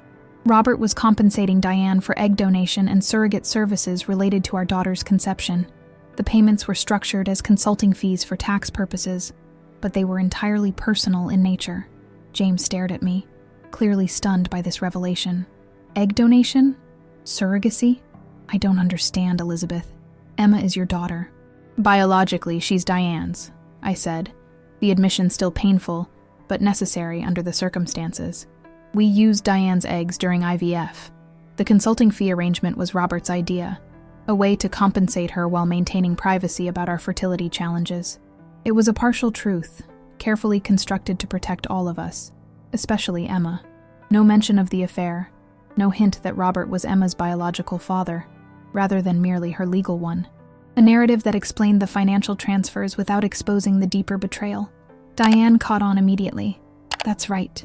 Robert was compensating Diane for egg donation and surrogate services related to our daughter's conception. The payments were structured as consulting fees for tax purposes, but they were entirely personal in nature. James stared at me, clearly stunned by this revelation. Egg donation? Surrogacy? I don't understand, Elizabeth. Emma is your daughter. Biologically, she's Diane's, I said, the admission still painful, but necessary under the circumstances. We used Diane's eggs during IVF. The consulting fee arrangement was Robert's idea, a way to compensate her while maintaining privacy about our fertility challenges. It was a partial truth, carefully constructed to protect all of us, especially Emma. No mention of the affair, no hint that Robert was Emma's biological father, rather than merely her legal one. A narrative that explained the financial transfers without exposing the deeper betrayal. Diane caught on immediately. That's right,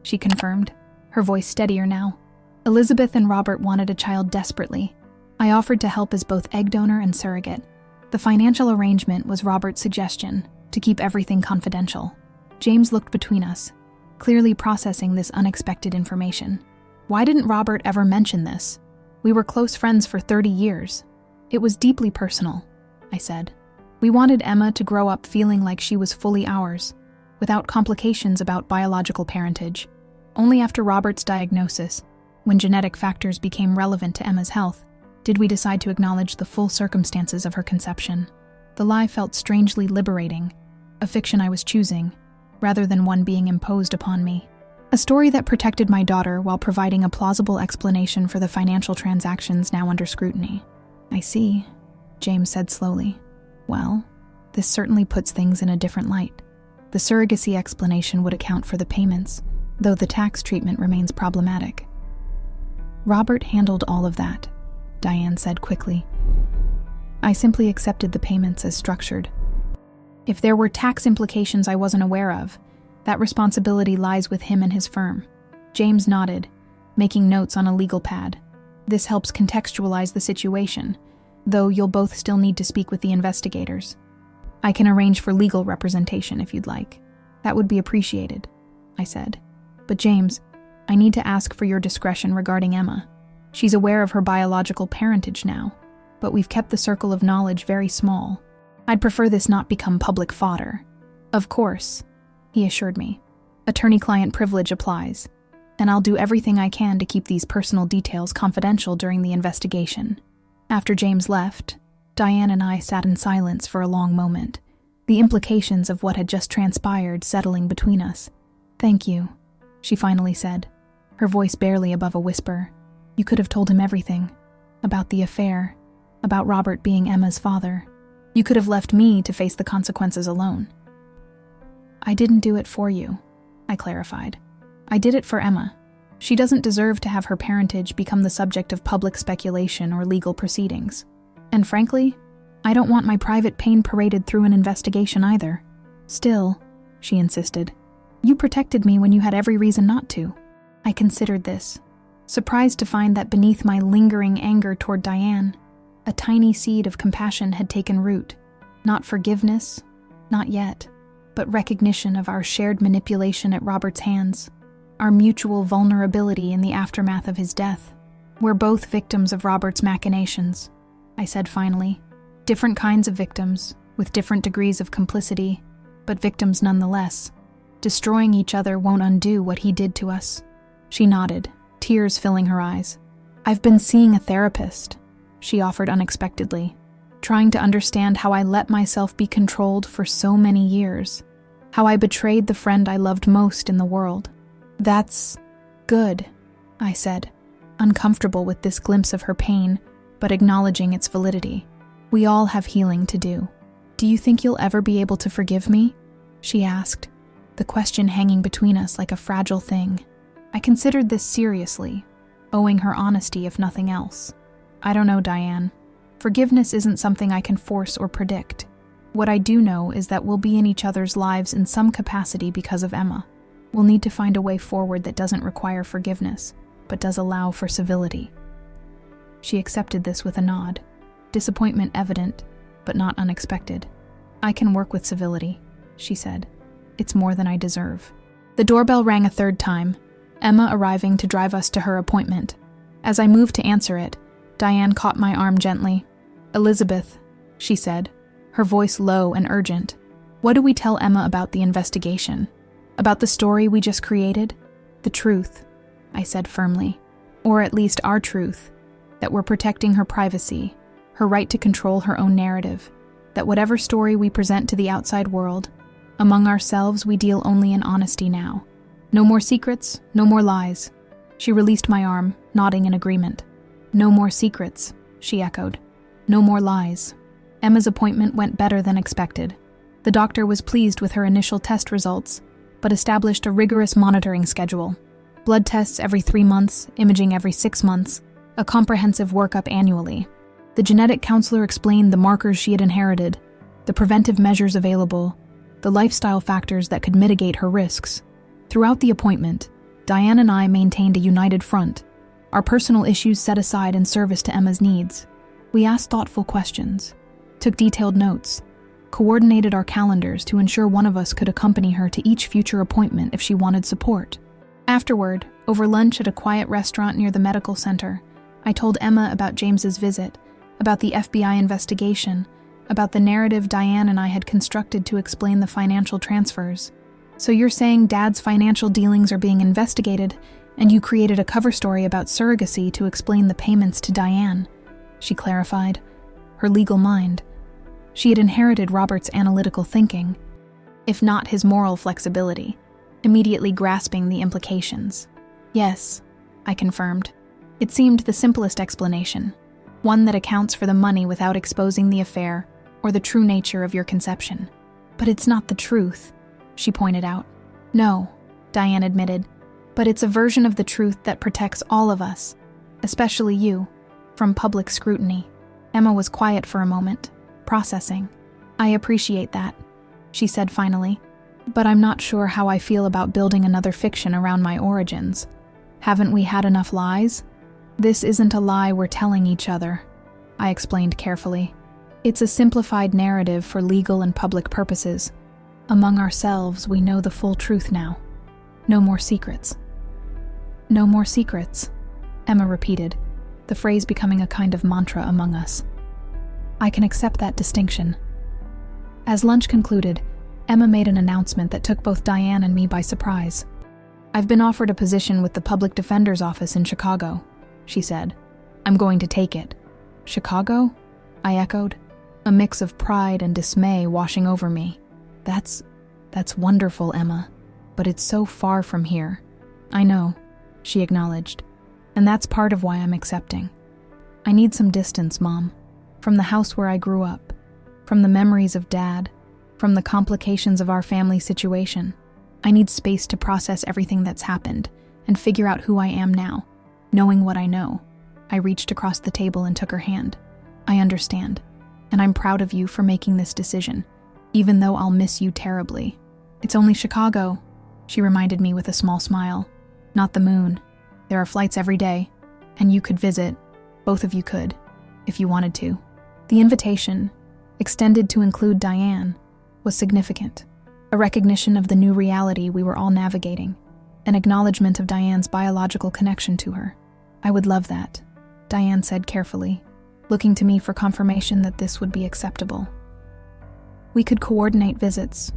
she confirmed, her voice steadier now. Elizabeth and Robert wanted a child desperately. I offered to help as both egg donor and surrogate. The financial arrangement was Robert's suggestion, to keep everything confidential. James looked between us, clearly processing this unexpected information. Why didn't Robert ever mention this? We were close friends for 30 years. It was deeply personal, I said. We wanted Emma to grow up feeling like she was fully ours, without complications about biological parentage. Only after Robert's diagnosis, when genetic factors became relevant to Emma's health, did we decide to acknowledge the full circumstances of her conception. The lie felt strangely liberating, a fiction I was choosing, rather than one being imposed upon me. A story that protected my daughter while providing a plausible explanation for the financial transactions now under scrutiny. I see, James said slowly. Well, this certainly puts things in a different light. The surrogacy explanation would account for the payments, though the tax treatment remains problematic. Robert handled all of that, Diane said quickly. I simply accepted the payments as structured. If there were tax implications I wasn't aware of, that responsibility lies with him and his firm. James nodded, making notes on a legal pad. This helps contextualize the situation, though you'll both still need to speak with the investigators. I can arrange for legal representation if you'd like. That would be appreciated, I said. But James, I need to ask for your discretion regarding Emma. She's aware of her biological parentage now, but we've kept the circle of knowledge very small. I'd prefer this not become public fodder. Of course, he assured me. Attorney-client privilege applies, and I'll do everything I can to keep these personal details confidential during the investigation. After James left, Diane and I sat in silence for a long moment, the implications of what had just transpired settling between us. Thank you, she finally said, her voice barely above a whisper. You could have told him everything. About the affair, about Robert being Emma's father. You could have left me to face the consequences alone. I didn't do it for you, I clarified. I did it for Emma. She doesn't deserve to have her parentage become the subject of public speculation or legal proceedings. And frankly, I don't want my private pain paraded through an investigation either. Still, she insisted, you protected me when you had every reason not to. I considered this, surprised to find that beneath my lingering anger toward Diane, a tiny seed of compassion had taken root. Not forgiveness, not yet, but recognition of our shared manipulation at Robert's hands, our mutual vulnerability in the aftermath of his death. We're both victims of Robert's machinations, I said finally. Different kinds of victims, with different degrees of complicity, but victims nonetheless. Destroying each other won't undo what he did to us. She nodded, tears filling her eyes. I've been seeing a therapist, she offered unexpectedly, trying to understand how I let myself be controlled for so many years, how I betrayed the friend I loved most in the world. That's good, I said, uncomfortable with this glimpse of her pain, but acknowledging its validity. We all have healing to do. Do you think you'll ever be able to forgive me? She asked, the question hanging between us like a fragile thing. I considered this seriously, owing her honesty if nothing else. I don't know, Diane. Forgiveness isn't something I can force or predict. What I do know is that we'll be in each other's lives in some capacity because of Emma. We'll need to find a way forward that doesn't require forgiveness, but does allow for civility. She accepted this with a nod, disappointment evident, but not unexpected. I can work with civility, she said. It's more than I deserve. The doorbell rang a third time, Emma arriving to drive us to her appointment. As I moved to answer it, Diane caught my arm gently. Elizabeth, she said, her voice low and urgent. What do we tell Emma about the investigation? About the story we just created? The truth, I said firmly. Or at least our truth, that we're protecting her privacy, her right to control her own narrative, that whatever story we present to the outside world, among ourselves we deal only in honesty now. No more secrets, no more lies. She released my arm, nodding in agreement. No more secrets, she echoed. No more lies. Emma's appointment went better than expected. The doctor was pleased with her initial test results, but established a rigorous monitoring schedule. Blood tests every 3 months, imaging every 6 months, a comprehensive workup annually. The genetic counselor explained the markers she had inherited, the preventive measures available, the lifestyle factors that could mitigate her risks. Throughout the appointment, Diane and I maintained a united front, our personal issues set aside in service to Emma's needs. We asked thoughtful questions, took detailed notes, coordinated our calendars to ensure one of us could accompany her to each future appointment if she wanted support. Afterward, over lunch at a quiet restaurant near the medical center, I told Emma about James's visit, about the FBI investigation, about the narrative Diane and I had constructed to explain the financial transfers. So you're saying Dad's financial dealings are being investigated, and you created a cover story about surrogacy to explain the payments to Diane, she clarified, her legal mind. She had inherited Robert's analytical thinking, if not his moral flexibility, immediately grasping the implications. Yes, I confirmed. It seemed the simplest explanation, one that accounts for the money without exposing the affair or the true nature of your conception. But it's not the truth, she pointed out. No, Diane admitted, but it's a version of the truth that protects all of us, especially you, from public scrutiny. Emma was quiet for a moment, processing. I appreciate that, she said finally, but I'm not sure how I feel about building another fiction around my origins. Haven't we had enough lies? This isn't a lie we're telling each other, I explained carefully. It's a simplified narrative for legal and public purposes. Among ourselves, we know the full truth now. No more secrets. No more secrets, Emma repeated, the phrase becoming a kind of mantra among us. I can accept that distinction. As lunch concluded, Emma made an announcement that took both Diane and me by surprise. I've been offered a position with the Public Defender's Office in Chicago, she said. I'm going to take it. Chicago? I echoed, a mix of pride and dismay washing over me. That's wonderful, Emma, but it's so far from here. I know, she acknowledged, and that's part of why I'm accepting. I need some distance, Mom, from the house where I grew up, from the memories of Dad, from the complications of our family situation. I need space to process everything that's happened and figure out who I am now, knowing what I know. I reached across the table and took her hand. I understand, and I'm proud of you for making this decision, even though I'll miss you terribly. It's only Chicago, she reminded me with a small smile. Not the moon. There are flights every day, and you could visit. Both of you could, if you wanted to. The invitation, extended to include Diane, was significant. A recognition of the new reality we were all navigating, an acknowledgement of Diane's biological connection to her. I would love that, Diane said carefully, looking to me for confirmation that this would be acceptable. We could coordinate visits,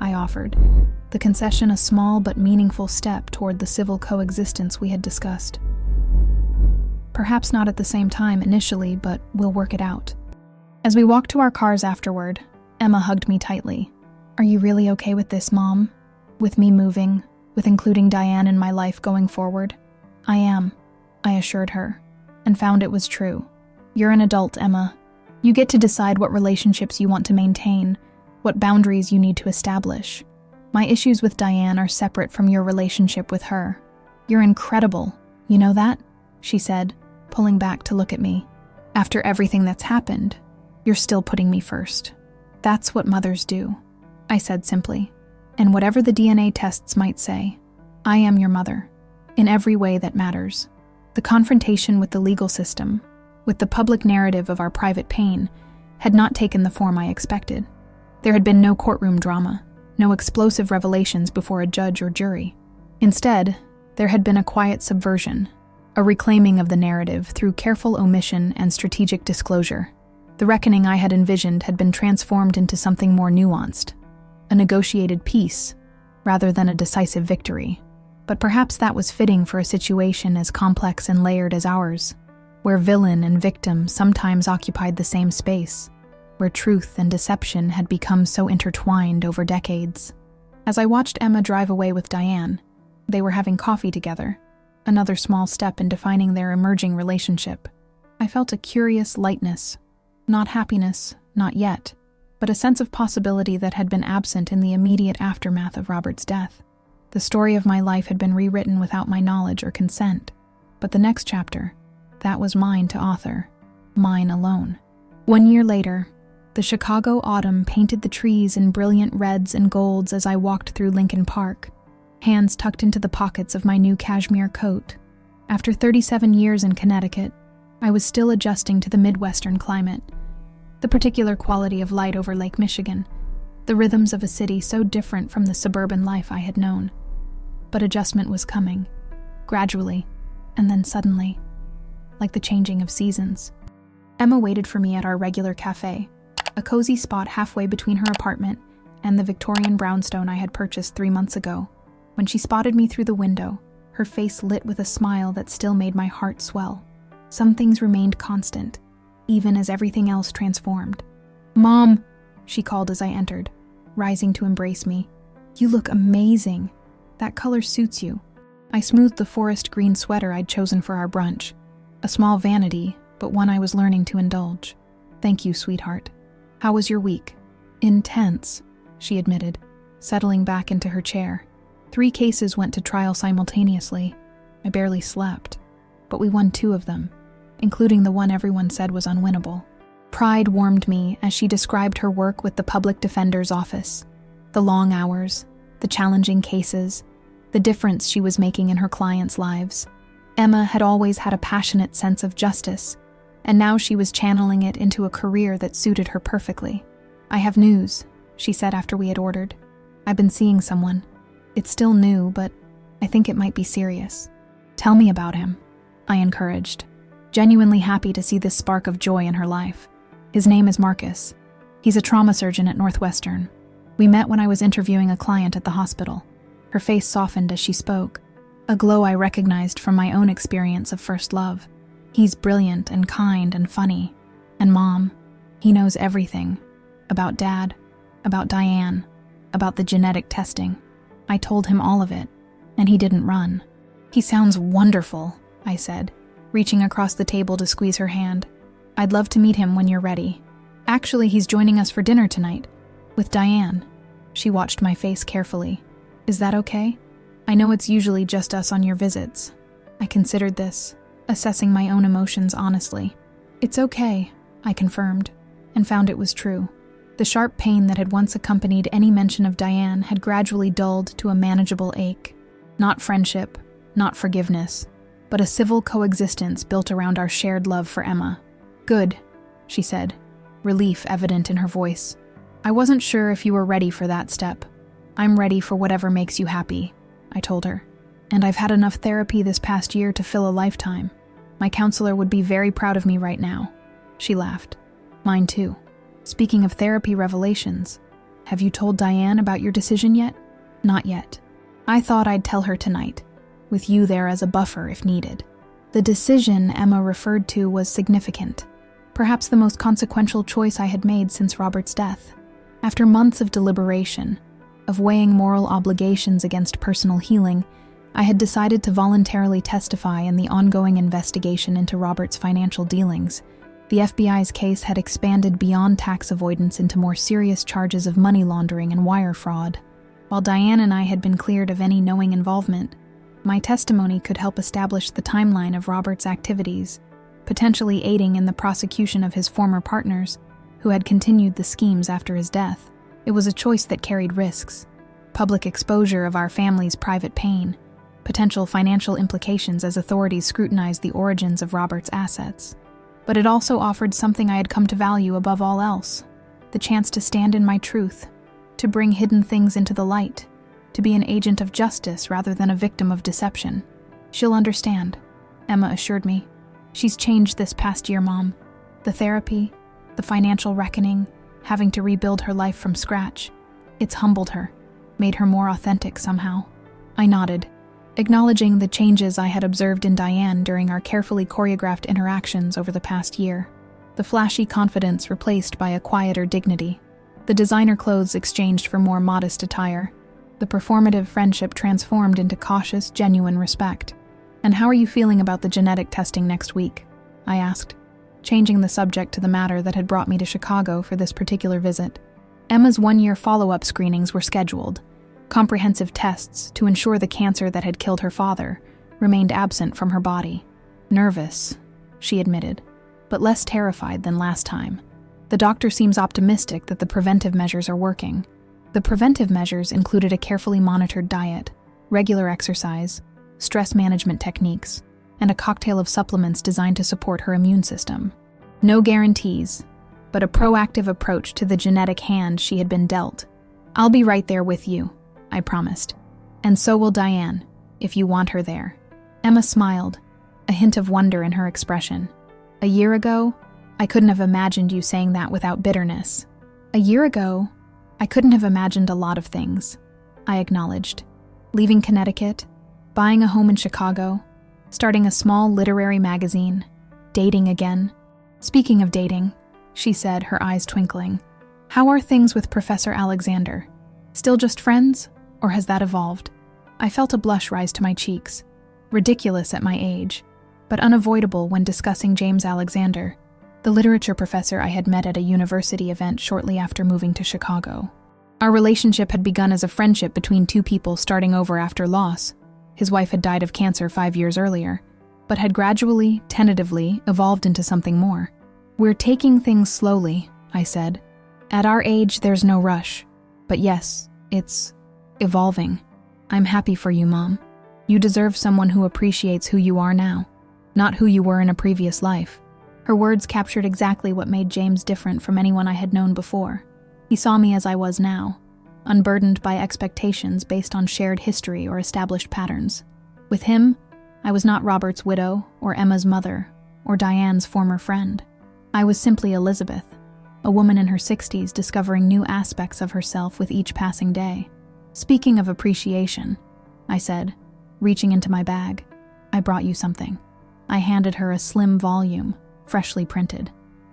I offered, the concession a small but meaningful step toward the civil coexistence we had discussed. Perhaps not at the same time initially, but we'll work it out. As we walked to our cars afterward, Emma hugged me tightly. Are you really okay with this, Mom? With me moving, with including Diane in my life going forward? I am, I assured her, and found it was true. You're an adult, Emma. You get to decide what relationships you want to maintain, what boundaries you need to establish. My issues with Diane are separate from your relationship with her. You're incredible, you know that? She said, pulling back to look at me. After everything that's happened, you're still putting me first. That's what mothers do, I said simply. And whatever the DNA tests might say, I am your mother, in every way that matters. The confrontation with the legal system, with the public narrative of our private pain, had not taken the form I expected. There had been no courtroom drama, no explosive revelations before a judge or jury. Instead, there had been a quiet subversion, a reclaiming of the narrative through careful omission and strategic disclosure. The reckoning I had envisioned had been transformed into something more nuanced, a negotiated peace, rather than a decisive victory. But perhaps that was fitting for a situation as complex and layered as ours, where villain and victim sometimes occupied the same space, where truth and deception had become so intertwined over decades. As I watched Emma drive away with Diane, they were having coffee together, another small step in defining their emerging relationship. I felt a curious lightness, not happiness, not yet, but a sense of possibility that had been absent in the immediate aftermath of Robert's death. The story of my life had been rewritten without my knowledge or consent, but the next chapter, that was mine to author, mine alone. 1 year later, the Chicago autumn painted the trees in brilliant reds and golds as I walked through Lincoln Park, hands tucked into the pockets of my new cashmere coat. After 37 years in Connecticut, I was still adjusting to the Midwestern climate, the particular quality of light over Lake Michigan, the rhythms of a city so different from the suburban life I had known. But adjustment was coming, gradually, and then suddenly. like the changing of seasons. Emma waited for me at our regular cafe, a cozy spot halfway between her apartment and the Victorian brownstone I had purchased 3 months ago. When she spotted me through the window, her face lit with a smile that still made my heart swell. Some things remained constant, even as everything else transformed. "Mom," she called as I entered, rising to embrace me. "You look amazing. That color suits you." I smoothed the forest green sweater I'd chosen for our brunch. A small vanity, but one I was learning to indulge. "Thank you, sweetheart. How was your week?" "Intense," she admitted, settling back into her chair. 3 cases went to trial simultaneously. I barely slept, but we won 2 of them, including the one everyone said was unwinnable. Pride warmed me as she described her work with the public defender's office. The long hours, the challenging cases, the difference she was making in her clients' lives. Emma had always had a passionate sense of justice, and now she was channeling it into a career that suited her perfectly. "I have news," she said after we had ordered. "I've been seeing someone. It's still new, but I think it might be serious." "Tell me about him," I encouraged, genuinely happy to see this spark of joy in her life. "His name is Marcus. He's a trauma surgeon at Northwestern. We met when I was interviewing a client at the hospital." Her face softened as she spoke, a glow I recognized from my own experience of first love. "He's brilliant and kind and funny. And Mom, he knows everything. About Dad, about Diane, about the genetic testing. I told him all of it, and he didn't run." "He sounds wonderful," I said, reaching across the table to squeeze her hand. "I'd love to meet him when you're ready. Actually, he's joining us for dinner tonight, with Diane." She watched my face carefully. "Is that okay? I know it's usually just us on your visits." I considered this, assessing my own emotions honestly. "It's okay," I confirmed, and found it was true. The sharp pain that had once accompanied any mention of Diane had gradually dulled to a manageable ache. Not friendship, not forgiveness, but a civil coexistence built around our shared love for Emma. "Good," she said, relief evident in her voice. "I wasn't sure if you were ready for that step." "I'm ready for whatever makes you happy," I told her. "And I've had enough therapy this past year to fill a lifetime. My counselor would be very proud of me right now." She laughed. "Mine too. Speaking of therapy revelations, have you told Diane about your decision yet?" "Not yet. I thought I'd tell her tonight, with you there as a buffer if needed." The decision Emma referred to was significant, perhaps the most consequential choice I had made since Robert's death. After months of deliberation, of weighing moral obligations against personal healing, I had decided to voluntarily testify in the ongoing investigation into Robert's financial dealings. The FBI's case had expanded beyond tax avoidance into more serious charges of money laundering and wire fraud. While Diane and I had been cleared of any knowing involvement, my testimony could help establish the timeline of Robert's activities, potentially aiding in the prosecution of his former partners, who had continued the schemes after his death. It was a choice that carried risks: public exposure of our family's private pain, potential financial implications as authorities scrutinized the origins of Robert's assets. But it also offered something I had come to value above all else: the chance to stand in my truth, to bring hidden things into the light, to be an agent of justice rather than a victim of deception. "She'll understand," Emma assured me. "She's changed this past year, Mom. The therapy, the financial reckoning, having to rebuild her life from scratch. It's humbled her, made her more authentic somehow." I nodded, acknowledging the changes I had observed in Diane during our carefully choreographed interactions over the past year. The flashy confidence replaced by a quieter dignity. The designer clothes exchanged for more modest attire. The performative friendship transformed into cautious, genuine respect. "And how are you feeling about the genetic testing next week?" I asked, changing the subject to the matter that had brought me to Chicago for this particular visit. Emma's 1-year follow-up screenings were scheduled. Comprehensive tests to ensure the cancer that had killed her father remained absent from her body. "Nervous," she admitted, "but less terrified than last time. The doctor seems optimistic that the preventive measures are working." The preventive measures included a carefully monitored diet, regular exercise, stress management techniques, and a cocktail of supplements designed to support her immune system. No guarantees, but a proactive approach to the genetic hand she had been dealt. "I'll be right there with you," I promised. "And so will Diane, if you want her there." Emma smiled, a hint of wonder in her expression. "A year ago, I couldn't have imagined you saying that without bitterness." "A year ago, I couldn't have imagined a lot of things," I acknowledged. "Leaving Connecticut, buying a home in Chicago, starting a small literary magazine, dating again." "Speaking of dating," she said, her eyes twinkling, "how are things with Professor Alexander? Still just friends, or has that evolved?" I felt a blush rise to my cheeks, ridiculous at my age, but unavoidable when discussing James Alexander, the literature professor I had met at a university event shortly after moving to Chicago. Our relationship had begun as a friendship between two people starting over after loss. His wife had died of cancer 5 years earlier, but had gradually, tentatively, evolved into something more. "We're taking things slowly," I said. "At our age, there's no rush. But yes, it's evolving. I'm happy for you, Mom. You deserve someone who appreciates who you are now, not who you were in a previous life." Her words captured exactly what made James different from anyone I had known before. He saw me as I was now, unburdened by expectations based on shared history or established patterns. With him, I was not Robert's widow, or Emma's mother, or Diane's former friend. I was simply Elizabeth, a woman in her 60s discovering new aspects of herself with each passing day. "Speaking of appreciation," I said, reaching into my bag, "I brought you something." I handed her a slim volume, freshly printed.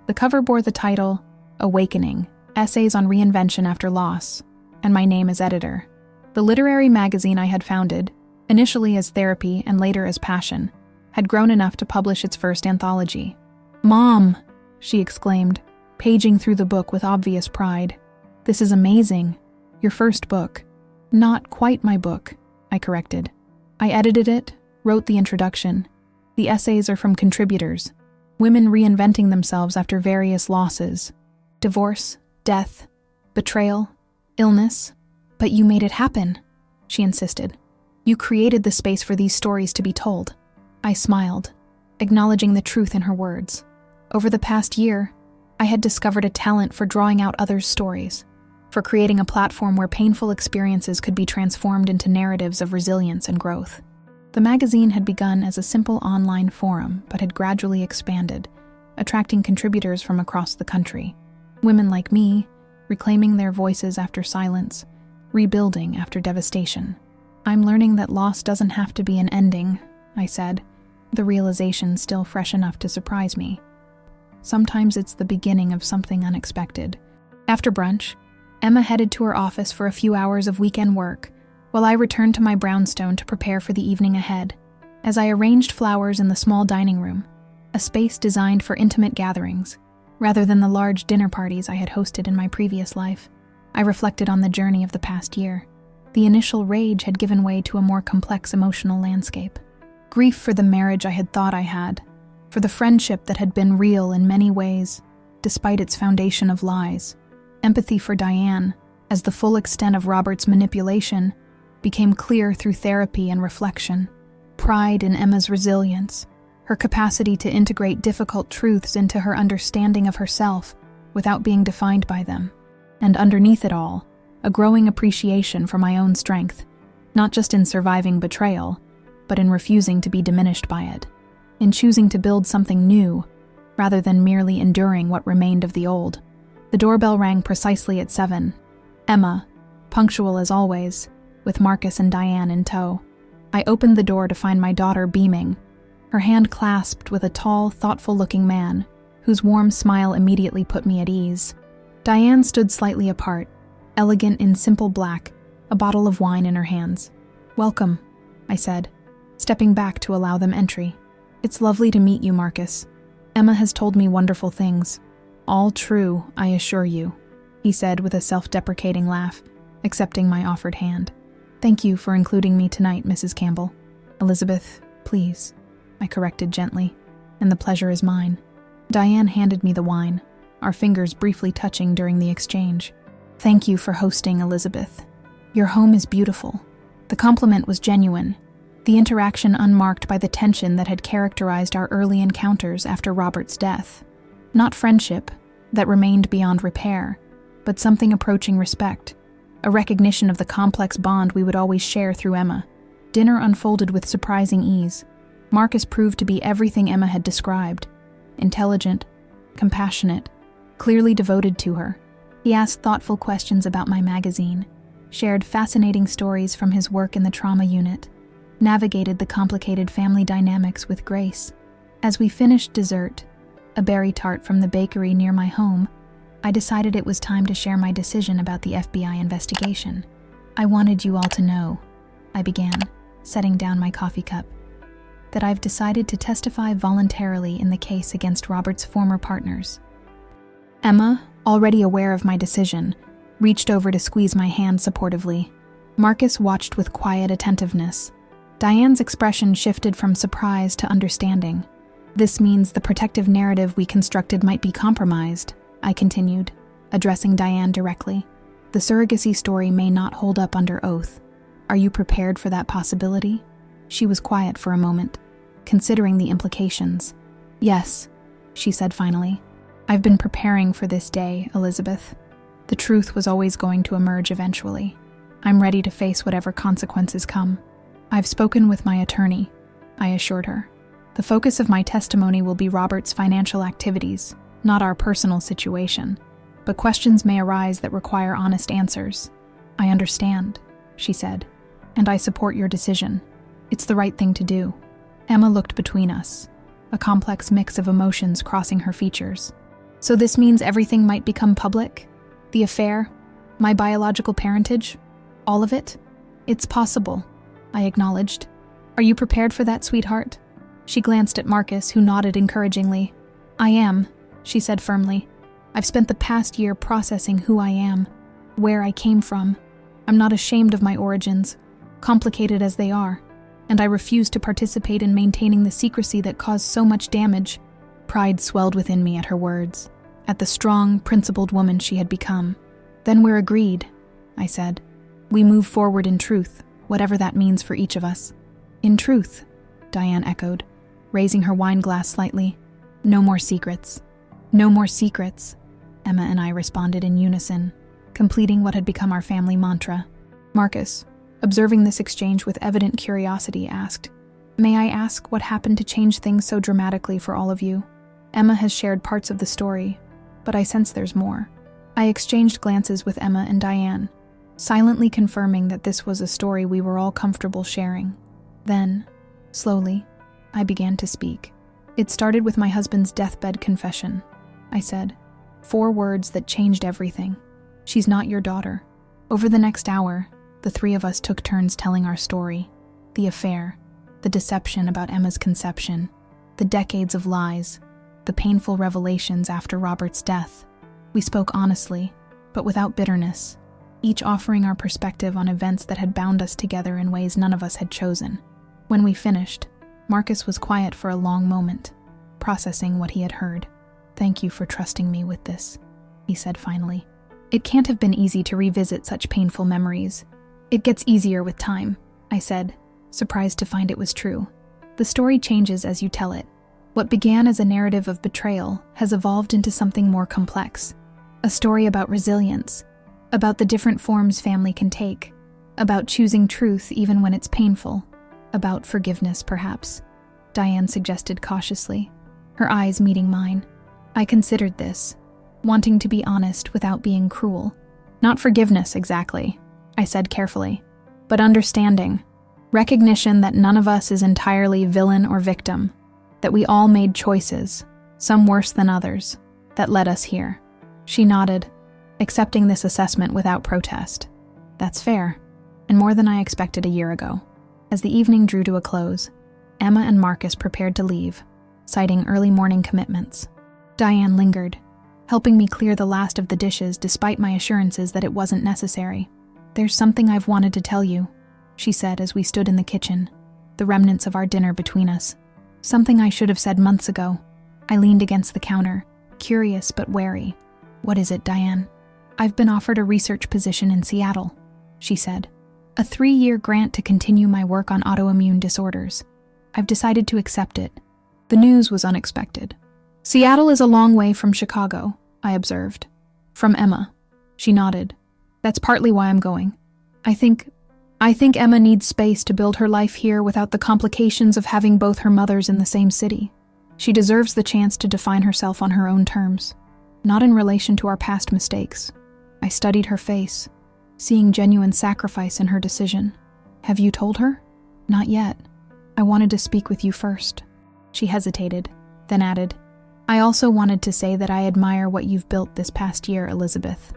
The cover bore the title, "Awakening, Essays on Reinvention After Loss," and my name as editor. The literary magazine I had founded, initially as therapy and later as passion, had grown enough to publish its first anthology. "Mom!" she exclaimed, paging through the book with obvious pride. "This is amazing. Your first book." "Not quite my book," I corrected. "I edited it, wrote the introduction. The essays are from contributors, women reinventing themselves after various losses. Divorce, death, betrayal, illness. But you made it happen," she insisted. "You created the space for these stories to be told." I smiled, acknowledging the truth in her words. Over the past year, I had discovered a talent for drawing out others' stories, for creating a platform where painful experiences could be transformed into narratives of resilience and growth. The magazine had begun as a simple online forum, but had gradually expanded, attracting contributors from across the country. Women like me, reclaiming their voices after silence, rebuilding after devastation. "I'm learning that loss doesn't have to be an ending," I said, the realization still fresh enough to surprise me. "Sometimes it's the beginning of something unexpected." After brunch, Emma headed to her office for a few hours of weekend work, while I returned to my brownstone to prepare for the evening ahead. As I arranged flowers in the small dining room, a space designed for intimate gatherings, rather than the large dinner parties I had hosted in my previous life, I reflected on the journey of the past year. The initial rage had given way to a more complex emotional landscape. Grief for the marriage I had thought I had, for the friendship that had been real in many ways, despite its foundation of lies. Empathy for Diane, as the full extent of Robert's manipulation became clear through therapy and reflection. Pride in Emma's resilience, her capacity to integrate difficult truths into her understanding of herself without being defined by them. And underneath it all, a growing appreciation for my own strength, not just in surviving betrayal, but in refusing to be diminished by it, in choosing to build something new, rather than merely enduring what remained of the old. The doorbell rang precisely at 7. Emma, punctual as always, with Marcus and Diane in tow. I opened the door to find my daughter beaming, her hand clasped with a tall, thoughtful-looking man, whose warm smile immediately put me at ease. Diane stood slightly apart, elegant in simple black, a bottle of wine in her hands. "Welcome," I said, stepping back to allow them entry. "It's lovely to meet you, Marcus. Emma has told me wonderful things. All true, I assure you," he said with a self-deprecating laugh, accepting my offered hand. "Thank you for including me tonight, Mrs. Campbell." "Elizabeth, please," I corrected gently, "and the pleasure is mine." Diane handed me the wine, our fingers briefly touching during the exchange. "Thank you for hosting, Elizabeth. Your home is beautiful." The compliment was genuine, the interaction unmarked by the tension that had characterized our early encounters after Robert's death. Not friendship, that remained beyond repair, but something approaching respect, a recognition of the complex bond we would always share through Emma. Dinner unfolded with surprising ease. Marcus proved to be everything Emma had described: intelligent, compassionate, clearly devoted to her. He asked thoughtful questions about my magazine, shared fascinating stories from his work in the trauma unit, navigated the complicated family dynamics with grace. As we finished dessert, a berry tart from the bakery near my home, I decided it was time to share my decision about the FBI investigation. "I wanted you all to know," I began, setting down my coffee cup, "that I've decided to testify voluntarily in the case against Robert's former partners." Emma, already aware of my decision, reached over to squeeze my hand supportively. Marcus watched with quiet attentiveness. Diane's expression shifted from surprise to understanding. "This means the protective narrative we constructed might be compromised," I continued, addressing Diane directly. "The surrogacy story may not hold up under oath. Are you prepared for that possibility?" She was quiet for a moment, considering the implications. "Yes," she said finally. "I've been preparing for this day, Elizabeth. The truth was always going to emerge eventually. I'm ready to face whatever consequences come." "I've spoken with my attorney," I assured her. "The focus of my testimony will be Robert's financial activities, not our personal situation, but questions may arise that require honest answers." "I understand," she said, "and I support your decision. It's the right thing to do." Emma looked between us, a complex mix of emotions crossing her features. "So this means everything might become public? The affair? My biological parentage? All of it?" "It's possible," I acknowledged. "Are you prepared for that, sweetheart?" She glanced at Marcus, who nodded encouragingly. "I am," she said firmly. "I've spent the past year processing who I am, where I came from. I'm not ashamed of my origins, complicated as they are, and I refuse to participate in maintaining the secrecy that caused so much damage." Pride swelled within me at her words, at the strong, principled woman she had become. "Then we're agreed," I said. "We move forward in truth, whatever that means for each of us." "In truth," Diane echoed, raising her wine glass slightly. "No more secrets." "No more secrets," Emma and I responded in unison, completing what had become our family mantra. Marcus, observing this exchange with evident curiosity, asked, "May I ask what happened to change things so dramatically for all of you? Emma has shared parts of the story, but I sense there's more." I exchanged glances with Emma and Diane, silently confirming that this was a story we were all comfortable sharing. Then, slowly, I began to speak. "It started with my husband's deathbed confession," I said. 4 words that changed everything. "She's not your daughter." Over the next hour, the 3 of us took turns telling our story. The affair, the deception about Emma's conception, the decades of lies, the painful revelations after Robert's death. We spoke honestly, but without bitterness, each offering our perspective on events that had bound us together in ways none of us had chosen. When we finished, Marcus was quiet for a long moment, processing what he had heard. "Thank you for trusting me with this," he said finally. "It can't have been easy to revisit such painful memories." "It gets easier with time," I said, surprised to find it was true. "The story changes as you tell it. What began as a narrative of betrayal has evolved into something more complex. A story about resilience, about the different forms family can take, about choosing truth even when it's painful, about forgiveness, perhaps," Diane suggested cautiously, her eyes meeting mine. I considered this, wanting to be honest without being cruel. "Not forgiveness, exactly," I said carefully, "but understanding. Recognition that none of us is entirely villain or victim, that we all made choices, some worse than others, that led us here." She nodded, accepting this assessment without protest. "That's fair, and more than I expected a year ago." As the evening drew to a close, Emma and Marcus prepared to leave, citing early morning commitments. Diane lingered, helping me clear the last of the dishes despite my assurances that it wasn't necessary. "There's something I've wanted to tell you," she said as we stood in the kitchen, the remnants of our dinner between us. "Something I should have said months ago." I leaned against the counter, curious but wary. "What is it, Diane?" "I've been offered a research position in Seattle," she said. "A 3-year grant to continue my work on autoimmune disorders. I've decided to accept it." The news was unexpected. "Seattle is a long way from Chicago," I observed. "From Emma." She nodded. "That's partly why I'm going. I think I think Emma needs space to build her life here without the complications of having both her mothers in the same city. She deserves the chance to define herself on her own terms, not in relation to our past mistakes. I studied her face, seeing genuine sacrifice in her decision. Have you told her? Not yet. I wanted to speak with you first. She hesitated, then added, I also wanted to say that I admire what you've built this past year, Elizabeth.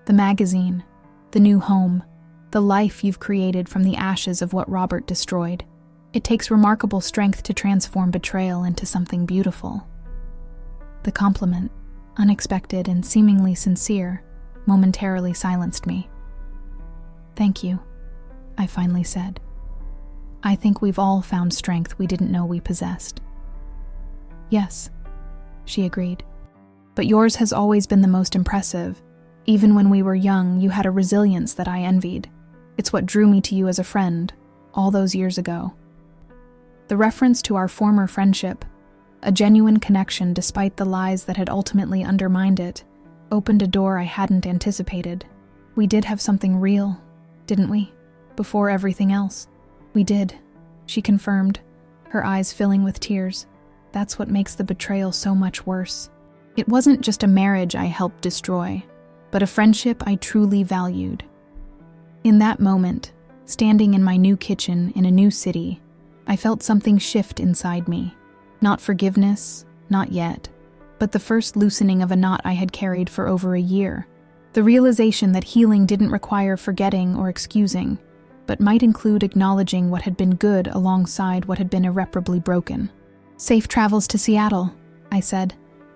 The magazine, the new home, the life you've created from the ashes of what Robert destroyed. It takes remarkable strength to transform betrayal into something beautiful. The compliment, unexpected and seemingly sincere, momentarily silenced me. Thank you, I finally said. I think we've all found strength we didn't know we possessed. Yes, she agreed. But yours has always been the most impressive. Even when we were young, you had a resilience that I envied. It's what drew me to you as a friend, all those years ago. The reference to our former friendship, a genuine connection despite the lies that had ultimately undermined it, opened a door I hadn't anticipated. We did have something real, didn't we? Before everything else. We did, she confirmed, her eyes filling with tears. That's what makes the betrayal so much worse. It wasn't just a marriage I helped destroy, but a friendship I truly valued. In that moment, standing in my new kitchen in a new city, I felt something shift inside me. Not forgiveness, not yet, but the first loosening of a knot I had carried for over a year. The realization that healing didn't require forgetting or excusing, but might include acknowledging what had been good alongside what had been irreparably broken. Safe travels to Seattle, I said,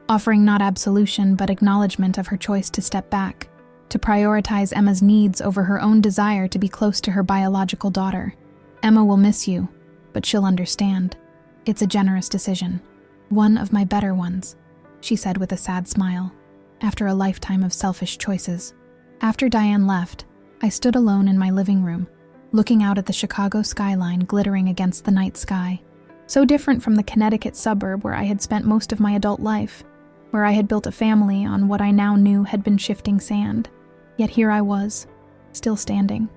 offering not absolution but acknowledgement of her choice to step back, to prioritize Emma's needs over her own desire to be close to her biological daughter. Emma will miss you, but she'll understand. It's a generous decision. One of my better ones, she said with a sad smile, after a lifetime of selfish choices. After Diane left, I stood alone in my living room, looking out at the Chicago skyline glittering against the night sky. So different from the Connecticut suburb where I had spent most of my adult life, where I had built a family on what I now knew had been shifting sand. Yet here I was, still standing.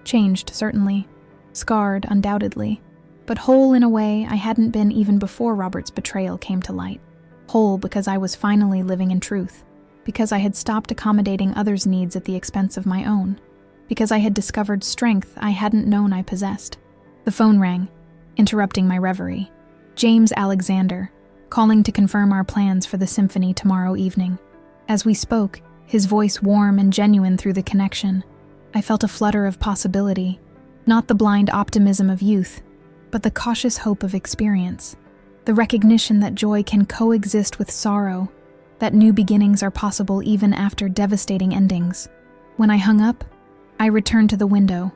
Changed, certainly. Scarred, undoubtedly. But whole in a way I hadn't been even before Robert's betrayal came to light. Whole because I was finally living in truth. Because I had stopped accommodating others' needs at the expense of my own. Because I had discovered strength I hadn't known I possessed. The phone rang, interrupting my reverie. James Alexander, calling to confirm our plans for the symphony tomorrow evening. As we spoke, his voice warm and genuine through the connection, I felt a flutter of possibility, not the blind optimism of youth, but the cautious hope of experience, the recognition that joy can coexist with sorrow, that new beginnings are possible even after devastating endings. When I hung up, I returned to the window,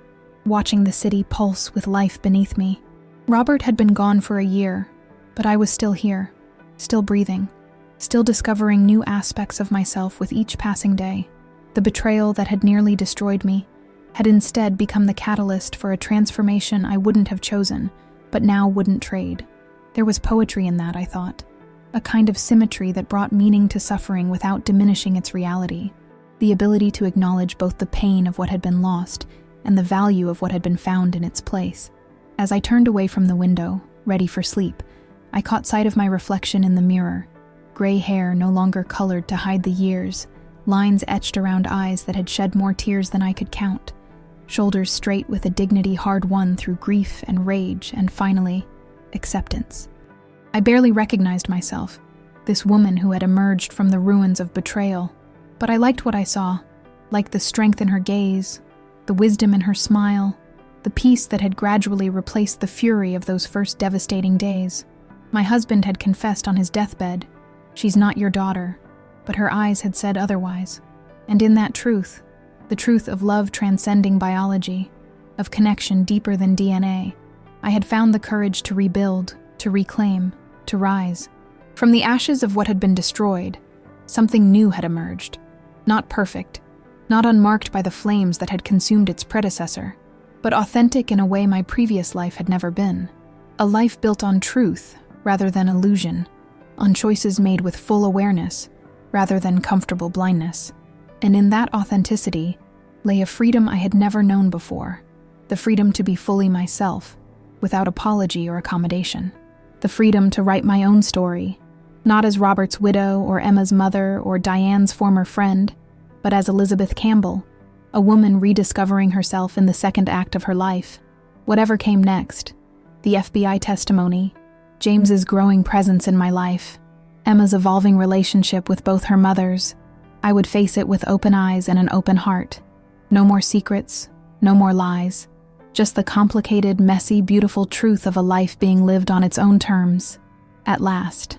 watching the city pulse with life beneath me. Robert had been gone for a year, but I was still here, still breathing, still discovering new aspects of myself with each passing day. The betrayal that had nearly destroyed me had instead become the catalyst for a transformation I wouldn't have chosen, but now wouldn't trade. There was poetry in that, I thought, a kind of symmetry that brought meaning to suffering without diminishing its reality, the ability to acknowledge both the pain of what had been lost and the value of what had been found in its place. As I turned away from the window, ready for sleep, I caught sight of my reflection in the mirror, gray hair no longer colored to hide the years, lines etched around eyes that had shed more tears than I could count, shoulders straight with a dignity hard-won through grief and rage, and finally, acceptance. I barely recognized myself, this woman who had emerged from the ruins of betrayal, but I liked what I saw, liked the strength in her gaze, the wisdom in her smile, the peace that had gradually replaced the fury of those first devastating days. My husband had confessed on his deathbed, "She's not your daughter," but her eyes had said otherwise. And in that truth, the truth of love transcending biology, of connection deeper than DNA, I had found the courage to rebuild, to reclaim, to rise. From the ashes of what had been destroyed, something new had emerged. Not perfect, not unmarked by the flames that had consumed its predecessor, but authentic in a way my previous life had never been. A life built on truth rather than illusion, on choices made with full awareness rather than comfortable blindness. And in that authenticity lay a freedom I had never known before, The freedom to be fully myself, without apology or accommodation. The freedom to write my own story, not as Robert's widow or Emma's mother or Diane's former friend, but as Elizabeth Campbell, a woman rediscovering herself in the second act of her life. Whatever came next, the FBI testimony, James's growing presence in my life, Emma's evolving relationship with both her mothers, I would face it with open eyes and an open heart. No more secrets, no more lies, just the complicated, messy, beautiful truth of a life being lived on its own terms, at last.